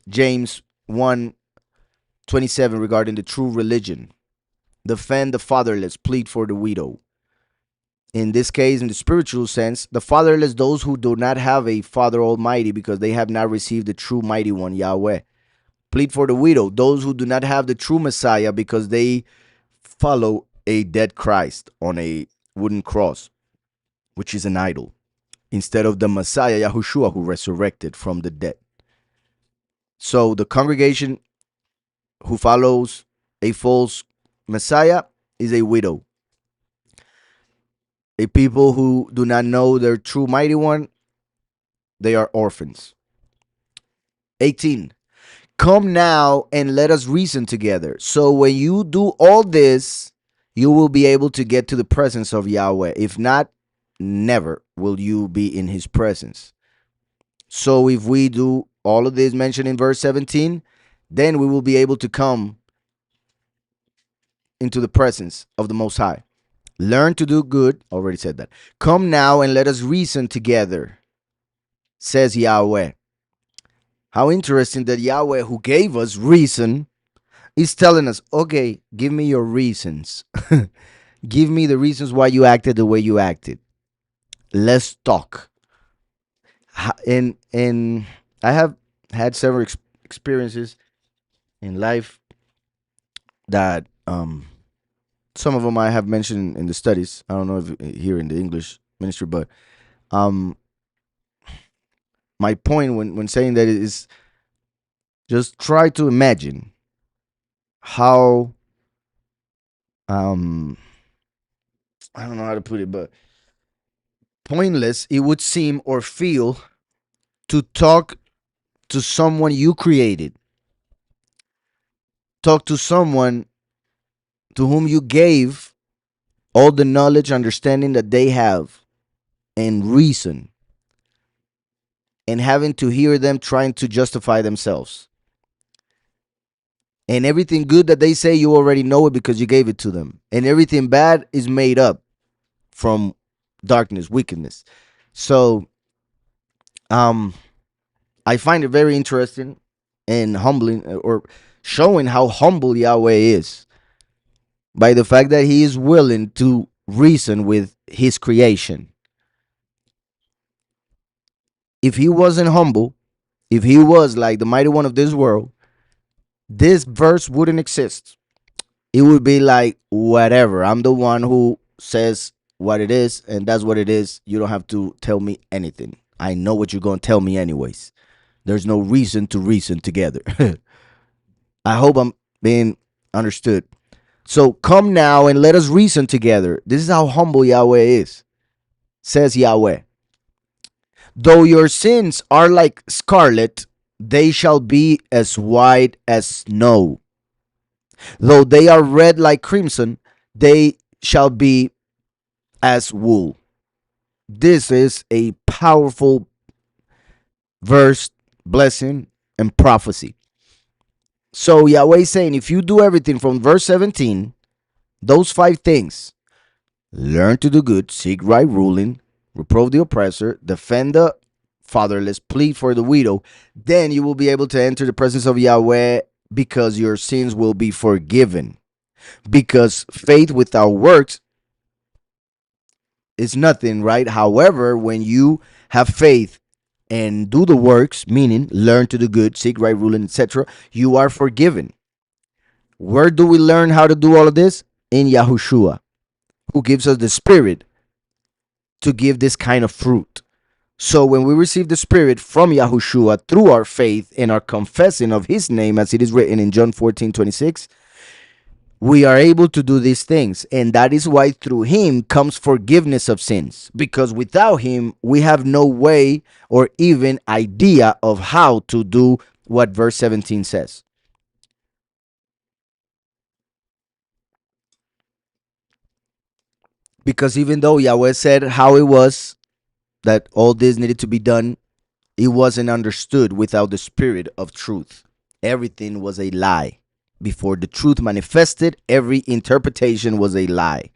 James 1:27 regarding the true religion. Defend the fatherless, plead for the widow. In this case, in the spiritual sense, the fatherless, those who do not have a Father Almighty because they have not received the true Mighty One, Yahweh. Plead for the widow, those who do not have the true Messiah because they follow a dead Christ on a wooden cross, which is an idol, instead of the Messiah, Yahushua, who resurrected from the dead. So the congregation who follows a false Messiah is a widow. A people who do not know their true Mighty One, they are orphans. 18. Come now and let us reason together. So when you do all this, you will be able to get to the presence of Yahweh. If not, never will you be in his presence. So if we do all of this mentioned in verse 17, then we will be able to come into the presence of the Most High. Learn to do good. Already said that. Come now and let us reason together, says Yahweh. How interesting that Yahweh, who gave us reason, is telling us, okay, give me your reasons. Give me the reasons why you acted the way you acted. Let's talk. And I have had several experiences in life that some of them I have mentioned in the studies. I don't know if here in the English ministry, but um my point when saying that is just try to imagine how um I don't know how to put it, but pointless it would seem or feel to talk to someone you created. Talk to someone to whom you gave all the knowledge, understanding that they have, and reason, and having to hear them trying to justify themselves. And everything good that they say, you already know it because you gave it to them. And everything bad is made up from darkness, wickedness. So, um, I find it very interesting and humbling, or showing how humble Yahweh is by the fact that he is willing to reason with his creation. If he wasn't humble, if he was like the mighty one of this world, this verse wouldn't exist. It would be like, whatever. I'm the one who says what it is, and that's what it is. You don't have to tell me anything. I know what you're going to tell me, anyways. There's no reason to reason together. I hope I'm being understood. So come now and let us reason together. This is how humble Yahweh is, says Yahweh. Though your sins are like scarlet, they shall be as white as snow. Though they are red like crimson, they shall be as wool. This is a powerful verse, blessing, and prophecy. So Yahweh is saying, if you do everything from verse 17, those 5 things, learn to do good, seek right ruling, reprove the oppressor, defend the fatherless, plead for the widow, then you will be able to enter the presence of Yahweh because your sins will be forgiven. Because faith without works is nothing, right? However, when you have faith and do the works, meaning learn to do good, seek right ruling, etc., you are forgiven. Where do we learn how to do all of this? In Yahushua, who gives us the Spirit to give this kind of fruit. So when we receive the Spirit from Yahushua through our faith and our confessing of his name, as it is written in John 14:26, we are able to do these things. And that is why through him comes forgiveness of sins. Because without him, we have no way or even idea of how to do what verse 17 says. Because even though Yahweh said how it was that all this needed to be done, it wasn't understood without the spirit of truth. Everything was a lie. Before the truth manifested, every interpretation was a lie.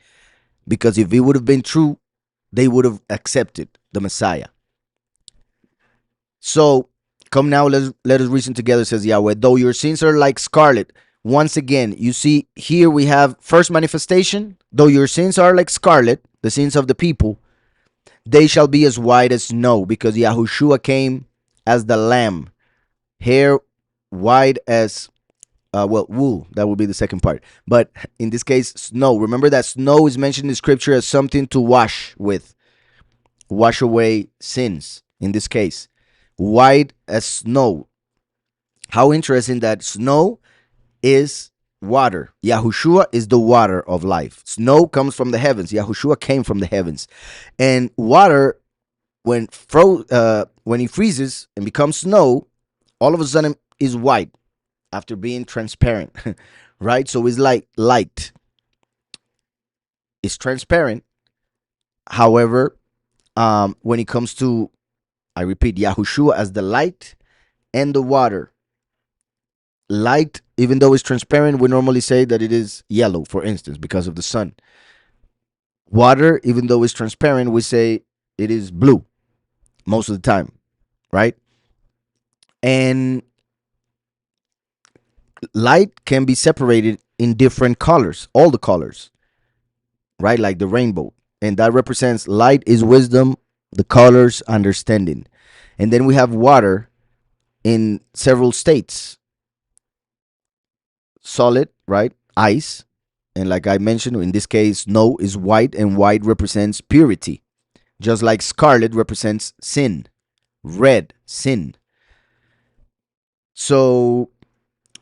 Because if it would have been true, they would have accepted the Messiah. So come now, let us reason together, says Yahweh. Though your sins are like scarlet, once again, you see here we have first manifestation. Though your sins are like scarlet, the sins of the people, they shall be as white as snow, because Yahushua came as the lamb, hair white as wool. That would be the second part. But in this case, snow. Remember that snow is mentioned in scripture as something to wash with, wash away sins. In this case, white as snow. How interesting that snow is water. Yahushua is the water of life. Snow comes from the heavens. Yahushua came from the heavens. And water, when it freezes and becomes snow, all of a sudden is white after being transparent, right? So it's like light. It's transparent. However, when it comes to, I repeat, Yahushua as the light and the water. Light, even though it's transparent, we normally say that it is yellow, for instance, because of the sun. Water, even though it's transparent, we say it is blue most of the time, right? And light can be separated in different colors, all the colors, right? Like the rainbow. And that represents light is wisdom, the colors, understanding. And then we have water in several states, solid, right? Ice. And like I mentioned, in this case, snow is white, and white represents purity. Just like scarlet represents sin, red, sin. So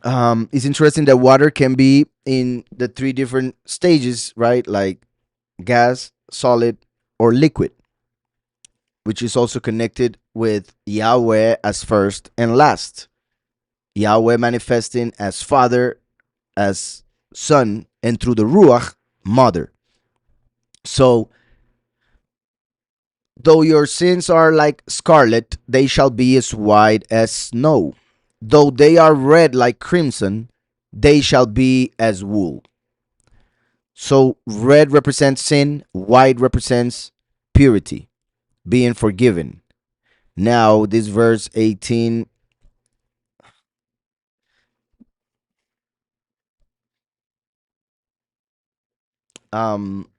it's interesting that water can be in the three different stages, right? Like gas, solid, or liquid, which is also connected with Yahweh as first and last. Yahweh manifesting as Father, as Son, and through the Ruach, Mother. So, though your sins are like scarlet, they shall be as white as snow. Though they are red like crimson, they shall be as wool. So, red represents sin, white represents purity, being forgiven. Now, this verse 18, um,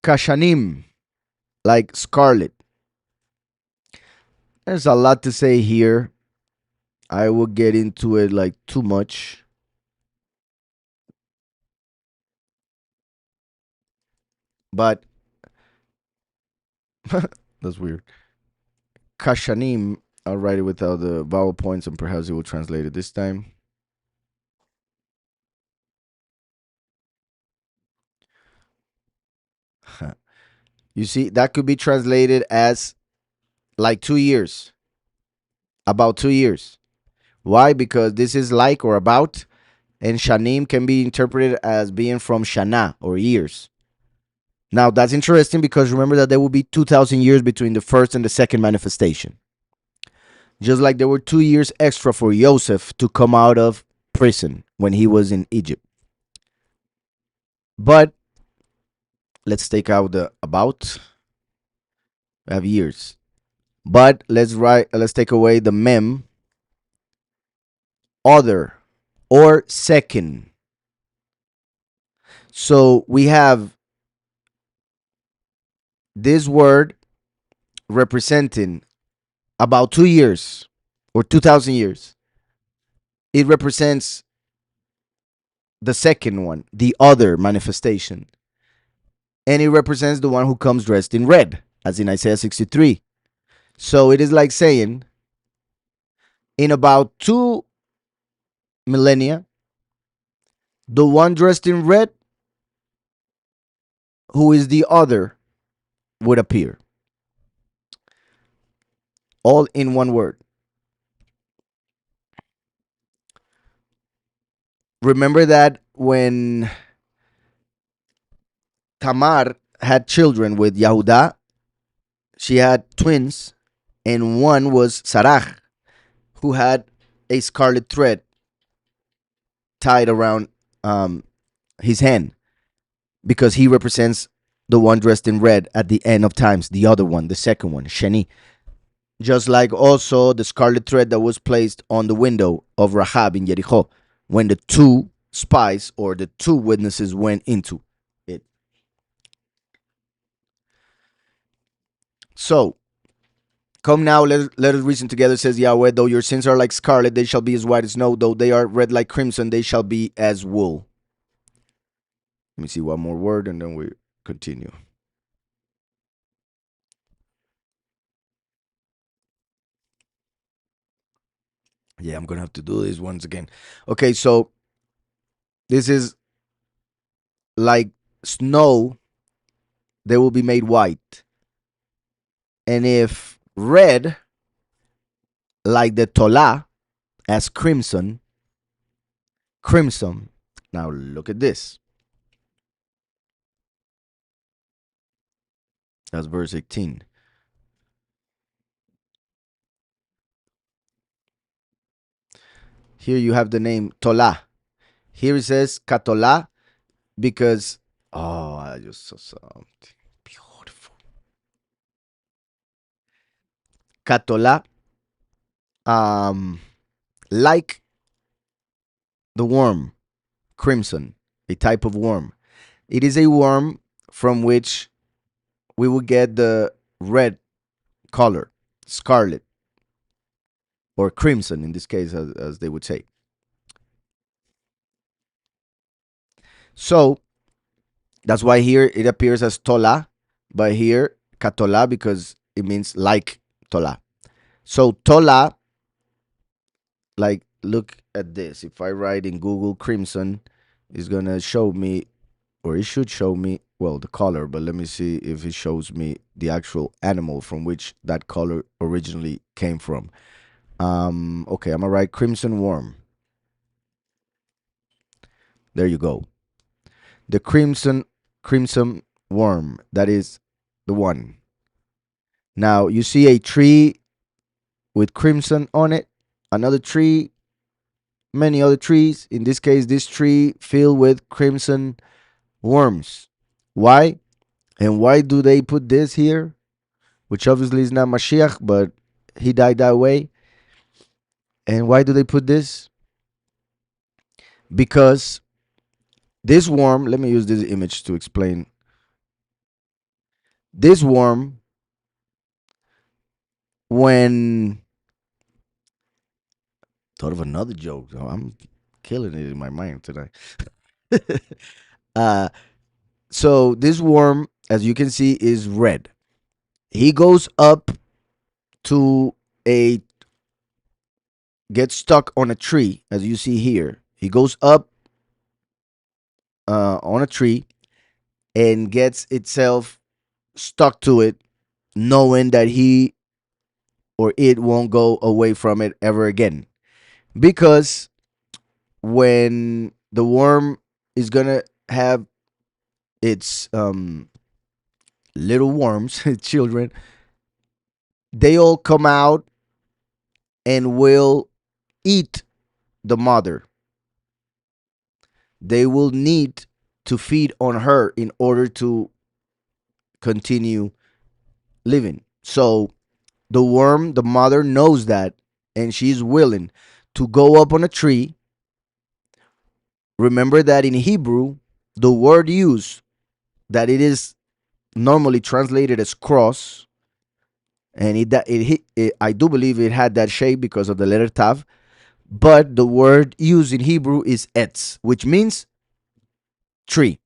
kashanim, like scarlet. There's a lot to say here. I will get into it like too much, but that's weird. Kashanim, I'll write it without the vowel points and perhaps it will translate it this time. You see, that could be translated as like 2 years, about 2 years. Why? Because this is like or about, and Shanim can be interpreted as being from Shana or years. Now, that's interesting because remember that there will be 2,000 years between the first and the second manifestation. Just like there were 2 years extra for Joseph to come out of prison when he was in Egypt. But let's take out the about. We have years. But let's take away the mem, other, or second. So we have this word representing about 2 years or 2,000 years. It represents the second one, the other manifestation. And it represents the one who comes dressed in red, as in Isaiah 63. So it is like saying, in about 2 millennia, the one dressed in red, who is the other, would appear. All in one word. Remember that when Tamar had children with Yahudah, she had twins, and one was Sarah, who had a scarlet thread tied around um, his hand because he represents the one dressed in red at the end of times, the other one, the second one, Sheni. Just like also the scarlet thread that was placed on the window of Rahab in Jericho when the two spies or the two witnesses went into it. So, come now, let us reason together, says Yahweh. Though your sins are like scarlet, they shall be as white as snow. Though they are red like crimson, they shall be as wool. Let me see one more word and then we continue. Yeah, I'm going to have to do this once again. Okay, so this is like snow, they will be made white. And if red, like the Tolah, as crimson, crimson. Now look at this. That's verse 18. Here you have the name Tola. Here it says Katola because, oh, I just saw something beautiful. Katola, um, like the worm, crimson, a type of worm. It is a worm from which we will get the red color, scarlet, or crimson in this case, as they would say. So that's why here it appears as Tola, but here Katola because it means like Tola. So Tola, like, look at this. If I write in Google crimson, it's gonna show me, or it should show me, well, the color, but let me see if it shows me the actual animal from which that color originally came from. Okay, I'm gonna write crimson worm. There you go. The crimson worm. That is the one. Now you see a tree with crimson on it, another tree, many other trees. In this case, this tree filled with crimson worms. Why? And why do they put this here? Which obviously is not Mashiach, but he died that way. And why do they put this? Because this worm, let me use this image to explain. This worm, when thought of another joke. Oh, I'm killing it in my mind tonight. uh, so this worm, as you can see, is red. He goes up to a gets stuck on a tree, as you see here. He goes up on a tree and gets itself stuck to it, knowing that he or it won't go away from it ever again. Because when the worm is gonna have its little worms, children, they all come out and will eat the mother. They will need to feed on her in order to continue living. So the worm, the mother knows that, and she's willing to go up on a tree. Remember that in Hebrew, the word used, that it is normally translated as cross, and I do believe it had that shape because of the letter tav. But the word used in Hebrew is etz, which means tree,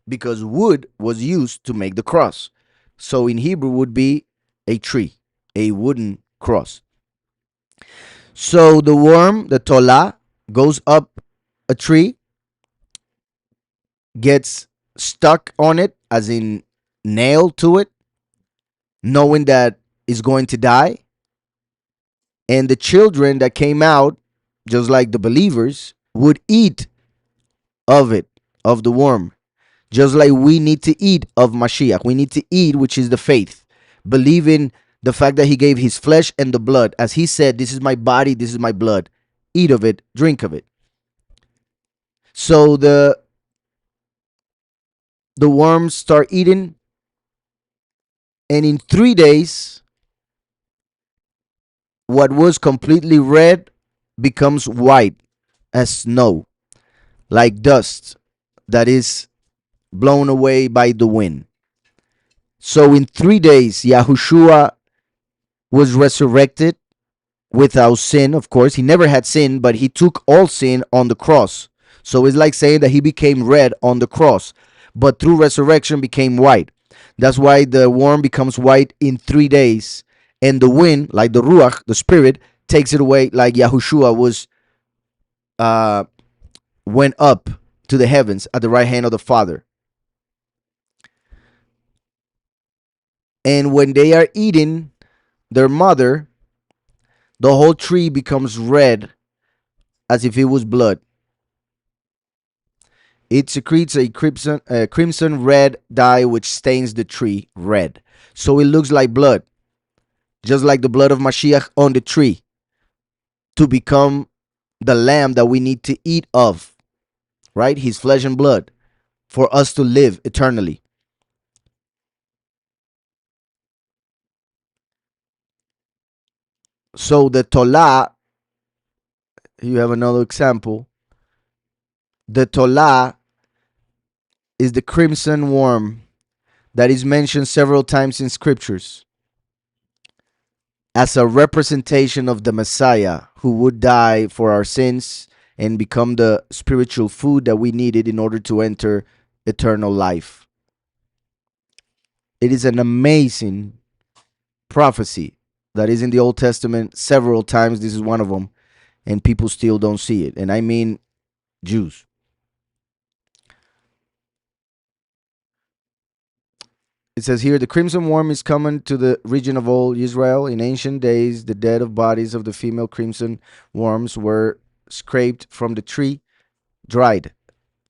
because wood was used to make the cross. So in Hebrew would be a tree, a wooden cross. So the worm, the tola, goes up a tree, gets stuck on it, as in nailed to it, knowing that it's going to die. And the children that came out, just like the believers, would eat of it, of the worm. Just like we need to eat of Mashiach. We need to eat, which is the faith. Believe in the fact that he gave his flesh and the blood. As he said, this is my body, this is my blood. Eat of it, drink of it. So the worms start eating, and in 3 days, what was completely red becomes white as snow, like dust that is blown away by the wind. So in 3 days, Yahushua was resurrected without sin, of course. He never had sin, but he took all sin on the cross. So it's like saying that he became red on the cross, but through resurrection became white. That's why the worm becomes white in 3 days, and the wind, like the ruach, the spirit, takes it away, like Yahushua was uh went up to the heavens at the right hand of the Father. And when they are eating their mother, the whole tree becomes red as if it was blood. It secretes a crimson red dye which stains the tree red. So it looks like blood, just like the blood of Mashiach on the tree, to become the lamb that we need to eat of, right? His flesh and blood for us to live eternally. So the Tolah, you have another example. The Tolah is the crimson worm that is mentioned several times in scriptures as a representation of the Messiah who would die for our sins and become the spiritual food that we needed in order to enter eternal life. It is an amazing prophecy that is in the Old Testament several times. This is one of them, and people still don't see it. And I mean Jews. It says here, the crimson worm is common to the region of all Israel. In ancient days, the dead of bodies of the female crimson worms were scraped from the tree, dried,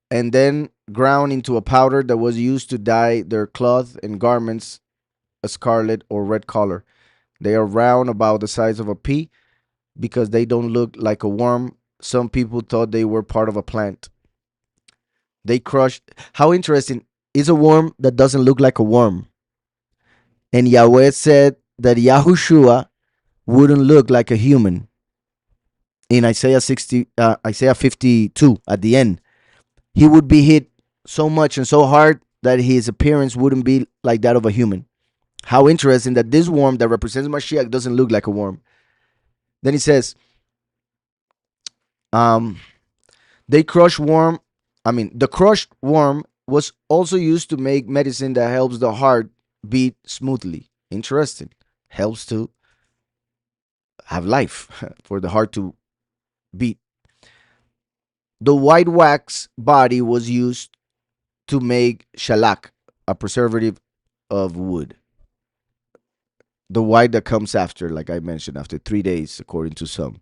and then ground into a powder that was used to dye their cloth and garments a scarlet or red color. They are round, about the size of a pea, because they don't look like a worm. Some people thought they were part of a plant. They crushed. How interesting is a worm that doesn't look like a worm? And Yahweh said that Yahushua wouldn't look like a human in Isaiah 52 at the end. He would be hit so much and so hard that his appearance wouldn't be like that of a human. How interesting that this worm that represents Mashiach doesn't look like a worm. Then he says, um, they crush worm. The crushed worm was also used to make medicine that helps the heart beat smoothly. Interesting. Helps to have life for the heart to beat. The white wax body was used to make shalak, a preservative of wood. The white that comes after, like I mentioned, after 3 days, according to some.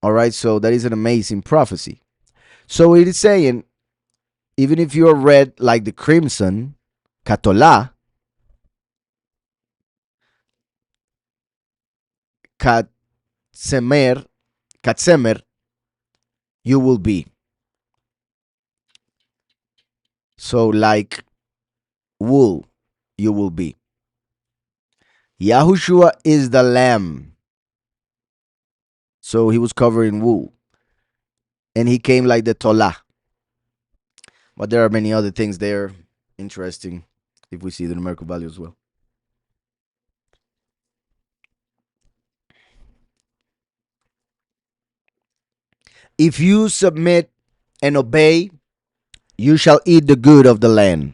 All right, so that is an amazing prophecy. So it is saying, even if you are red like the crimson, katolah, katsemer, katsemer, you will be. So like wool, you will be. Yahushua is the lamb. So he was covered in wool. And he came like the tolah. But there are many other things there interesting if we see the numerical value as well. If you submit and obey, you shall eat the good of the land.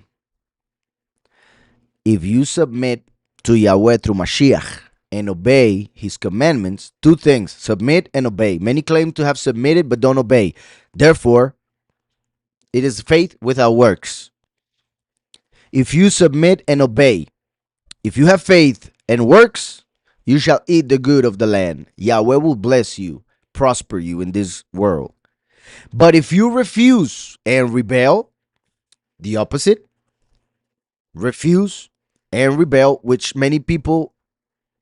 If you submit to Yahweh through Mashiach and obey his commandments, two things, submit and obey. Many claim to have submitted but don't obey. Therefore, it is faith without works. If you submit and obey, if you have faith and works, you shall eat the good of the land. Yahweh will bless you, prosper you in this world. But if you refuse and rebel, the opposite, refuse and rebel, which many people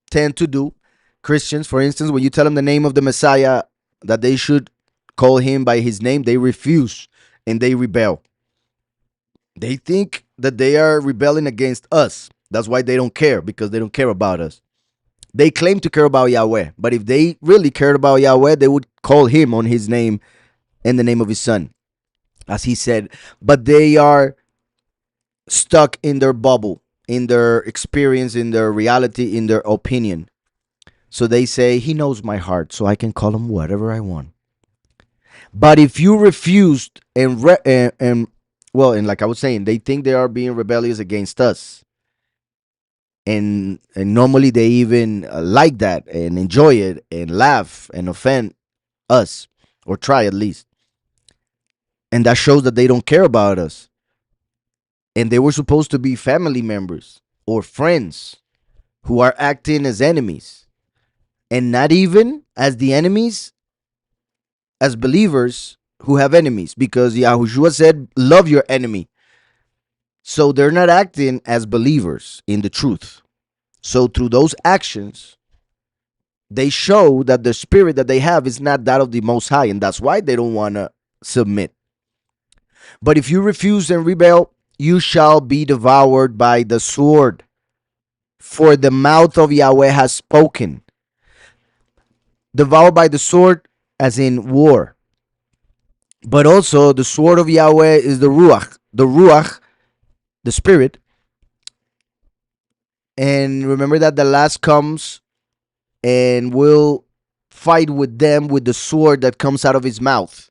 tend to do. Christians, for instance, when you tell them the name of the Messiah, that they should call him by his name, they refuse and they rebel. They think that they are rebelling against us. That's why they don't care, because they don't care about us. They claim to care about Yahweh, but if they really cared about Yahweh, they would call him on his name and the name of his son, as he said. But they are stuck in their bubble, in their experience, in their reality, in their opinion. So they say, he knows my heart, so I can call him whatever I want. But if you refused and like I was saying, they think they are being rebellious against us. And normally they even like that and enjoy it and laugh and offend us, or try at least. And that shows that they don't care about us. And they were supposed to be family members or friends who are acting as enemies. And not even as the enemies, as believers who have enemies, because Yahushua said, love your enemy. So they're not acting as believers in the truth. So through those actions, they show that the spirit that they have is not that of the Most High, and that's why they don't want to submit. But if you refuse and rebel, you shall be devoured by the sword, for the mouth of Yahweh has spoken. Devoured by the sword, as in war. But also, the sword of Yahweh is the Ruach. The Ruach, the spirit. And remember that the last comes and will fight with them with the sword that comes out of his mouth.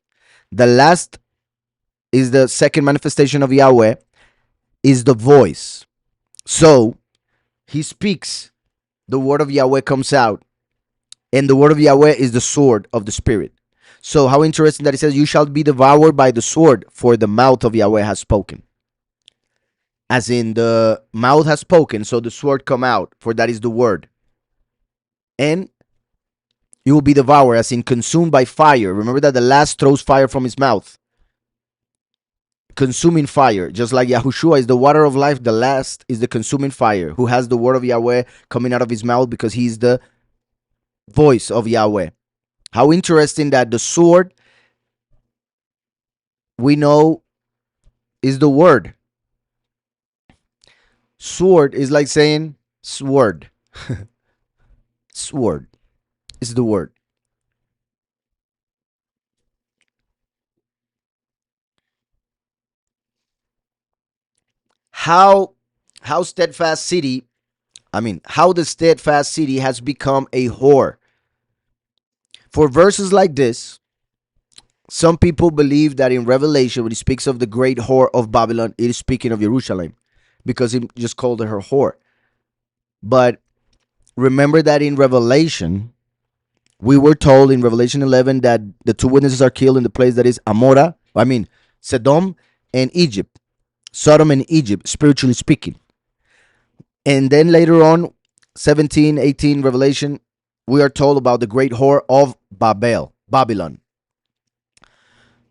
The last is the second manifestation of Yahweh, is the voice. So he speaks, the word of Yahweh comes out, and the word of Yahweh is the sword of the spirit. So how interesting that he says, you shall be devoured by the sword, for the mouth of Yahweh has spoken. As in, the mouth has spoken, so the sword come out, for that is the word. And you will be devoured, as in consumed by fire. Remember that the last throws fire from his mouth. Consuming fire, just like Yahushua is the water of life, the last is the consuming fire, who has the word of Yahweh coming out of his mouth, because he's the voice of Yahweh. How interesting that the sword, we know, is the word. Sword is like saying sword. Sword is the word. How how steadfast city, how the steadfast city has become a whore. For verses like this, some people believe that in Revelation, when he speaks of the great whore of Babylon, it is speaking of Jerusalem, because he just called her whore. But remember that in Revelation, we were told in Revelation 11 that the two witnesses are killed in the place that is Sodom and Egypt. Sodom and Egypt, spiritually speaking. And then later on, 17, 18, Revelation, we are told about the great whore of Babylon.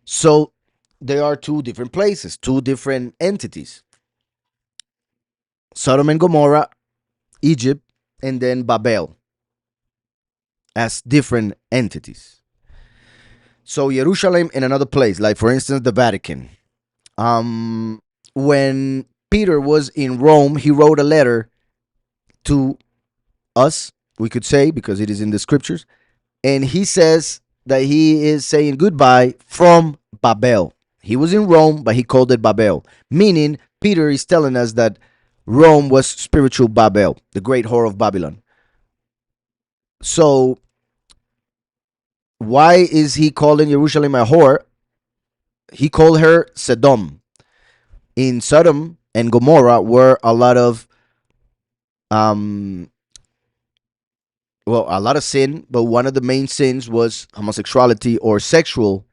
So there are two different places, two different entities: Sodom and Gomorrah, Egypt, and then Babel, as different entities. So Jerusalem in another place, like for instance the Vatican. Um, when Peter was in Rome, he wrote a letter to us, we could say, because it is in the scriptures, and he says that he is saying goodbye from Babel. He was in Rome, but he called it Babel, meaning Peter is telling us that Rome was spiritual Babel, the great whore of Babylon. So why is he calling Jerusalem a whore? He called her Sodom. In Sodom and Gomorrah were a lot of um a lot of sin, but one of the main sins was homosexuality or sexual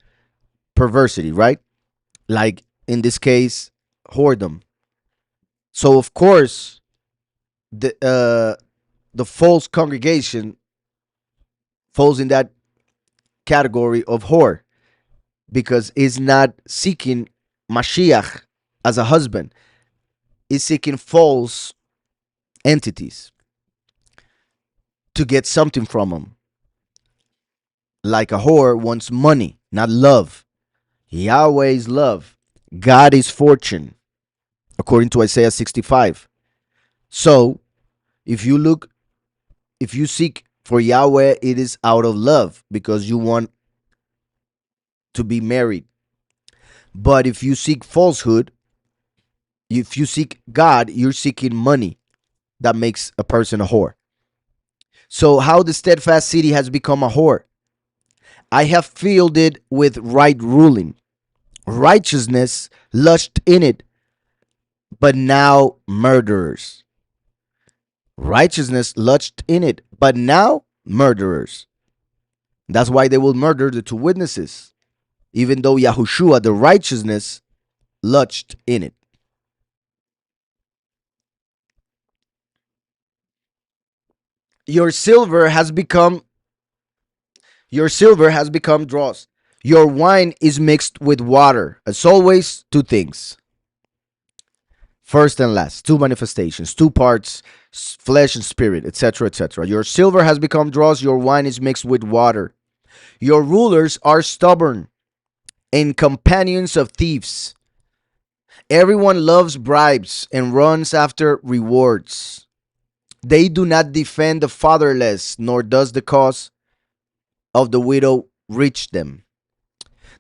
perversity, right? Like in this case, whoredom. So of course, the false congregation falls in that category of whore, because it's not seeking Mashiach as a husband, it's seeking false entities to get something from him. Like a whore wants money, not love. Yahweh is love. God is fortune, according to Isaiah 65. So if you look, if you seek for Yahweh, it is out of love, because you want to be married. But if you seek falsehood, if you seek God, you're seeking money. That makes a person a whore. So how the steadfast city has become a whore? I have filled it with right ruling, righteousness, lust in it, but now murderers. Righteousness, lust in it, but now murderers. That's why they will murder the two witnesses, even though Yahushua, the righteousness, lust in it. Your silver has become dross. Your wine is mixed with water. As always, two things. First and last, two manifestations, two parts, flesh and spirit, etc., etc. Your silver has become dross, your wine is mixed with water. Your rulers are stubborn and companions of thieves. Everyone loves bribes and runs after rewards. They do not defend the fatherless, nor does the cause of the widow reach them.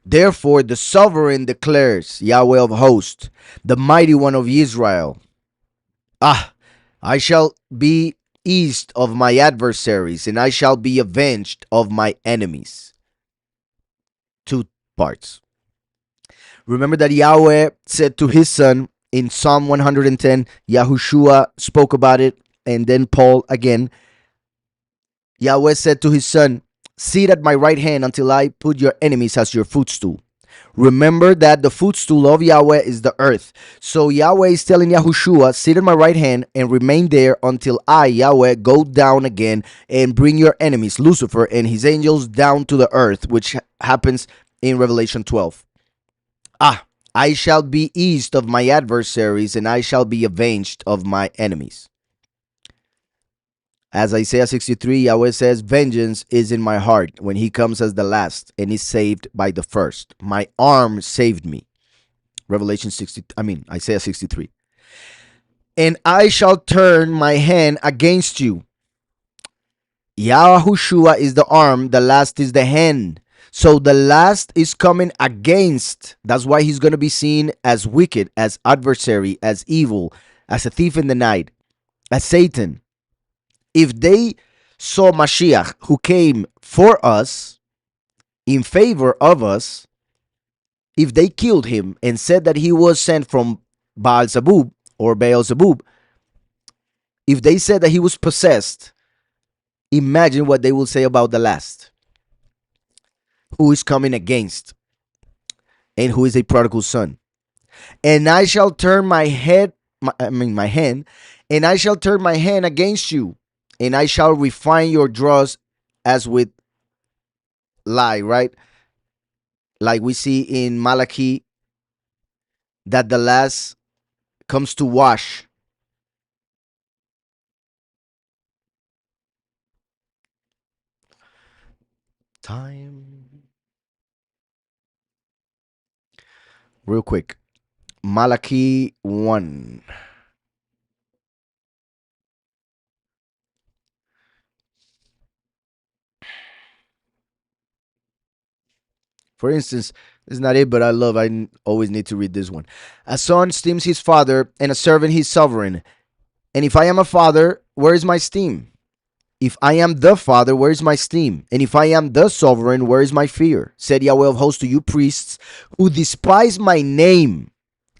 Therefore, the sovereign declares, Yahweh of hosts, the mighty one of Israel, Ah, I shall be eased of my adversaries, and I shall be avenged of my enemies. Two parts. Remember that Yahweh said to his son in Psalm 110, Yahushua spoke about it, and then Paul again. Yahweh said to his son, sit at my right hand until I put your enemies as your footstool. Remember that the footstool of Yahweh is the earth. So Yahweh is telling Yahushua, sit at my right hand and remain there until I, Yahweh, go down again and bring your enemies, Lucifer and his angels, down to the earth, which happens in Revelation 12. I shall be eased of my adversaries, and I shall be avenged of my enemies. As Isaiah 63, Yahweh says, vengeance is in my heart when he comes as the last and is saved by the first. My arm saved me. Isaiah 63. And I shall turn my hand against you. Yahushua is the arm, the last is the hand. So the last is coming against. That's why he's going to be seen as wicked, as adversary, as evil, as a thief in the night, as Satan. If they saw Mashiach, who came for us, in favor of us, if they killed him and said that he was sent from Baal Zebub or Baal Zebub, if they said that he was possessed, imagine what they will say about the last, who is coming against and who is a prodigal son. And I shall turn my hand, and I shall turn my hand against you, and I shall refine your dross as with lye, right? Like we see in Malachi, that the last comes to wash. Time. Real quick. Malachi 1. For instance, this is not it, but I always need to read this one. A son esteems his father, and a servant his sovereign. And if I am a father, where is my esteem? If I am the father, where is my esteem? And if I am the sovereign, where is my fear? Said Yahweh of hosts to you priests, who despise my name.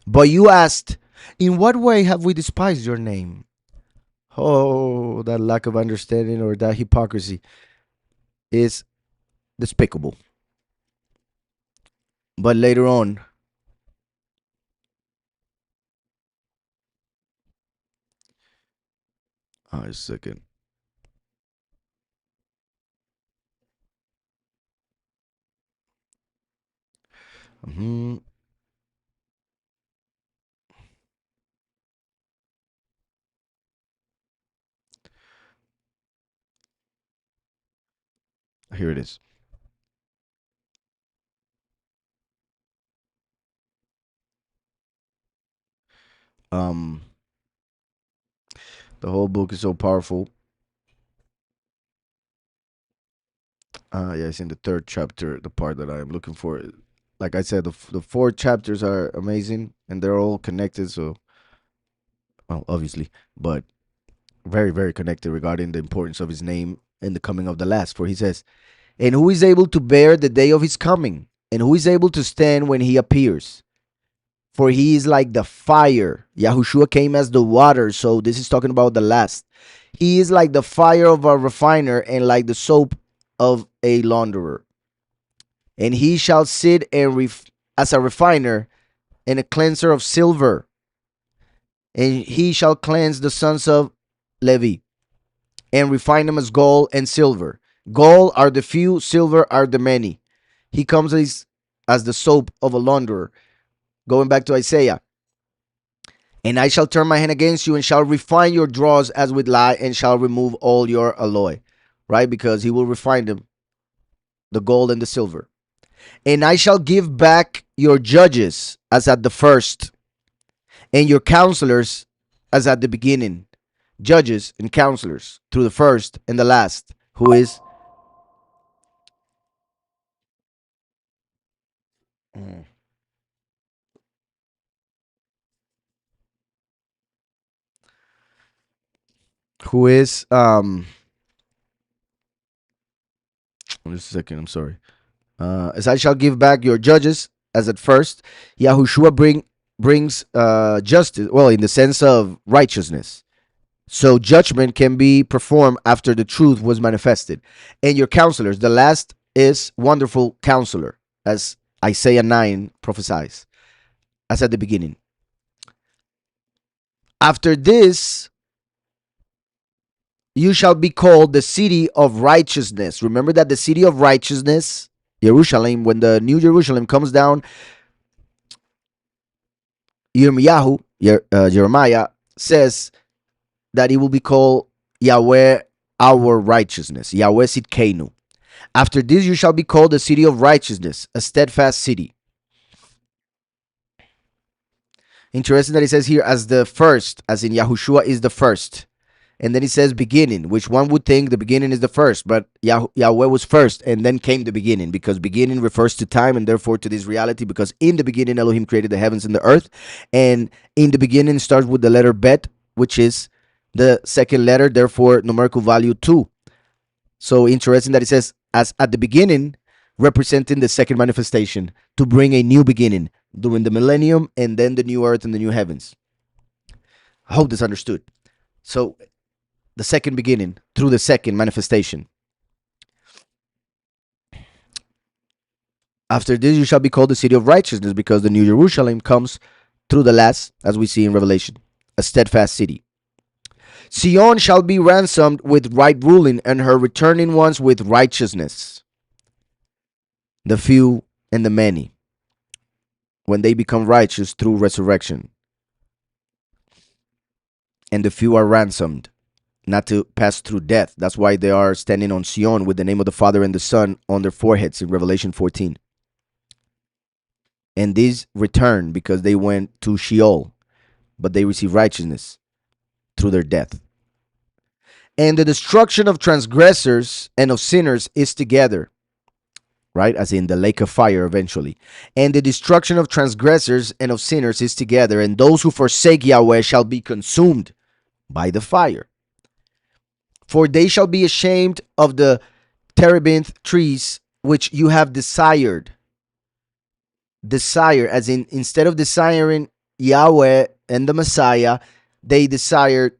But you asked, in what way have we despised your name? Oh, that lack of understanding or that hypocrisy is despicable. But later on, a second. Mhm. Here it is. Um, the whole book is so powerful. Yeah, it's in the third chapter, the part that I am looking for. Like I said, the four chapters are amazing and they're all connected. So, well, obviously, but very, very connected regarding the importance of his name and the coming of the last. For he says, and who is able to bear the day of his coming? And who is able to stand when he appears? For he is like the fire. Yahushua came as the water, so this is talking about the last. He is like the fire of a refiner and like the soap of a launderer. And he shall sit as a refiner and a cleanser of silver. And he shall cleanse the sons of Levi and refine them as gold and silver. Gold are the few, silver are the many. He comes as the soap of a launderer. Going back to Isaiah. And I shall turn my hand against you and shall refine your dross as with lye and shall remove all your alloy. Right? Because he will refine them, the gold and the silver. And I shall give back your judges as at the first, and your counselors as at the beginning. Judges and counselors through the first and the last, who is who is just a second, I'm sorry. As I shall give back your judges as at first, Yahushua brings justice, well, in the sense of righteousness. So judgment can be performed after the truth was manifested. And your counselors, the last is wonderful counselor, as Isaiah 9 prophesies, as at the beginning. After this, you shall be called the city of righteousness. Remember that the city of righteousness, Jerusalem, when the new Jerusalem comes down, YirMiyahu, Jeremiah, says that it will be called Yahweh, our righteousness, Yahweh Sitkenu. After this, you shall be called the city of righteousness, a steadfast city. Interesting that it says here as the first, as in Yahushua is the first. And then it says beginning, which one would think the beginning is the first, but Yahweh was first and then came the beginning, because beginning refers to time and therefore to this reality, because in the beginning Elohim created the heavens and the earth, and in the beginning starts with the letter Bet, which is the second letter, therefore numerical value 2. So interesting that it says as at the beginning, representing the second manifestation to bring a new beginning during the millennium and then the new earth and the new heavens. I hope this understood. So the second beginning through the second manifestation. After this, you shall be called the city of righteousness, because the new Jerusalem comes through the last, as we see in Revelation, a steadfast city. Sion shall be ransomed with right ruling, and her returning ones with righteousness. The few and the many, when they become righteous through resurrection. And the few are ransomed, not to pass through death. That's why they are standing on Sion with the name of the Father and the Son on their foreheads in Revelation 14. And these return because they went to Sheol, but they receive righteousness through their death. And the destruction of transgressors and of sinners is together, right? As in the lake of fire eventually. And the destruction of transgressors and of sinners is together, and those who forsake Yahweh shall be consumed by the fire. For they shall be ashamed of the terebinth trees which you have desired. Desire, as in instead of desiring Yahweh and the Messiah, they desired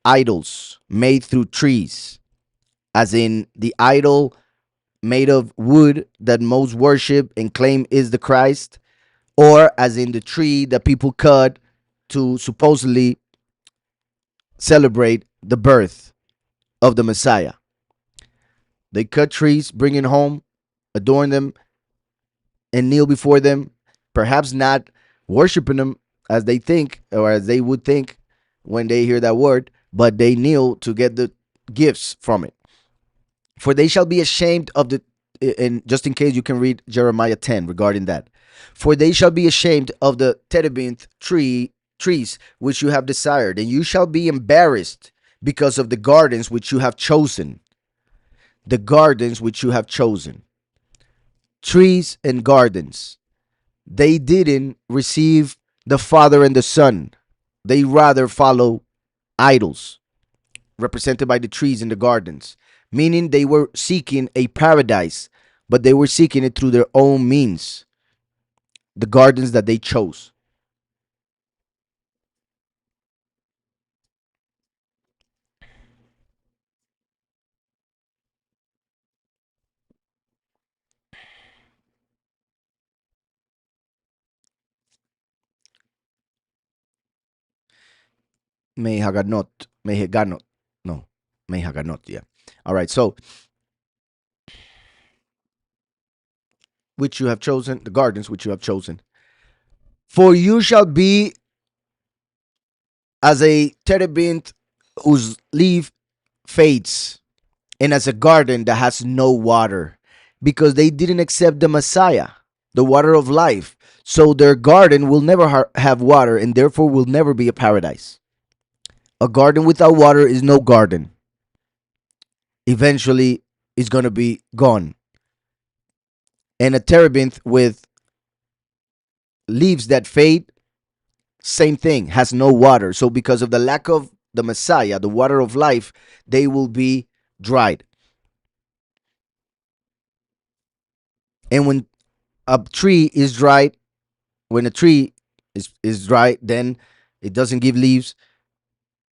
idols made through trees, as in the idol made of wood that most worship and claim is the Christ, or as in the tree that people cut to supposedly celebrate the birth of the Messiah. They cut trees, bring it home, adorn them, and kneel before them, perhaps not worshiping them as they think or as they would think when they hear that word, but they kneel to get the gifts from it. For they shall be ashamed of the, and just in case you can read Jeremiah 10 regarding that. For they shall be ashamed of the terebinth trees which you have desired, and you shall be embarrassed because of the gardens which you have chosen. The gardens which you have chosen. Trees and gardens. They didn't receive the Father and the Son. They rather follow idols, represented by the trees in the gardens, meaning they were seeking a paradise, but they were seeking it through their own means, the gardens that they chose. Mehaganot, no, Mehaganot, yeah. All right, so which you have chosen, the gardens which you have chosen. For you shall be as a terebinth whose leaf fades, and as a garden that has no water, because they didn't accept the Messiah, the water of life. So their garden will never have water, and therefore will never be a paradise. A garden without water is no garden. Eventually, it's going to be gone. And a terebinth with leaves that fade, same thing, has no water. So because of the lack of the Messiah, the water of life, they will be dried. And when a tree is dried, when a tree is dry, then it doesn't give leaves,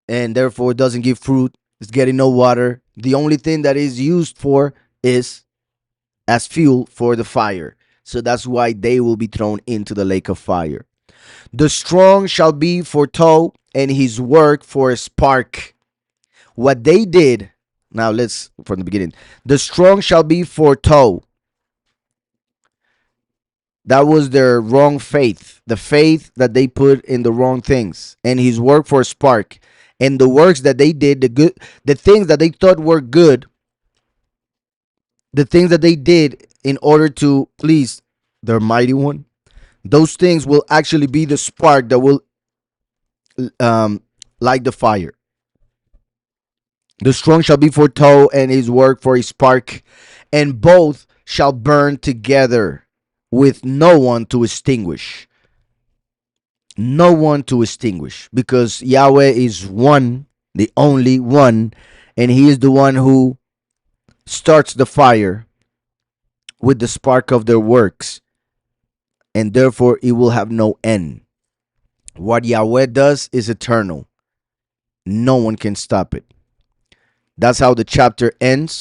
and therefore it doesn't give fruit. It's getting no water. The only thing that is used for is as fuel for the fire. So that's why they will be thrown into the lake of fire. The strong shall be for tow, and his work for a spark. What they did, now let's from the beginning. The strong shall be for tow. That was their wrong faith, the faith that they put in the wrong things, and his work for a spark. And the works that they did, the things that they thought were good, the things that they did in order to please their mighty one, those things will actually be the spark that will um, light the fire. The strong shall be for tow, and his work for a spark, and both shall burn together with no one to extinguish. No one to extinguish, because Yahweh is one, the only one, and he is the one who starts the fire with the spark of their works, and therefore it will have no end. What Yahweh does is eternal. No one can stop it. That's how the chapter ends.